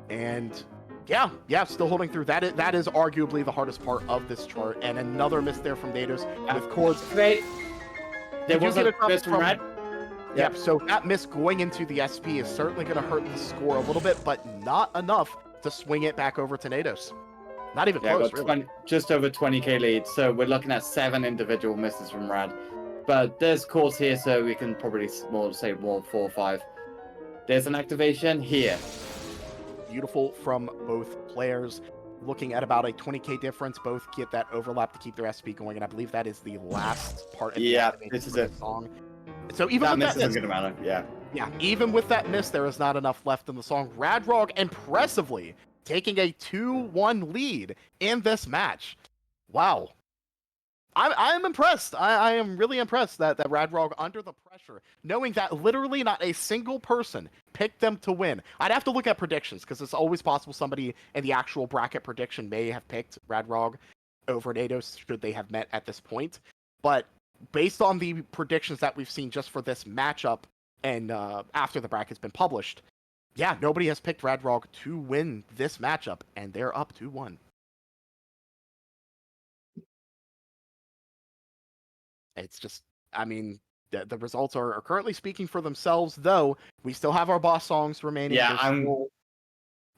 And... Yeah, still holding through. That is arguably the hardest part of this chart. And another miss there from Nados with chords. There was a miss from Rad. Yep, so that miss going into the SP is certainly going to hurt the score a little bit, but not enough to swing it back over to Nados. Not even close, really. Just over 20k lead, so we're looking at 7 individual misses from Rad. But there's chords here, so we can probably say more 4 or 5. There's an activation here. Beautiful from both players. Looking at about a 20k difference, both get that overlap to keep their SP going, and I believe that is the last part of this is the it. Song. So even that with miss that isn't gonna matter. Yeah, even with that miss, there is not enough left in the song. RadRog impressively taking a 2-1 lead in this match. Wow. I'm impressed. I am really impressed that RadRog, under the pressure, knowing that literally not a single person picked them to win. I'd have to look at predictions, because it's always possible somebody in the actual bracket prediction may have picked RadRog over Nados should they have met at this point. But based on the predictions that we've seen just for this matchup and after the bracket's been published, yeah, nobody has picked RadRog to win this matchup, and they're up 2-1. It's just, I mean, the results are currently speaking for themselves, though we still have our boss songs remaining. Yeah,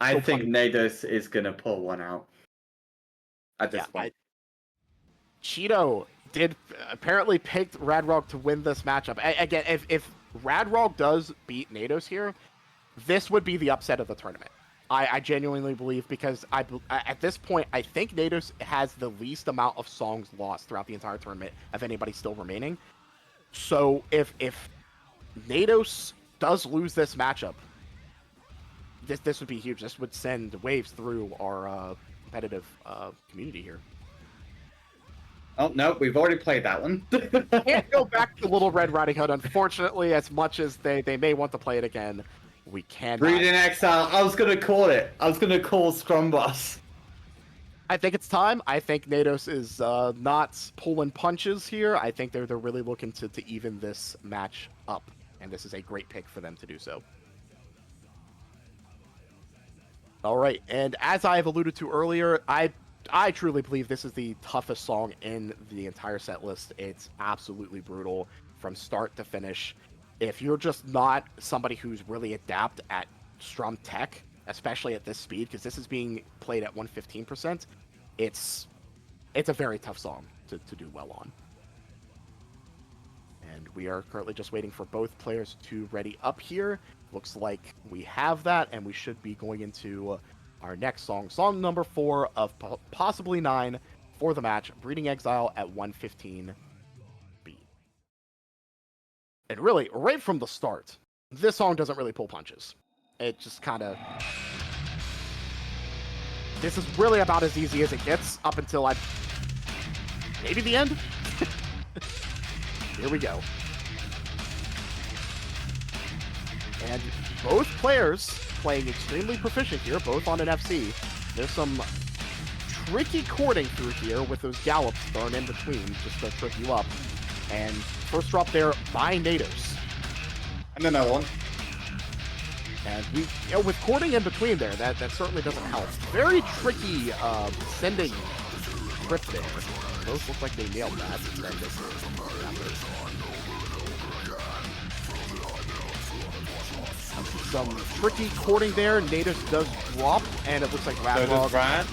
I think Nados is going to pull one out at this point. Cheeto did apparently picked RadRog to win this matchup. Again, if RadRog does beat Nados here, this would be the upset of the tournament. I genuinely believe, because at this point, I think Nados has the least amount of songs lost throughout the entire tournament of anybody still remaining. So if Nados does lose this matchup, this would be huge. This would send waves through our competitive community here. Oh, no, we've already played that one. Can't go back to Little Red Riding Hood, unfortunately, as much as they may want to play it again. We cannot. Breed in Exile. I was going to call it. I was going to call Scrum Boss. I think it's time. I think Nados is not pulling punches here. I think they're really looking to even this match up, and this is a great pick for them to do so. All right, and as I have alluded to earlier, I truly believe this is the toughest song in the entire set list. It's absolutely brutal from start to finish. If you're just not somebody who's really adept at strum tech, especially at this speed, because this is being played at 115%, it's a very tough song to do well on. And we are currently just waiting for both players to ready up here. Looks like we have that, and we should be going into our next song. Song number 4 of possibly 9 for the match, Breeding Exile at 115 B. And really, right from the start, this song doesn't really pull punches. It just kind of... This is really about as easy as it gets up until maybe the end? Here we go. And both players playing extremely proficient here, both on an FC. There's some tricky courting through here with those gallops thrown in between just to trip you up. And first drop there by Nados. And another one. And we, with courting in between there, that certainly doesn't help. Very tricky sending trip there. Both look like they nailed that. Some tricky courting there. Nados does drop, and it looks like RadRog.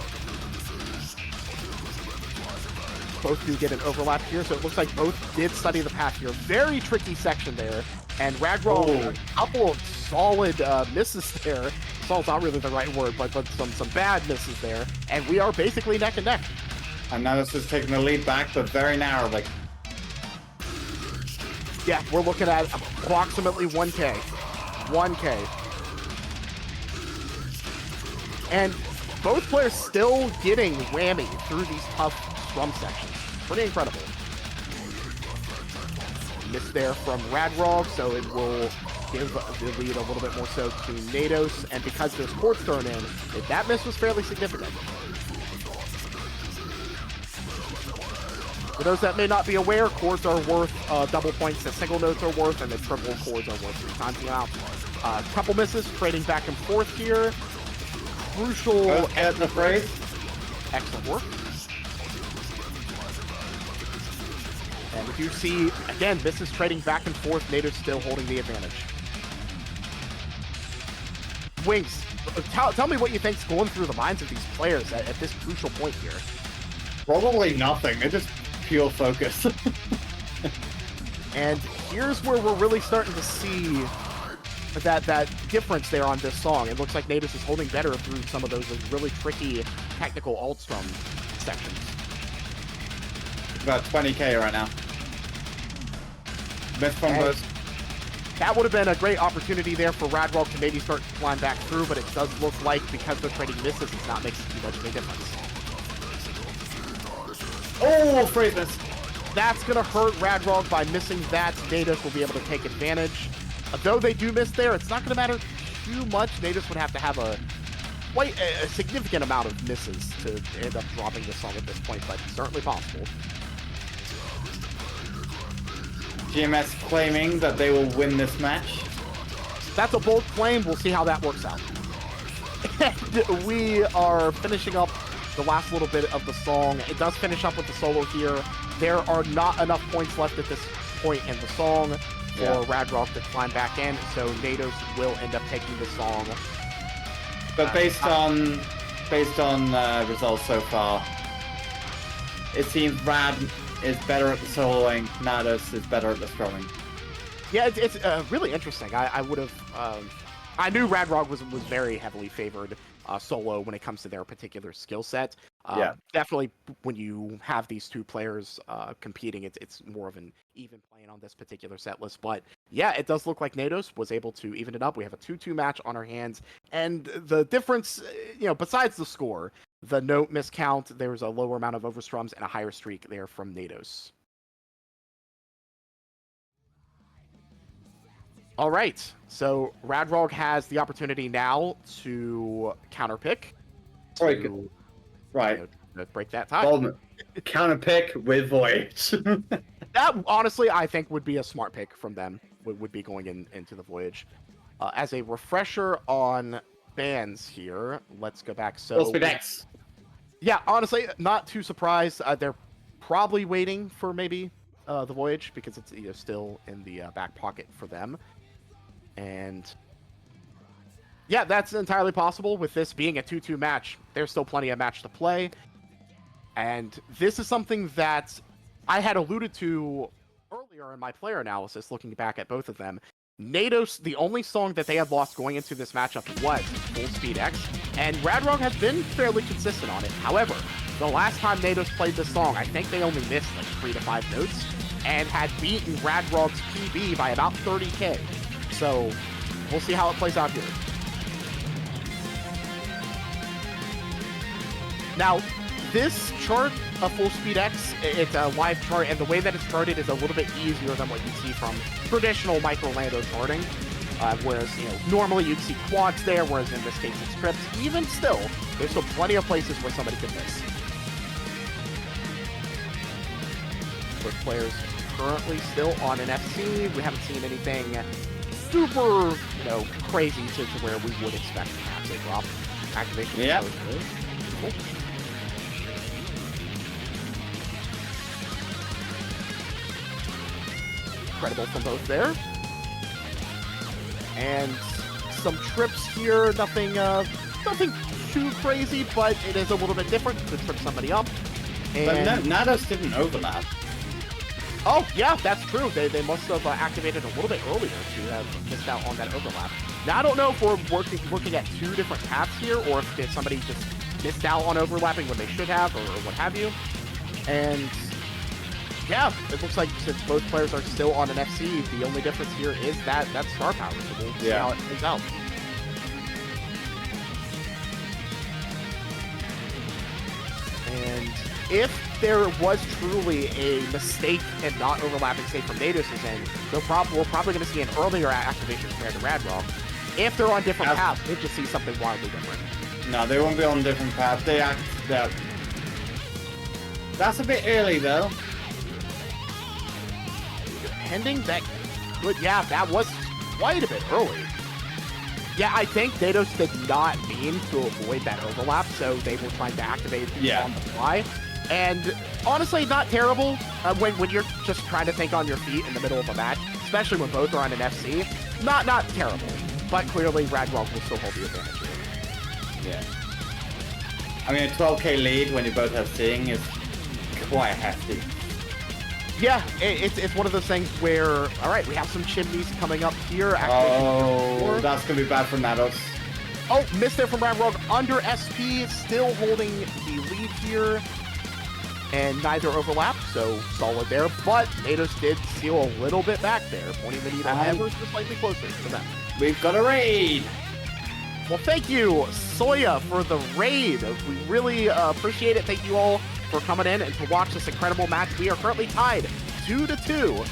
Both do get an overlap here, so it looks like both did study the path here. Very tricky section there, and RadRog, a couple of solid misses there. Solid's not really the right word, but some bad misses there, and we are basically neck and neck. And Nados is taking the lead back, but very narrowly. Yeah, we're looking at approximately 1K. 1K. And both players still getting whammy through these tough scrum sections. Pretty incredible. Miss there from RadRog, so it will give the lead a little bit more so to Nados. And because there's ports thrown in, that miss was fairly significant. For those that may not be aware, chords are worth double points that single notes are worth, and the triple chords are worth 3 times the amount. Couple misses, trading back and forth here. Crucial at the phrase. Excellent work. And we do see, again, misses trading back and forth, Nados still holding the advantage. Wings, tell me what you think's going through the minds of these players at this crucial point here. Probably nothing. They're just pure focus. And here's where we're really starting to see that difference there on this song. It looks like Nados is holding better through some of those really tricky technical alt strum sections. About 20k right now. Miss from both. That would have been a great opportunity there for RadRog to maybe start to climb back through, but it does look like because they're trading misses, it's not making too much of a difference. Oh, phrase miss. That's going to hurt RadRog by missing that. Nados will be able to take advantage. Though they do miss there, it's not going to matter too much. Nados would have to have quite a significant amount of misses to end up dropping this song at this point, but certainly possible. GMS claiming that they will win this match. That's a bold claim. We'll see how that works out. And we are finishing up the last little bit of the song. It does finish up with the solo here. There are not enough points left at this point in the song for RadRog to climb back in, so Nados will end up taking the song. But based on results so far, it seems Rad is better at the soloing, Nados is better at the strumming. Yeah, it's really interesting. I would have... I knew RadRog was very heavily favored solo when it comes to their particular skill set. Definitely when you have these two players competing, it's more of an even playing on this particular set list. But yeah, it does look like Nados was able to even it up. We have a 2-2 match on our hands. And the difference, besides the score, the note miscount, there was a lower amount of overstrums and a higher streak there from Nados. All right, so RadRog has the opportunity now to counterpick. Right. Break that tie. Well, counterpick with Voyage. That, honestly, I think would be a smart pick from them, would be going into the Voyage. As a refresher on bans here, let's go back. So, X. Yeah, honestly, not too surprised. They're probably waiting for maybe the Voyage because it's still in the back pocket for them. And yeah, that's entirely possible with this being a 2-2 match. There's still plenty of match to play. And this is something that I had alluded to earlier. earlier in my player analysis, looking back at both of them, Nados, the only song that they had lost going into this matchup was Full Speed X, and RadRog has been fairly consistent on it. However, the last time Nados played this song, I think they only missed like 3 to 5 notes, and had beaten RadRog's PB by about 30k. So, we'll see how it plays out here. Now, this chart of Full Speed X, it's a live chart, and the way that it's charted is a little bit easier than what you see from traditional Micro Lando charting. Whereas, normally you'd see quads there, whereas in this case it's trips. Even still, there's still plenty of places where somebody could miss. Both players currently still on an FC. We haven't seen anything super, crazy to where we would expect to have a drop. Activation. Yeah. Cool. Incredible from both there. And some trips here, nothing too crazy, but it is a little bit different to trip somebody up. And But Nados didn't overlap. oh yeah, that's true. They must have activated a little bit earlier to have missed out on that overlap. Now I don't know if we're working at 2 different paths here, or if somebody just missed out on overlapping when they should have, or what have you. And yeah, it looks like since both players are still on an FC, the only difference here is that star power. So we'll see how it plays out. And if there was truly a mistake in not overlapping, say from Nados' end, we're probably going to see an earlier activation compared to RadRog. If they're on different paths, we'll just see something wildly different. No, they won't be on different paths. That's a bit early though. Depending, that could, yeah, that was quite a bit early. Yeah, I think Nados did not mean to avoid that overlap, so they were trying to activate on the fly. And honestly, not terrible when you're just trying to think on your feet in the middle of a match, especially when both are on an FC. Not terrible, but clearly RadRog will still hold the advantage here. Yeah. I mean, a 12k lead when you both have Sing is quite hefty. Yeah, it's one of those things where, all right, we have some chimneys coming up here. Oh, that's going to be bad for Nados. Oh, missed there from RadRog under SP, still holding the lead here. And neither overlap, so solid there. But Nados did steal a little bit back there, pointing the needle ever so slightly closer to them. We've got a raid! Well, thank you, Soya, for the raid. We really appreciate it. Thank you all for coming in and to watch this incredible match. We are currently tied 2-2.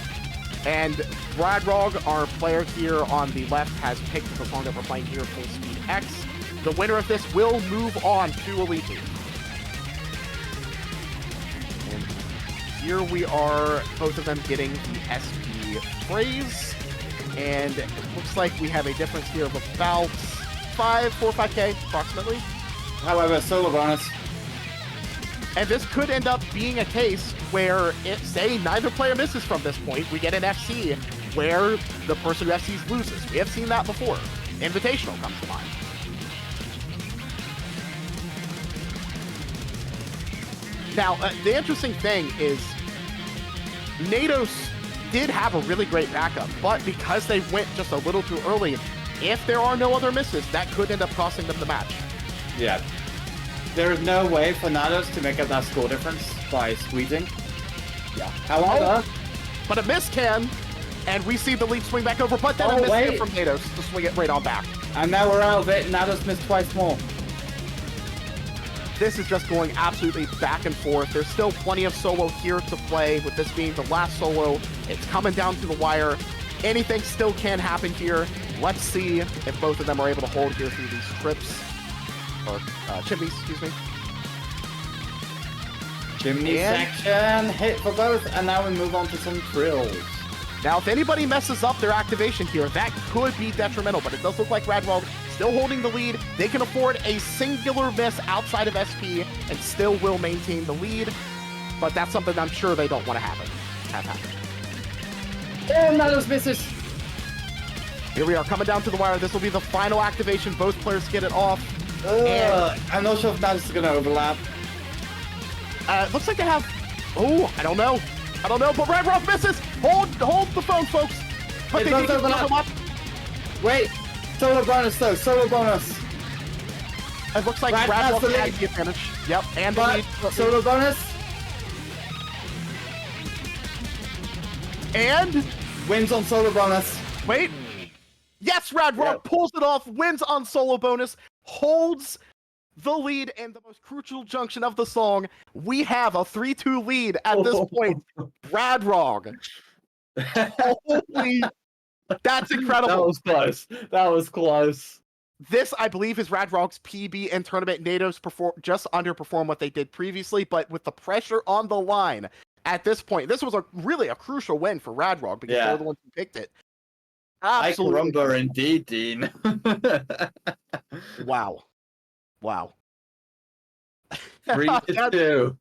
And RadRog, our player here on the left, has picked the song that we're playing here, Full Speed X. The winner of this will move on to Elite League. And here we are, both of them getting the SP praise. And it looks like we have a difference here of about 4 or 5k approximately. However, solo bonus. And this could end up being a case where, if, say, neither player misses from this point, we get an FC where the person who FCs loses. We have seen that before. Invitational comes to mind. Now, the interesting thing is, Nados did have a really great backup, but because they went just a little too early, if there are no other misses, that could end up costing them the match. Yeah. There is no way for Nados to make up that score difference by squeezing. Yeah. However, but a miss can, and we see the lead swing back over, but then a miss here from Nados to swing it right on back. And now we're out of it, Nados missed twice more. This is just going absolutely back and forth. There's still plenty of solo here to play, with this being the last solo. It's coming down to the wire. Anything still can happen here. Let's see if both of them are able to hold here through these trips. Or chimneys, excuse me. Chimney section, hit for both, and now we move on to some trills. Now, if anybody messes up their activation here, that could be detrimental, but it does look like RadRog still holding the lead. They can afford a singular miss outside of SP and still will maintain the lead, but that's something I'm sure they don't want to have happen. Oh, Nados misses! Here we are coming down to the wire. This will be the final activation. Both players get it off. I'm not sure if Nados is going to overlap. Looks like they have... Oh, I don't know. I don't know, but RadRog misses. Hold the phone, folks. But they need to open jump him up. Wait, solo bonus though, solo bonus. It looks like Rad has RadRog the has lead. the advantage. Yep, and the But lead. solo bonus And wins on solo bonus. wait. Yes, RadRog Yep. pulls it off, wins on solo bonus, holds the lead in the most crucial junction of the song. We have a 3-2 lead at this point. RadRog. Holy, that's incredible. That was close. That was close. This, I believe, is RadRog's PB and tournament. Nados just underperformed what they did previously, but with the pressure on the line at this point, this was really a crucial win for RadRog because they're the ones who picked it. I Absolutely. carumba indeed, Dean. Wow. 3-2.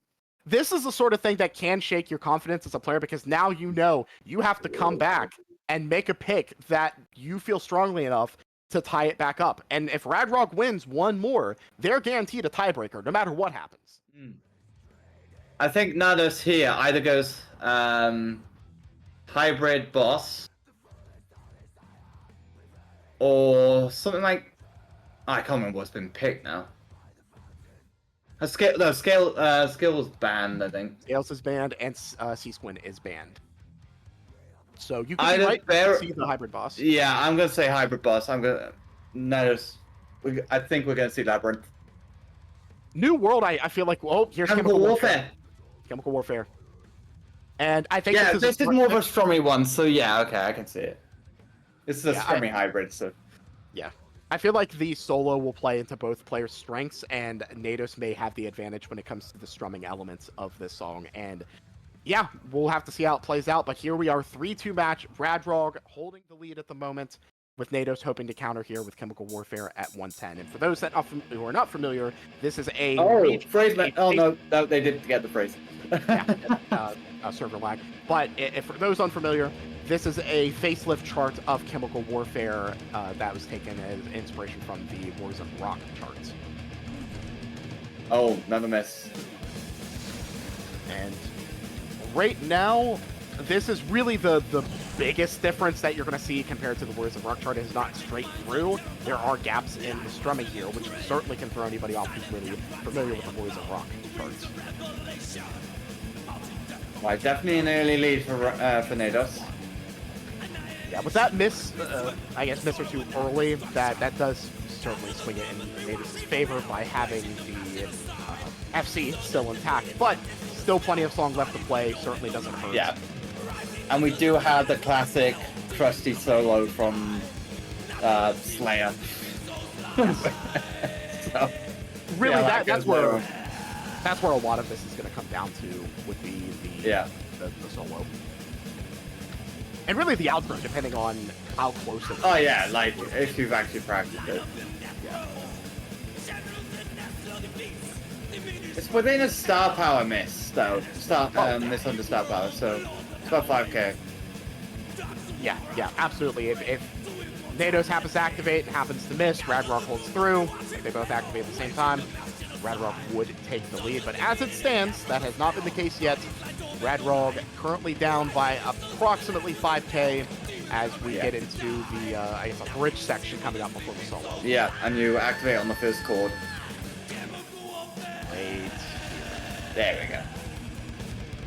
This is the sort of thing that can shake your confidence as a player because now you know you have to come back and make a pick that you feel strongly enough to tie it back up. And if RadRog wins one more, they're guaranteed a tiebreaker no matter what happens. I think Nados here either goes hybrid boss or something like I can't remember what's been picked now. Skill's banned, I think. Scales is banned and C-Squin is banned. So you can Either be right bear- see the hybrid boss. Yeah, I'm gonna say hybrid boss. Nados. I think we're gonna see Labyrinth. New World, I feel like, oh, here's Chemical Warfare. Chemical Warfare. And I think Yeah, this is more of a Strummy one, so yeah, okay, I can see it. This is a Yeah, Strummy hybrid, so. Yeah. I feel like the solo will play into both players' strengths, and Nados may have the advantage when it comes to the strumming elements of this song. And yeah, we'll have to see how it plays out. But here we are, 3-2 match. RadRog holding the lead at the moment, with Nados hoping to counter here with Chemical Warfare at 110. And for those that who are not familiar, this is a phrase. Oh no, they didn't get the phrase. Server lag. But if for those unfamiliar, this is a facelift chart of Chemical Warfare that was taken as inspiration from the Wars of Rock charts. Oh, another miss. And right now, this is really the biggest difference that you're going to see compared to the Wars of Rock chart. It is not straight through. There are gaps in the strumming here, which certainly can throw anybody off who's really familiar with the Wars of Rock charts. Right, definitely an early lead for Nados. Yeah, was that miss, I guess, miss or two early? That does certainly swing it in Nados' favor by having the FC still intact. But still plenty of song left to play, certainly doesn't hurt. Yeah. And we do have the classic trusty solo from Slayer. So, Really, yeah, that's where a lot of this is going to come down to with the solo. And really the outro, depending on how close it is. Oh yeah, like if you've actually practiced it. Yeah. It's within a star power miss, though. Miss under star power, so it's about 5k. Yeah, absolutely. If Nados happens to activate and happens to miss, RadRog holds through. If they both activate at the same time, RadRog would take the lead. But as it stands, that has not been the case yet. RadRog currently down by approximately 5k as we get into the, I guess, a bridge section coming up before the solo. Yeah, and you activate on the first chord. Wait. There we go.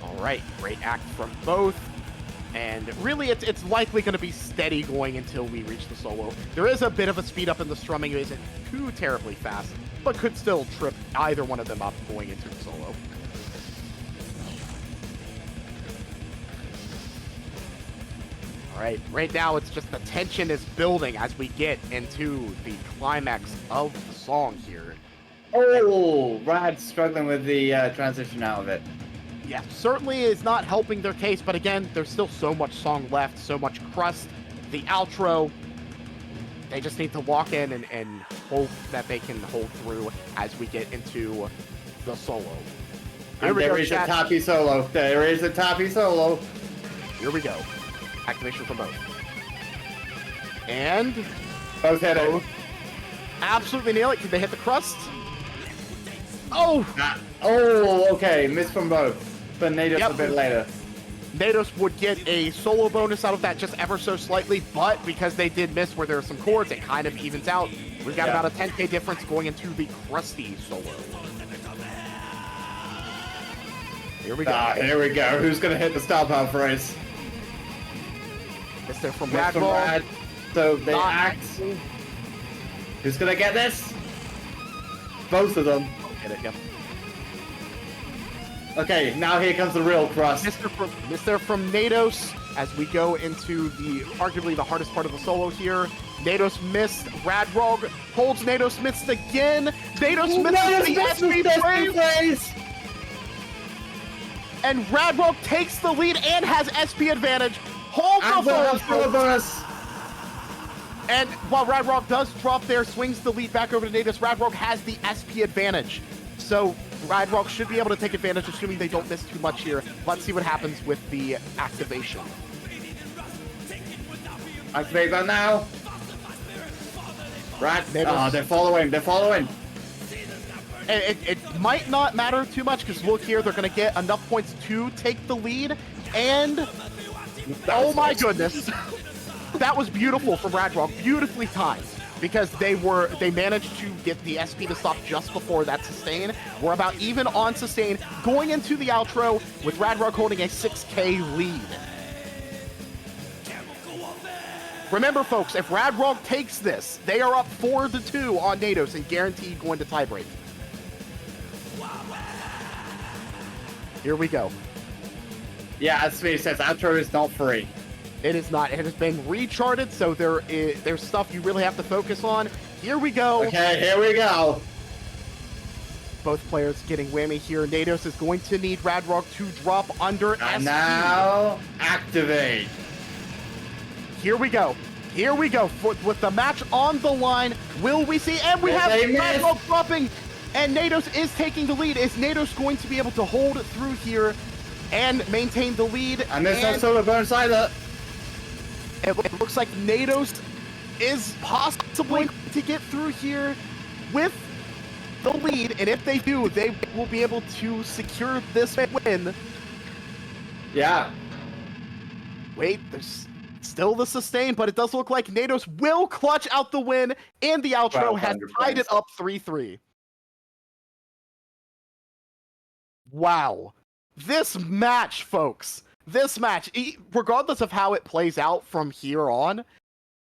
All right, great act from both. And really, it's likely going to be steady going until we reach the solo. There is a bit of a speed up in the strumming. It isn't too terribly fast, but could still trip either one of them up going into the solo. All right, right now it's just the tension is building as we get into the climax of the song here. Oh, Rad struggling with the transition out of it. Yeah, certainly is not helping their case, but again, there's still so much song left, so much crust. The outro, they just need to walk in and hope that they can hold through as we get into the solo. And there is a tappy solo. There is a tappy solo. Here we go. Activation from both. And Both hit it. absolutely nail it. Can they hit the crust? Oh! Oh, okay. Miss from both. But Nados a bit later. Nados would get a solo bonus out of that just ever so slightly, but because they did miss where there are some chords, it kind of evens out. We've got about a 10k difference going into the crusty solo. Here we go. Here we go. Who's gonna hit the star power phrase? Mr. from Rad. RadRog. So they act. Who's gonna get this? Both of them. Get it, yep. Okay, now here comes the real crust. Mr. from Nados, as we go into the arguably the hardest part of the solo here. Nados missed. RadRog holds. Nados missed again. Nados missed the SP phrase. And RadRog takes the lead and has SP advantage. Holds the full bonus. And while RadRog does drop there, swings the lead back over to Nados, RadRog has the SP advantage. So RadRog should be able to take advantage, assuming they don't miss too much here. Let's see what happens with the activation. Activate that now. Nados. They're following. It might not matter too much, because look here, they're going to get enough points to take the lead. And, oh my goodness. That was beautiful from RadRog, beautifully timed, because they managed to get the SP to stop just before that sustain. We're about even on sustain, going into the outro with RadRog holding a 6k lead. Remember, folks, if RadRog takes this, they are up 4-2 on Nados and guaranteed going to tiebreak. Here we go. Yeah, as Speed says, outro is not free. It is not. It has been recharted, so there's stuff you really have to focus on. Here we go. Okay, here we go. Both players getting whammy here. Nados is going to need RadRog to drop under And SP. now, activate. Here we go. Here we go. With the match on the line, will we see? And we have RadRog dropping. And Nados is taking the lead. Is Nados going to be able to hold through here and maintain the lead? And there's no solo bonus either. It looks like Nados is possibly going to get through here with the lead. And if they do, they will be able to secure this win. Yeah. Wait, there's still the sustain, but it does look like Nados will clutch out the win, and the outro has tied it up 3-3. Wow. This match, folks. This match, regardless of how it plays out from here on,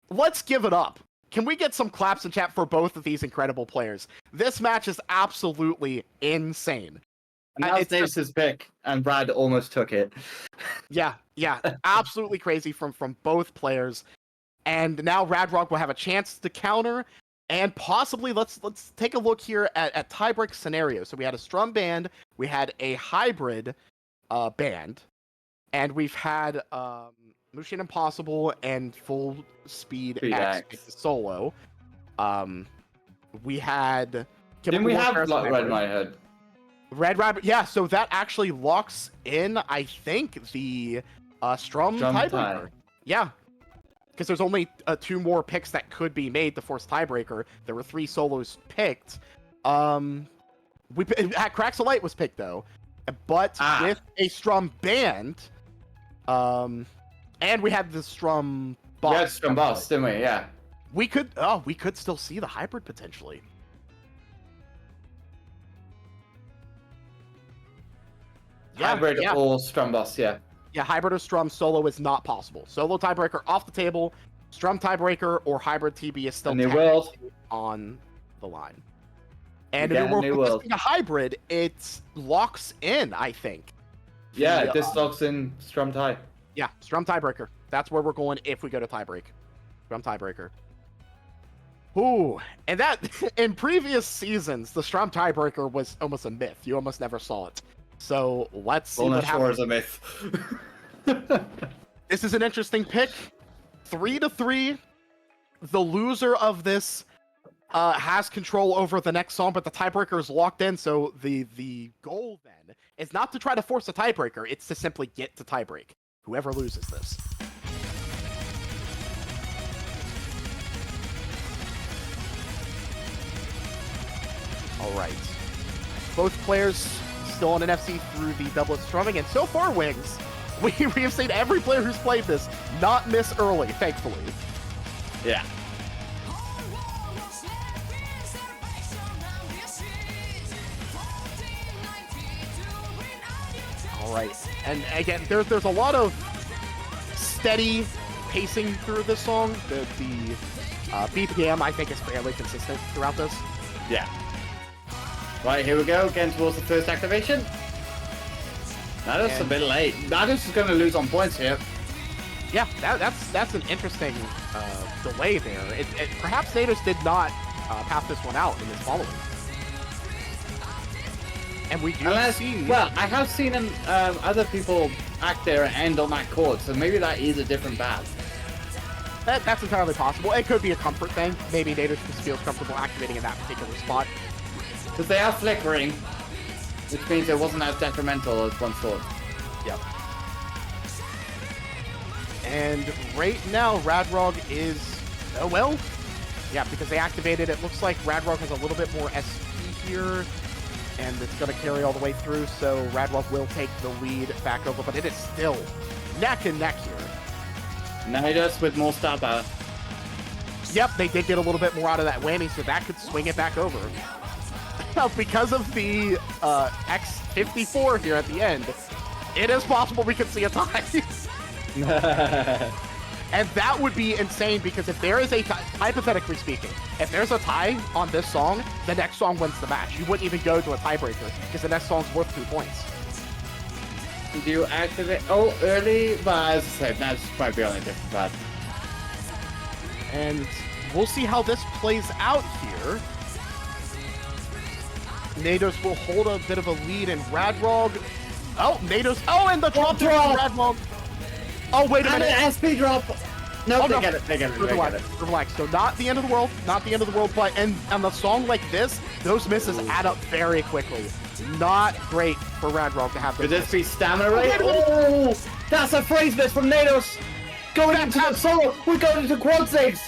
let's give it up. Can we get some claps in chat for both of these incredible players? This match is absolutely insane. And that was Davis's pick, and Brad almost took it. Yeah, absolutely crazy from both players. And now RadRog will have a chance to counter, and possibly let's take a look here at tiebreak scenarios. So we had a strum band, we had a hybrid band, and we've had Mushin Impossible and Full Speed X solo. We had. Didn't we have Red in my head? Red Rabbit, yeah. So that actually locks in, I think, the strum tiebreaker. Yeah, because there's only 2 more picks that could be made to force tiebreaker. There were 3 solos picked. Cracks a Light was picked though, but with a strum band, and we had the strum boss. We had strum boss, didn't we? Yeah. We could still see the hybrid potentially. Yeah, hybrid or strum boss, yeah. Yeah, hybrid or strum solo is not possible. Solo tiebreaker off the table. Strum tiebreaker or hybrid TB is still on the line. And if we're a hybrid, it locks in, I think. Yeah, this locks in strum tie. Yeah, strum tiebreaker. That's where we're going if we go to tiebreak. Strum tiebreaker. Ooh, and that in previous seasons, the strum tiebreaker was almost a myth. You almost never saw it. So let's see what happens. Is a myth. This is an interesting pick. 3-3. The loser of this has control over the next song, but the tiebreaker is locked in. So the goal then is not to try to force a tiebreaker. It's to simply get to tiebreak. Whoever loses this. All right. Both players still on an FC through the doublet strumming, and so far, Wings, We have seen every player who's played this not miss early, thankfully. Yeah. All right, and again, there's a lot of steady pacing through this song. The BPM I think is fairly consistent throughout this. Yeah. Right, here we go, getting towards the first activation. Nados a bit late. Nados is going to lose on points here. Yeah, that's an interesting delay there. Perhaps Nados did not pass this one out in his following. And we do see... Well, I have seen other people act there and end on that chord, so maybe that is a different path. That's entirely possible. It could be a comfort thing. Maybe Nados just feels comfortable activating in that particular spot. Because they are flickering, which means it wasn't as detrimental as one thought. Yep. And right now, RadRog is... Oh, well... Yeah, because they activated it. Looks like RadRog has a little bit more SP here. And it's going to carry all the way through, so RadRog will take the lead back over. But it is still neck and neck here. Nados with more star power. Yep, they did get a little bit more out of that whammy, so that could swing it back over. Now, because of the X54 here at the end, it is possible we could see a tie. And that would be insane, because if there is a tie, hypothetically speaking, if there's a tie on this song, the next song wins the match. You wouldn't even go to a tiebreaker, because the next song's worth 2 points. Do you activate? Oh, early, but as I said, that's might be on a different path. And we'll see how this plays out here. Nados will hold a bit of a lead, and RadRog... Oh, Nados... Oh, and the drop from RadRog... Oh, wait a minute. And an SP drop. No, Oh, they no. get it. They get it. They Relax, get it. relax. So not the end of the world. Not the end of the world, but and on a song like this, those misses add up very quickly. Not great for RadRog to have Could those this be misses. stamina rate? Oh, that's a phrase miss from Nados. Going into the solo. We're going into quad saves.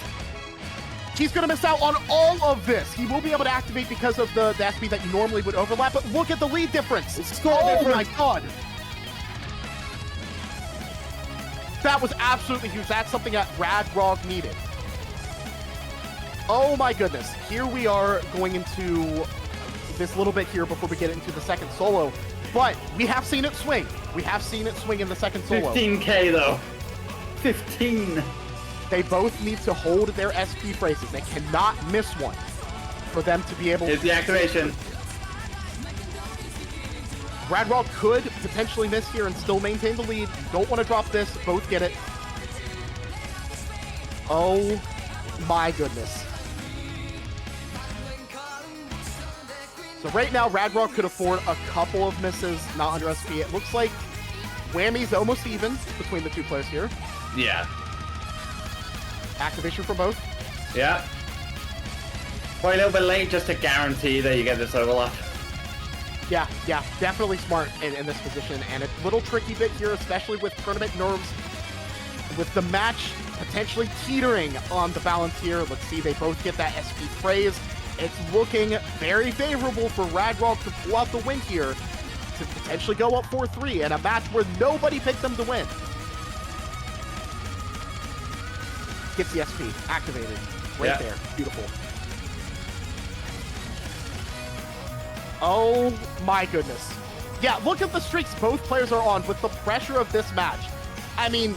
He's going to miss out on all of this. He will be able to activate because of the SP that you normally would overlap, but look at the lead difference. Oh my god. That was absolutely huge. That's something that RadRog needed. Oh my goodness. Here we are going into this little bit here before we get into the second solo, but we have seen it swing. We have seen it swing in the second solo. 15k though. 15. They both need to hold their SP phrases. They cannot miss one for them to be able Here's the activation. RadRog could potentially miss here and still maintain the lead. You don't want to drop this. Both get it. Oh my goodness. So right now, RadRog could afford a couple of misses, not under SP. It looks like whammy's almost even between the two players here. Yeah. Activation for both. Yeah. Probably a little bit late just to guarantee that you get this overlap. Yeah, definitely smart in this position, and a little tricky bit here, especially with tournament nerves, with the match potentially teetering on the balance here. Let's see, they both get that SP praise. It's looking very favorable for RadRog to pull out the win here, to potentially go up 4-3 in a match where nobody picked them to win. Gets the SP activated right there. Beautiful. Oh my goodness. Yeah, look at the streaks both players are on with the pressure of this match. I mean,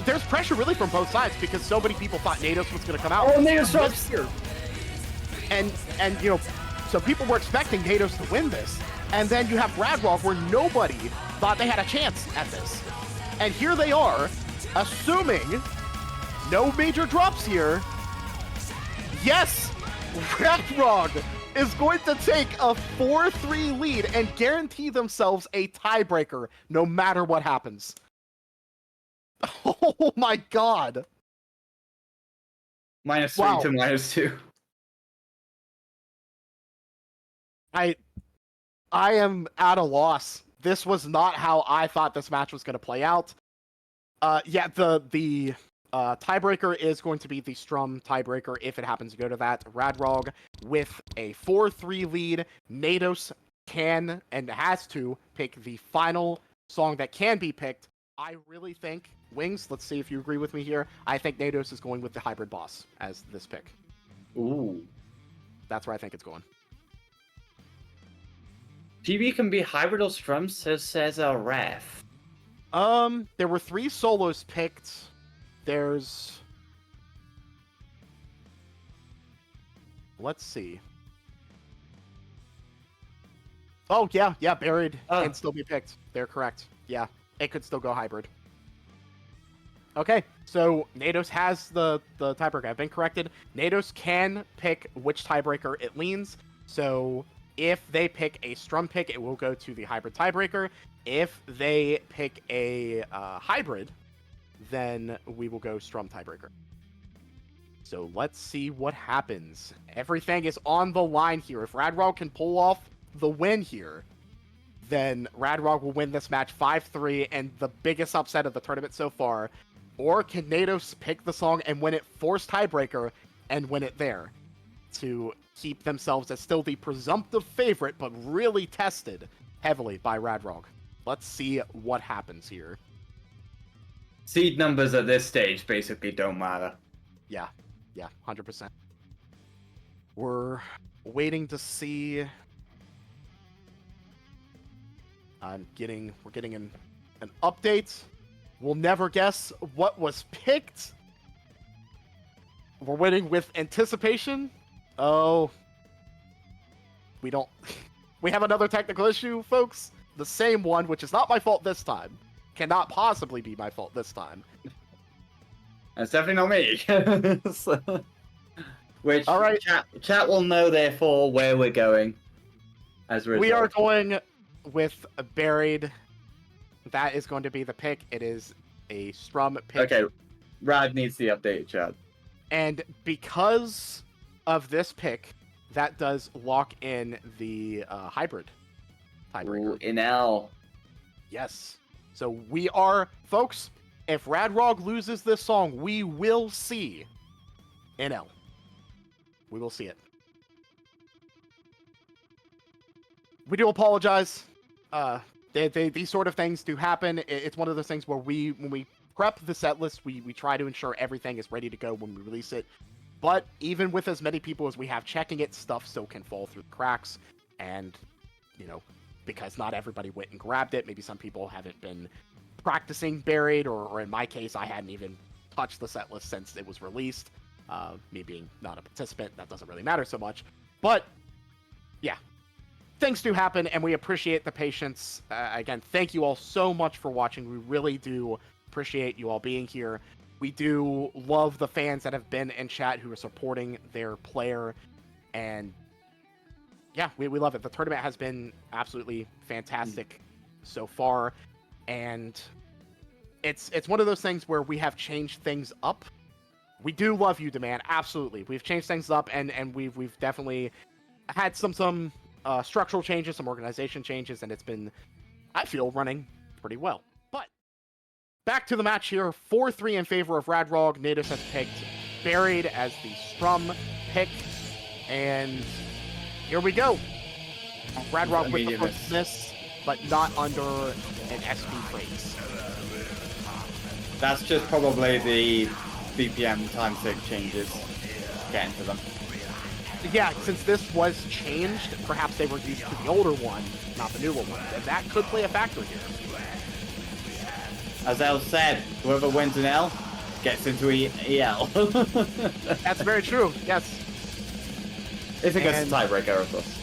there's pressure really from both sides because so many people thought Nados was going to come out. Oh, Nados drops here. And you know, so people were expecting Nados to win this. And then you have RadRog where nobody thought they had a chance at this. And here they are, assuming no major drops here. Yes, RadRog is going to take a 4-3 lead and guarantee themselves a tiebreaker no matter what happens. Oh my god. -3 to -2. I am at a loss. This was not how I thought this match was going to play out. Yeah, the tiebreaker is going to be the Strum tiebreaker if it happens to go to that. RadRog with a 4-3 lead. Nados can and has to pick the final song that can be picked I really think, Wings, let's see if you agree with me here. I think Nados is going with the hybrid boss as this pick. Ooh. That's where I think it's going. GB can be hybrid or strum, so says our ref. There were 3 solos picked. There's... Let's see. Oh, yeah, Buried can still be picked. They're correct. Yeah, it could still go hybrid. Okay, so Nados has the tiebreaker. I've been corrected. Nados can pick which tiebreaker it leans. So if they pick a strum pick, it will go to the hybrid tiebreaker. If they pick a hybrid, then we will go strum tiebreaker. So let's see what happens. Everything is on the line here. If RadRog can pull off the win here, then RadRog will win this match 5-3 and the biggest upset of the tournament so far. Or can Nados pick the song and win it forced tiebreaker and win it there to keep themselves as still the presumptive favorite, but really tested heavily by RadRog. Let's see what happens here. Seed numbers at this stage basically don't matter. Yeah, 100%. We're waiting to see. We're getting an update. We'll never guess what was picked. We're waiting with anticipation. Oh, we don't. We have another technical issue, folks. The same one, which is not my fault this time. Cannot possibly be my fault this time. That's definitely not me. So, which all right, chat will know therefore where we're going. As a result. We are going with Buried. That is going to be the pick. It is a strum pick. Okay, Rad needs the update, chat. And because of this pick, that does lock in the hybrid tiebreaker. Ooh, in L. Yes. So we are, folks, if RadRog loses this song, we will see NL. We will see it. We do apologize. These sort of things do happen. It's one of those things where when we prep the set list, we try to ensure everything is ready to go when we release it. But even with as many people as we have checking it, stuff still can fall through the cracks. And, because not everybody went and grabbed it, maybe some people haven't been practicing Buried, or in my case, I hadn't even touched the set list since it was released. Me being not a participant, that doesn't really matter so much. But, yeah. Things do happen, and we appreciate the patience. Again, thank you all so much for watching. We really do appreciate you all being here. We do love the fans that have been in chat who are supporting their player. And, yeah, we love it. The tournament has been absolutely fantastic so far. And it's one of those things where we have changed things up. We do love you, Demand. Absolutely. We've changed things up, and we've definitely had some structural changes, some organization changes, and it's been, I feel, running pretty well. But back to the match here. 4-3 in favor of RadRog. Nados has picked Buried as the strum pick. And here we go. RadRog with the first miss, but not under an SP freeze. That's just probably the BPM time sig changes getting to them. Yeah, since this was changed, perhaps they were used to the older one, not the newer one. And that could play a factor here. As El said, whoever wins an L gets into EL. That's very true, yes. If it goes to tiebreaker, of course.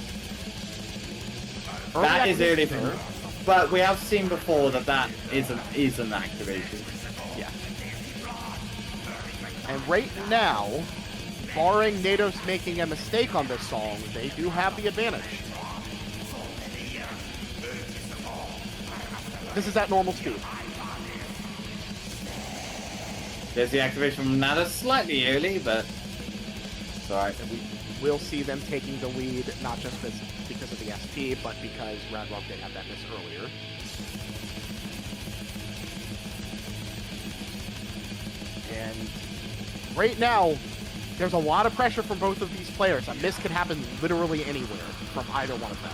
That is early, but we have seen before that is an activation. Yeah. And right now, barring Nados making a mistake on this song, they do have the advantage. This is at normal speed. There's the activation from Nados, slightly early, but it's alright. We'll see them taking the lead, not just because of the SP, but because RadRog did have that miss earlier. And right now, there's a lot of pressure from both of these players. A miss could happen literally anywhere from either one of them.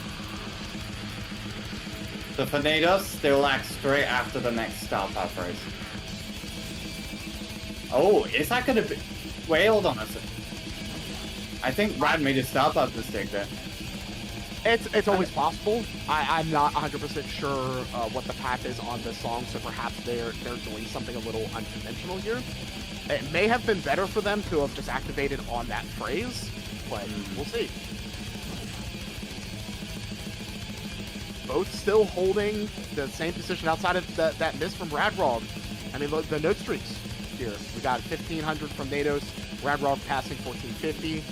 So for Nados, they will act straight after the next star power phrase. Oh, is that gonna be... Wait, hold on a second. I think Rad made a star power mistake there. It's always possible. I'm not 100% sure what the path is on this song, so perhaps they're doing something a little unconventional here. It may have been better for them to have just activated on that phrase, but we'll see. Both still holding the same position outside of that miss from RadRog. I mean, look, the note streaks here. We got 1,500 from Nados, RadRog passing 1,450.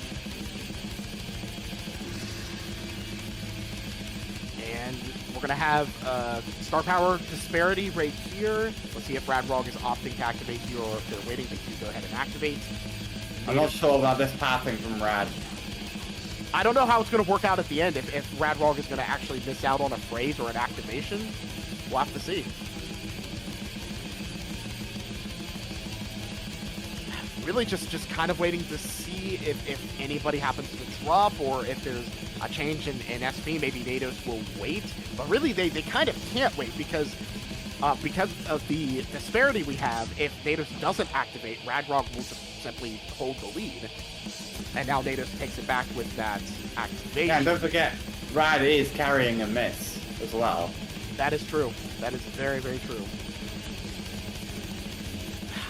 And we're going to have star power disparity right here. Let's see if RadRog is opting to activate here or if they're waiting to go ahead and activate. I'm not sure about this pathing from Rad. I don't know how it's going to work out at the end. If RadRog is going to actually miss out on a phrase or an activation, we'll have to see. Really just kind of waiting to see if anybody happens to drop or if there's a change in SP. Maybe Nados will wait. But really, they kind of can't wait because of the disparity we have. If Nados doesn't activate, RadRog will just simply hold the lead. And now Nados takes it back with that activation. Yeah, and don't forget, Rad is carrying a miss as well. That is true. That is very, very true.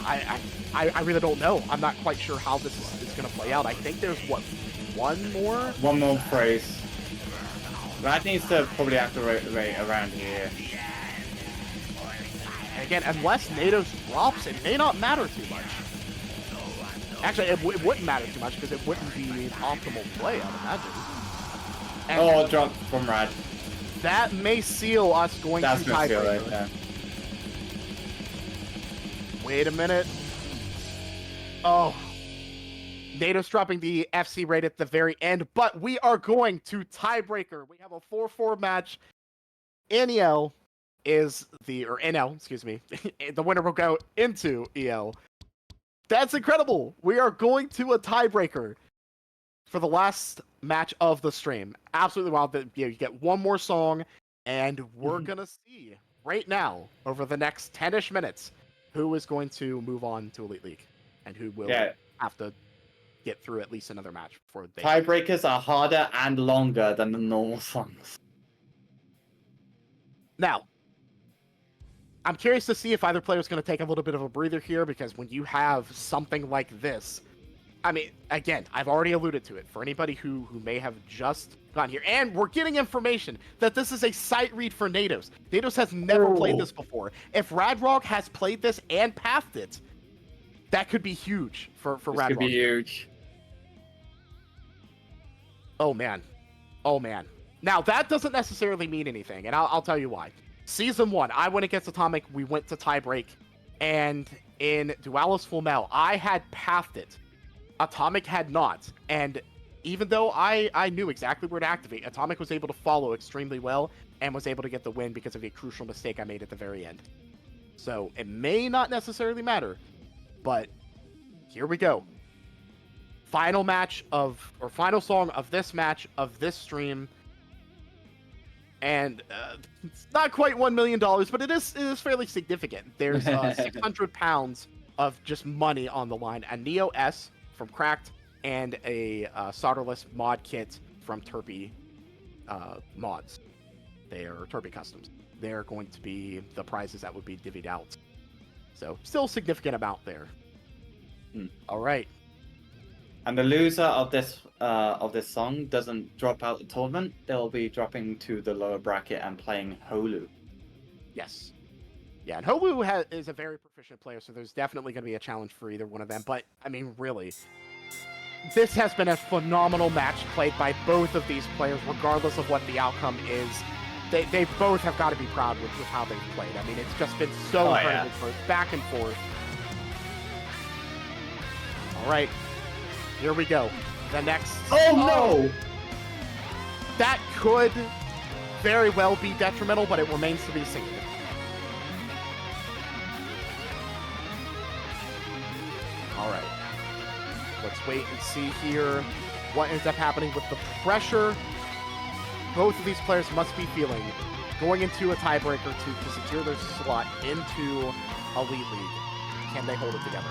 I really don't know. I'm not quite sure how this is going to play out. I think there's, what, one more? One more phrase. Rad needs to probably activate around here. And again, unless Nados drops, it may not matter too much. Actually, it wouldn't matter too much because it wouldn't be an optimal play, I'd imagine. And oh, drop from Rad. That may seal us going to tiebreaker. Right there. Wait a minute. Oh. Nados dropping the FC rate at the very end, but we are going to tiebreaker. We have a 4-4 match. NL is or NL, excuse me. The winner will go into EL. That's incredible. We are going to a tiebreaker for the last match of the stream. Absolutely wild. You get one more song, and we're going to see right now, over the next 10-ish minutes, who is going to move on to Elite League and who will have to get through at least another match before they... Tiebreakers are harder and longer than the normal songs. Now, I'm curious to see if either player is going to take a little bit of a breather here, because when you have something like this, I mean, again, I've already alluded to it. For anybody who may have just gotten here, and we're getting information that this is a sight read for Nados. Nados has never played this before. If RadRog has played this and pathed it, that could be huge for RadRog. This could be huge. Oh, man. Oh, man. Now, that doesn't necessarily mean anything, and I'll tell you why. Season 1, I went against Atomic, we went to tiebreak, and in Dualis Full Metal, I had pathed it. Atomic had not, and even though I knew exactly where to activate, Atomic was able to follow extremely well, and was able to get the win because of a crucial mistake I made at the very end. So, it may not necessarily matter, but here we go. Final song of this match, of this stream. And it's not quite $1 million, but it is fairly significant. There's 600 pounds of just money on the line. A Neo S from Cracked and a solderless mod kit from Terpy Mods. They are Terpy Customs. They're going to be the prizes that would be divvied out. So still a significant amount there. All right. And the loser of this song doesn't drop out the tournament. They'll be dropping to the lower bracket and playing Holu. Yes. Yeah, and Holu is a very proficient player, so there's definitely going to be a challenge for either one of them. But, I mean, really, this has been a phenomenal match played by both of these players, regardless of what the outcome is. They both have got to be proud with how they've played. I mean, it's just been so incredible, both back and forth. All right. Here we go. The next... Oh, no! That could very well be detrimental, but it remains to be seen. All right. Let's wait and see here what ends up happening with the pressure. both of these players must be feeling going into a tiebreaker to secure their slot into Elite League. Can they hold it together?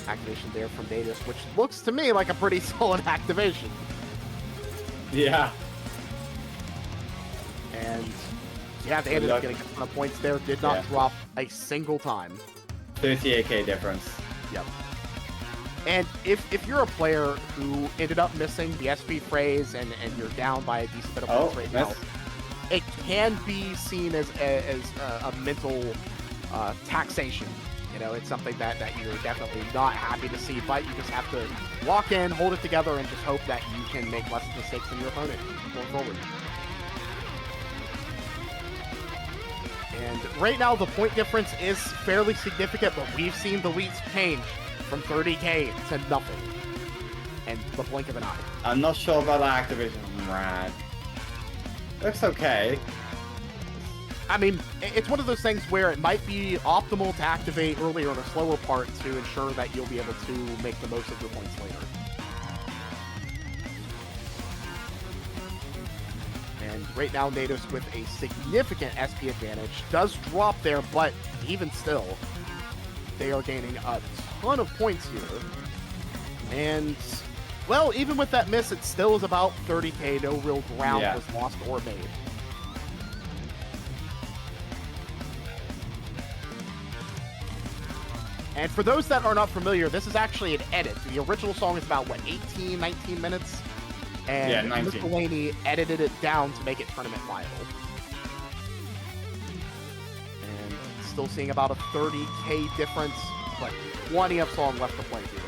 Activation there from Nados, which looks to me like a pretty solid activation. Yeah. And yeah, they ended up getting a ton of points there. Did not drop a single time. 38k difference. Yep. And if you're a player who ended up missing the SP phrase and you're down by a decent bit of points right now, it can be seen as a mental taxation. You know, it's something that you're definitely not happy to see, but you just have to walk in, hold it together, and just hope that you can make less mistakes than your opponent going forward. And right now, the point difference is fairly significant, but we've seen the leads change from 30k to nothing in the blink of an eye. I'm not sure about the activation from Rad. Looks okay. I mean, it's one of those things where it might be optimal to activate earlier in a slower part to ensure that you'll be able to make the most of your points later. And right now, Nados with a significant SP advantage does drop there, but even still, they are gaining a ton of points here. And, well, even with that miss, it still is about 30k. No real ground was lost or made. And for those that are not familiar, this is actually an edit. The original song is about, what, 18, 19 minutes? And Mr. Delaney edited it down to make it tournament viable. And still seeing about a 30k difference, but plenty of song left to play here.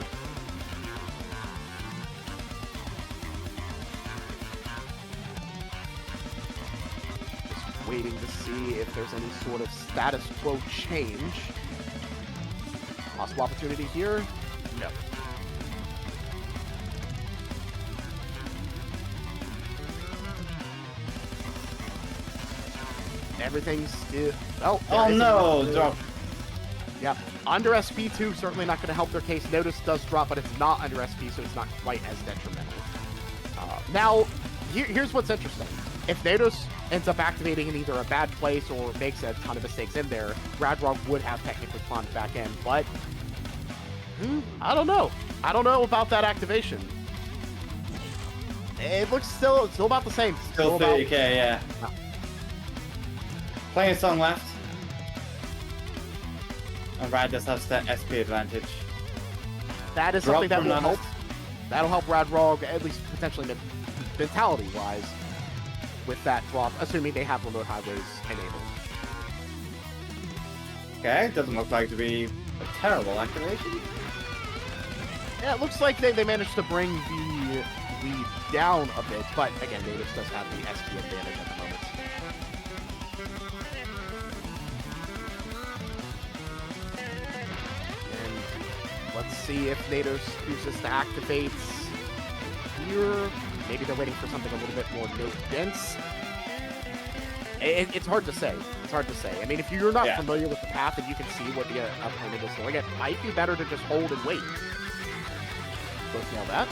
Just waiting to see if there's any sort of status quo change. Possible opportunity here? No. Everything's still... Oh no! Drop. Yeah. Under SP2, certainly not going to help their case. Nados does drop, but it's not under SP, so it's not quite as detrimental. Now, here's what's interesting. If Nados ends up activating in either a bad place or makes a ton of mistakes in there, RadRog would have technically climbed back in, but I don't know. I don't know about that activation. It looks still about the same. Still 30k, yeah. No. Playing a song left. And Rad just has that SP advantage. That is something that will help. That'll help RadRog, at least potentially mentality-wise, with that drop, assuming they have remote highways enabled. Okay, doesn't look like to be a terrible activation. Yeah, it looks like they managed to bring the lead down a bit, but again, Nados does have the SP advantage at the moment. And let's see if Nados chooses to activate here. Maybe they're waiting for something a little bit more note dense. It's hard to say. It's hard to say. I mean, if you're not familiar with the path and you can see what the opponent is doing, it might be better to just hold and wait. Go smell that.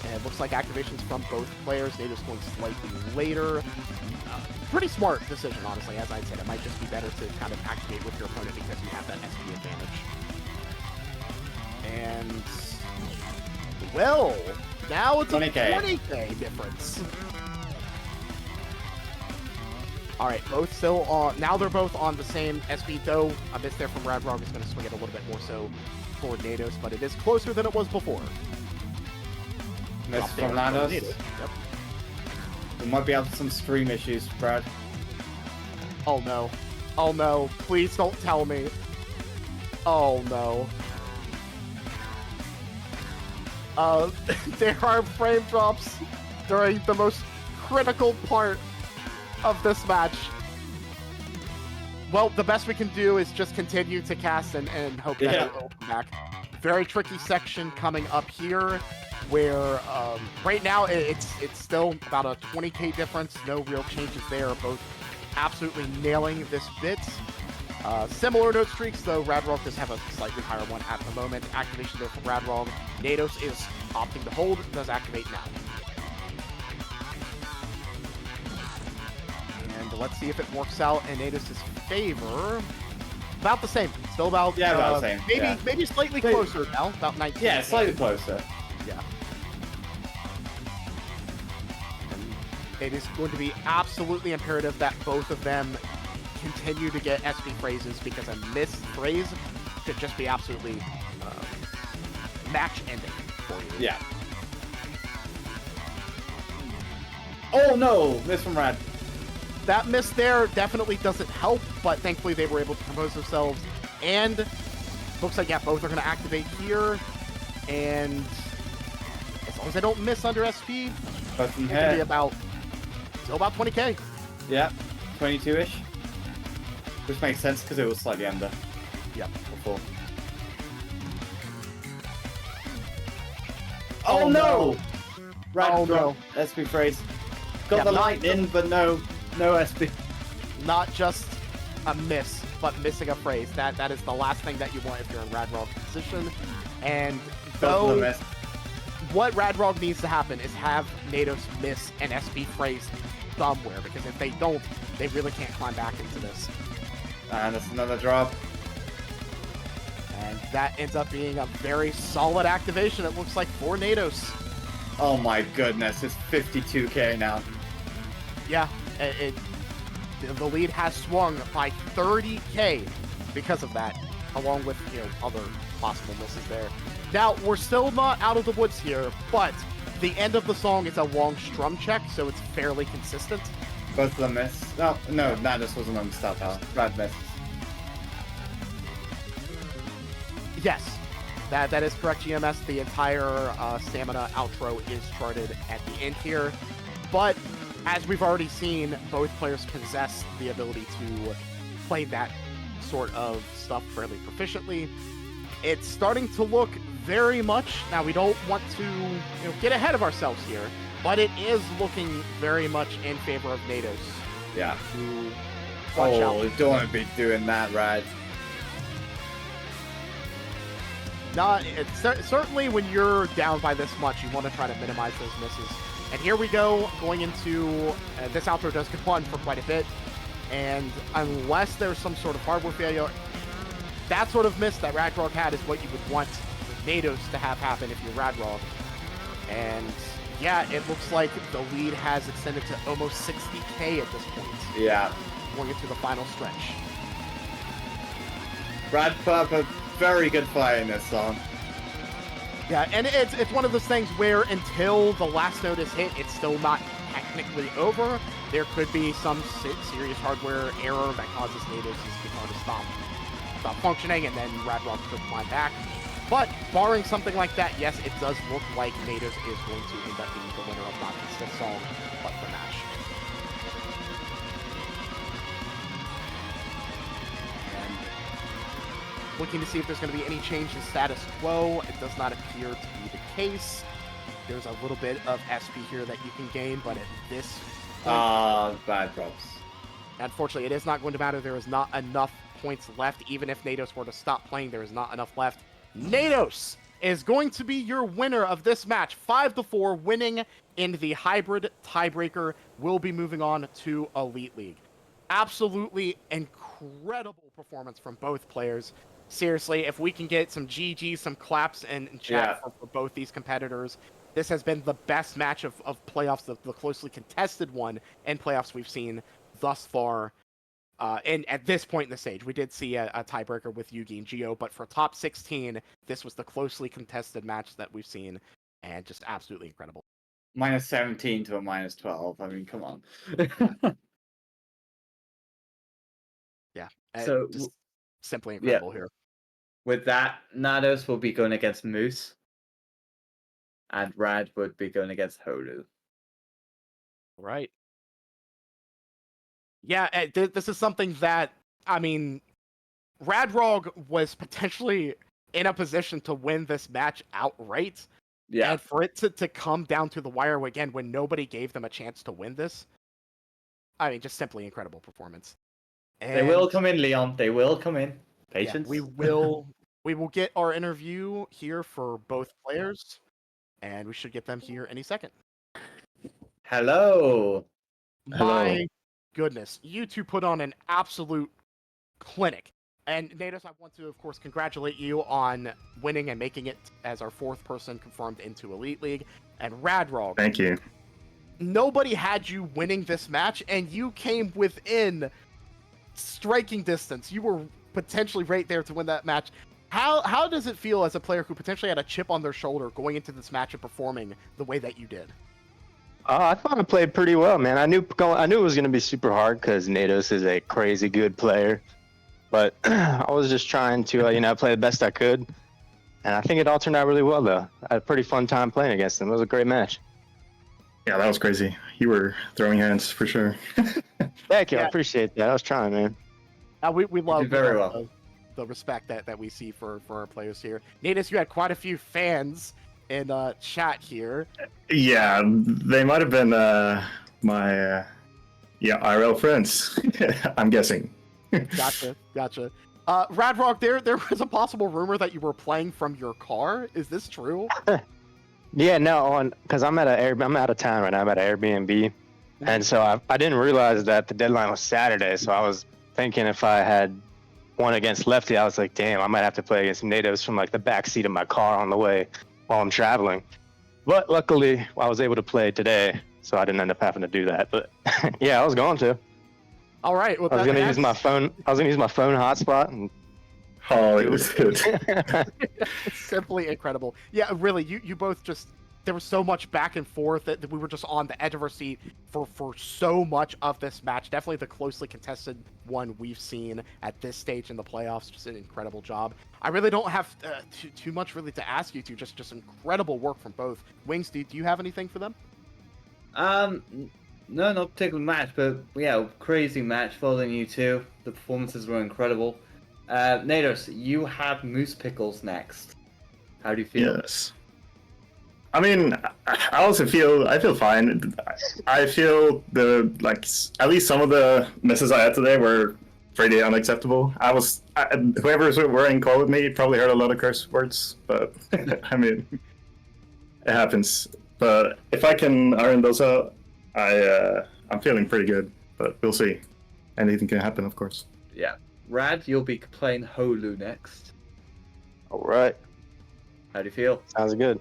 And it looks like activations from both players. Nados going slightly later. Pretty smart decision, honestly. As I said, it might just be better to kind of activate with your opponent because you have that SP advantage. And, well, now it's a 20k difference. All right, both still on. Now they're both on the same SP, though. A miss there from RadRog is going to swing it a little bit more so for Nados, but it is closer than it was before. Miss from Nados. Yep. We might be having some stream issues, Brad. Oh no. Oh no. Please don't tell me. Oh no. There are frame drops during the most critical part of this match. Well, the best we can do is just continue to cast and hope that it will come back. Very tricky section coming up here, where right now it's still about a 20k difference. No real changes there. Both absolutely nailing this bit. Similar node streaks, though RadRog does have a slightly higher one at the moment. Activation there from RadRog. Nados is opting to hold, does activate now. And let's see if it works out in Nados' favor. About the same. Still about, about the same. Maybe slightly closer now. About 19. Yeah, slightly closer. Yeah. And it is going to be absolutely imperative that both of them continue to get SP phrases, because a missed phrase could just be absolutely match ending for you. Yeah. Oh no! Miss from Rad. That miss there definitely doesn't help, but thankfully they were able to compose themselves. And looks like, yeah, both are going to activate here. And as long as they don't miss under SP, Both it can be about, still about 20k. Yeah, 22-ish. Which makes sense because it was slightly under. Yep. Before. Oh no! Rad Oh, drop SP phrase. Got the light in, but no SP. Not just a miss, but missing a phrase. That is the last thing that you want if you're in RadRog position. And though what RadRog needs to happen is have Nados miss an SP phrase somewhere, because if they don't, they really can't climb back into this. And that's another drop. And that ends up being a very solid activation, it looks like, for Nados. Oh my goodness, it's 52k now. Yeah, the lead has swung by 30k because of that, along with, other possible misses there. Now, we're still not out of the woods here, but the end of the song is a long strum check, so it's fairly consistent. Both of them miss. No, Nados wasn't on the start power. Rad misses. Yes, that is correct, GMS. The entire stamina outro is charted at the end here. But as we've already seen, both players possess the ability to play that sort of stuff fairly proficiently. It's starting to look very much, now we don't want to get ahead of ourselves here, but it is looking very much in favor of Nados. Yeah. Watch out. You don't want to be doing that, Rad. Certainly when you're down by this much, you want to try to minimize those misses. And here we go, going into... this outro does go on for quite a bit. And unless there's some sort of hardware failure, that sort of miss that RadRog had is what you would want Nados to have happen if you're RadRog. And yeah, it looks like the lead has extended to almost 60k at this point. Yeah. Going into the final stretch. Rad put up a very good fight in this song. Yeah, and it's one of those things where until the last note is hit, it's still not technically over. There could be some serious hardware error that causes Nados' guitar to stop functioning, and then RadRog could climb back. But barring something like that, yes, it does look like Nados is going to end up being the winner of not just this song, but the match. And looking to see if there's going to be any change in status quo. It does not appear to be the case. There's a little bit of SP here that you can gain, but at this point, bad drops. Unfortunately, it is not going to matter. There is not enough points left. Even if Nados were to stop playing, there is not enough left. Nados is going to be your winner of this match. 5-4, winning in the hybrid tiebreaker. Will be moving on to Elite League. Absolutely incredible performance from both players. Seriously, if we can get some GG, some claps in chat for both these competitors, this has been the best match of playoffs, the closely contested one in playoffs we've seen thus far. And at this point in the stage, we did see a tiebreaker with Yugi and Gio, but for top 16, this was the closely contested match that we've seen, and just absolutely incredible. Minus 17 to a minus 12. I mean, come on. Yeah. So just simply incredible here. With that, Nados will be going against Moose, and Rad would be going against Holu. Right. Yeah, this is something that, I mean, RadRog was potentially in a position to win this match outright. Yeah. And for it to come down to the wire again when nobody gave them a chance to win this, I mean, just simply incredible performance. They will come in, Leon. They will come in. Patience. Yeah, we will get our interview here for both players, and we should get them here any second. Hello. My goodness, you two put on an absolute clinic. And Nados, I want to, of course, congratulate you on winning and making it as our 4th person confirmed into Elite League. And RadRog, Thank you. nobody had you winning this match, and you came within striking distance. You were potentially right there to win that match. How does it feel as a player who potentially had a chip on their shoulder going into this match and performing the way that you did? I thought I played pretty well, man. I knew it was going to be super hard because Nados is a crazy good player. But I was just trying to, play the best I could. And I think it all turned out really well, though. I had a pretty fun time playing against him. It was a great match. Yeah, that was crazy. You were throwing hands for sure. Thank you. Yeah. I appreciate that. I was trying, man. We love did very well. the respect that we see for our players here. Nados, you had quite a few fans in chat here. Yeah, they might have been my IRL friends. I'm guessing. Gotcha. RadRog, there was a possible rumor that you were playing from your car. Is this true? Yeah, no, because I'm out of town right now. I'm at an Airbnb. And so I didn't realize that the deadline was Saturday. So I was thinking if I had won against Lefty, I was like, damn, I might have to play against Nados from like the back seat of my car on the way while I'm traveling. But luckily, I was able to play today, so I didn't end up having to do that. But yeah, I was going to. All right. Well, I was gonna use my phone. I was gonna use my phone hotspot. And... Oh, it was good. It's simply incredible. Yeah, really. You both just. There was so much back and forth that we were just on the edge of our seat for so much of this match. Definitely the closely contested one we've seen at this stage in the playoffs. Just an incredible job. I really don't have too much really to ask you two. Just incredible work from both. Wings, do you have anything for them? No, not particular match, but yeah, crazy match following you two. The performances were incredible. Nados, you have Moose Pickles next. How do you feel? Yes. I mean, I feel fine. I feel at least some of the misses I had today were pretty unacceptable. Whoever's wearing call with me probably heard a lot of curse words, but I mean, it happens. But if I can iron those out, I'm feeling pretty good. But we'll see. Anything can happen, of course. Yeah. Rad, you'll be playing Holu next. All right. How do you feel? Sounds good.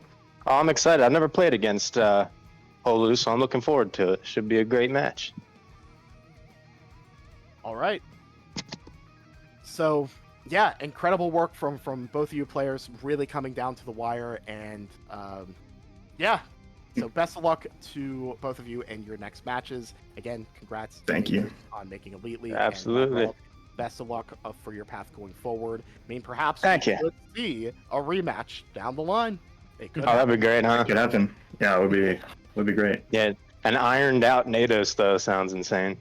Oh, I'm excited. I've never played against Holu, so I'm looking forward to it. Should be a great match. All right. So, yeah, incredible work from both of you players, really coming down to the wire, and yeah. So best of luck to both of you in your next matches. Again, congrats. Thank you. On making Elite League. Absolutely. And best of luck for your path going forward. I mean, perhaps Thank you. could see a rematch down the line. It could Oh, that'd be great, huh? It could happen. Yeah, it would be great. Yeah, an ironed out Nados though sounds insane.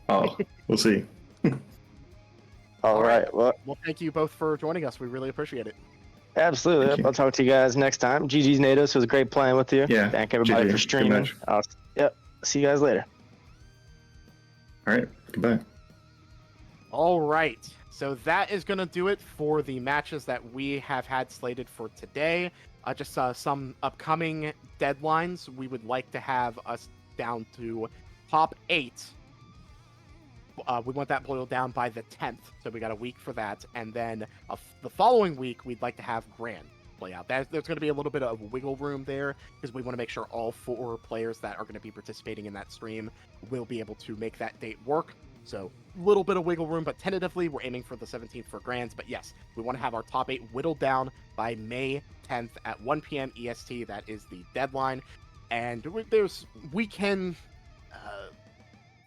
Oh, we'll see. All right. Well, thank you both for joining us. We really appreciate it. absolutely. Thank you. I'll talk to you guys next time. GG's Nados. It was great playing with you. Yeah, Thank everybody GG. for Good streaming. match. Yep. See you guys later. All right. Goodbye. All right. So that is going to do it for the matches that we have had slated for today. Just some upcoming deadlines. We would like to have us down to top 8. We want that boiled down by the 10th. So we got a week for that. And then the following week, we'd like to have Grand play out. There's going to be a little bit of wiggle room there because we want to make sure all 4 players that are going to be participating in that stream will be able to make that date work. So a little bit of wiggle room, but tentatively we're aiming for the 17th for Grands. But yes, we want to have our top 8 whittled down by May 10th at 1 p.m. EST. That is the deadline. And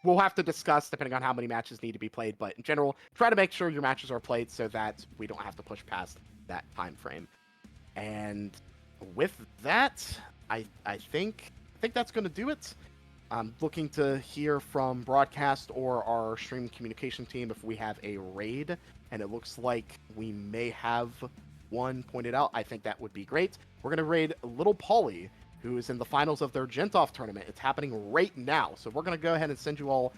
we'll have to discuss depending on how many matches need to be played. But in general, try to make sure your matches are played so that we don't have to push past that time frame. And with that, I think that's going to do it. I'm looking to hear from broadcast or our stream communication team if we have a raid, and it looks like we may have one pointed out. I think that would be great. We're going to raid Little Polly, who is in the finals of their Gentoff tournament. It's happening right now, so we're going to go ahead and send you all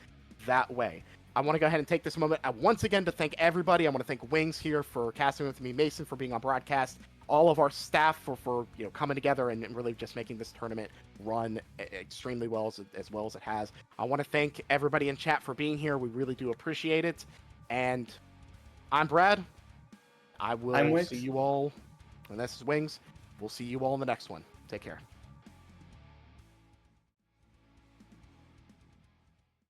that way. I want to go ahead and take this moment once again to thank everybody. I want to thank Wings here for casting with me, Mason for being on broadcast, all of our staff for coming together and really just making this tournament run extremely well as well as it has. I want to thank everybody in chat for being here. We really do appreciate it. And I'm Brad. I'm see you all. And this is Wings. We'll see you all in the next one. Take care.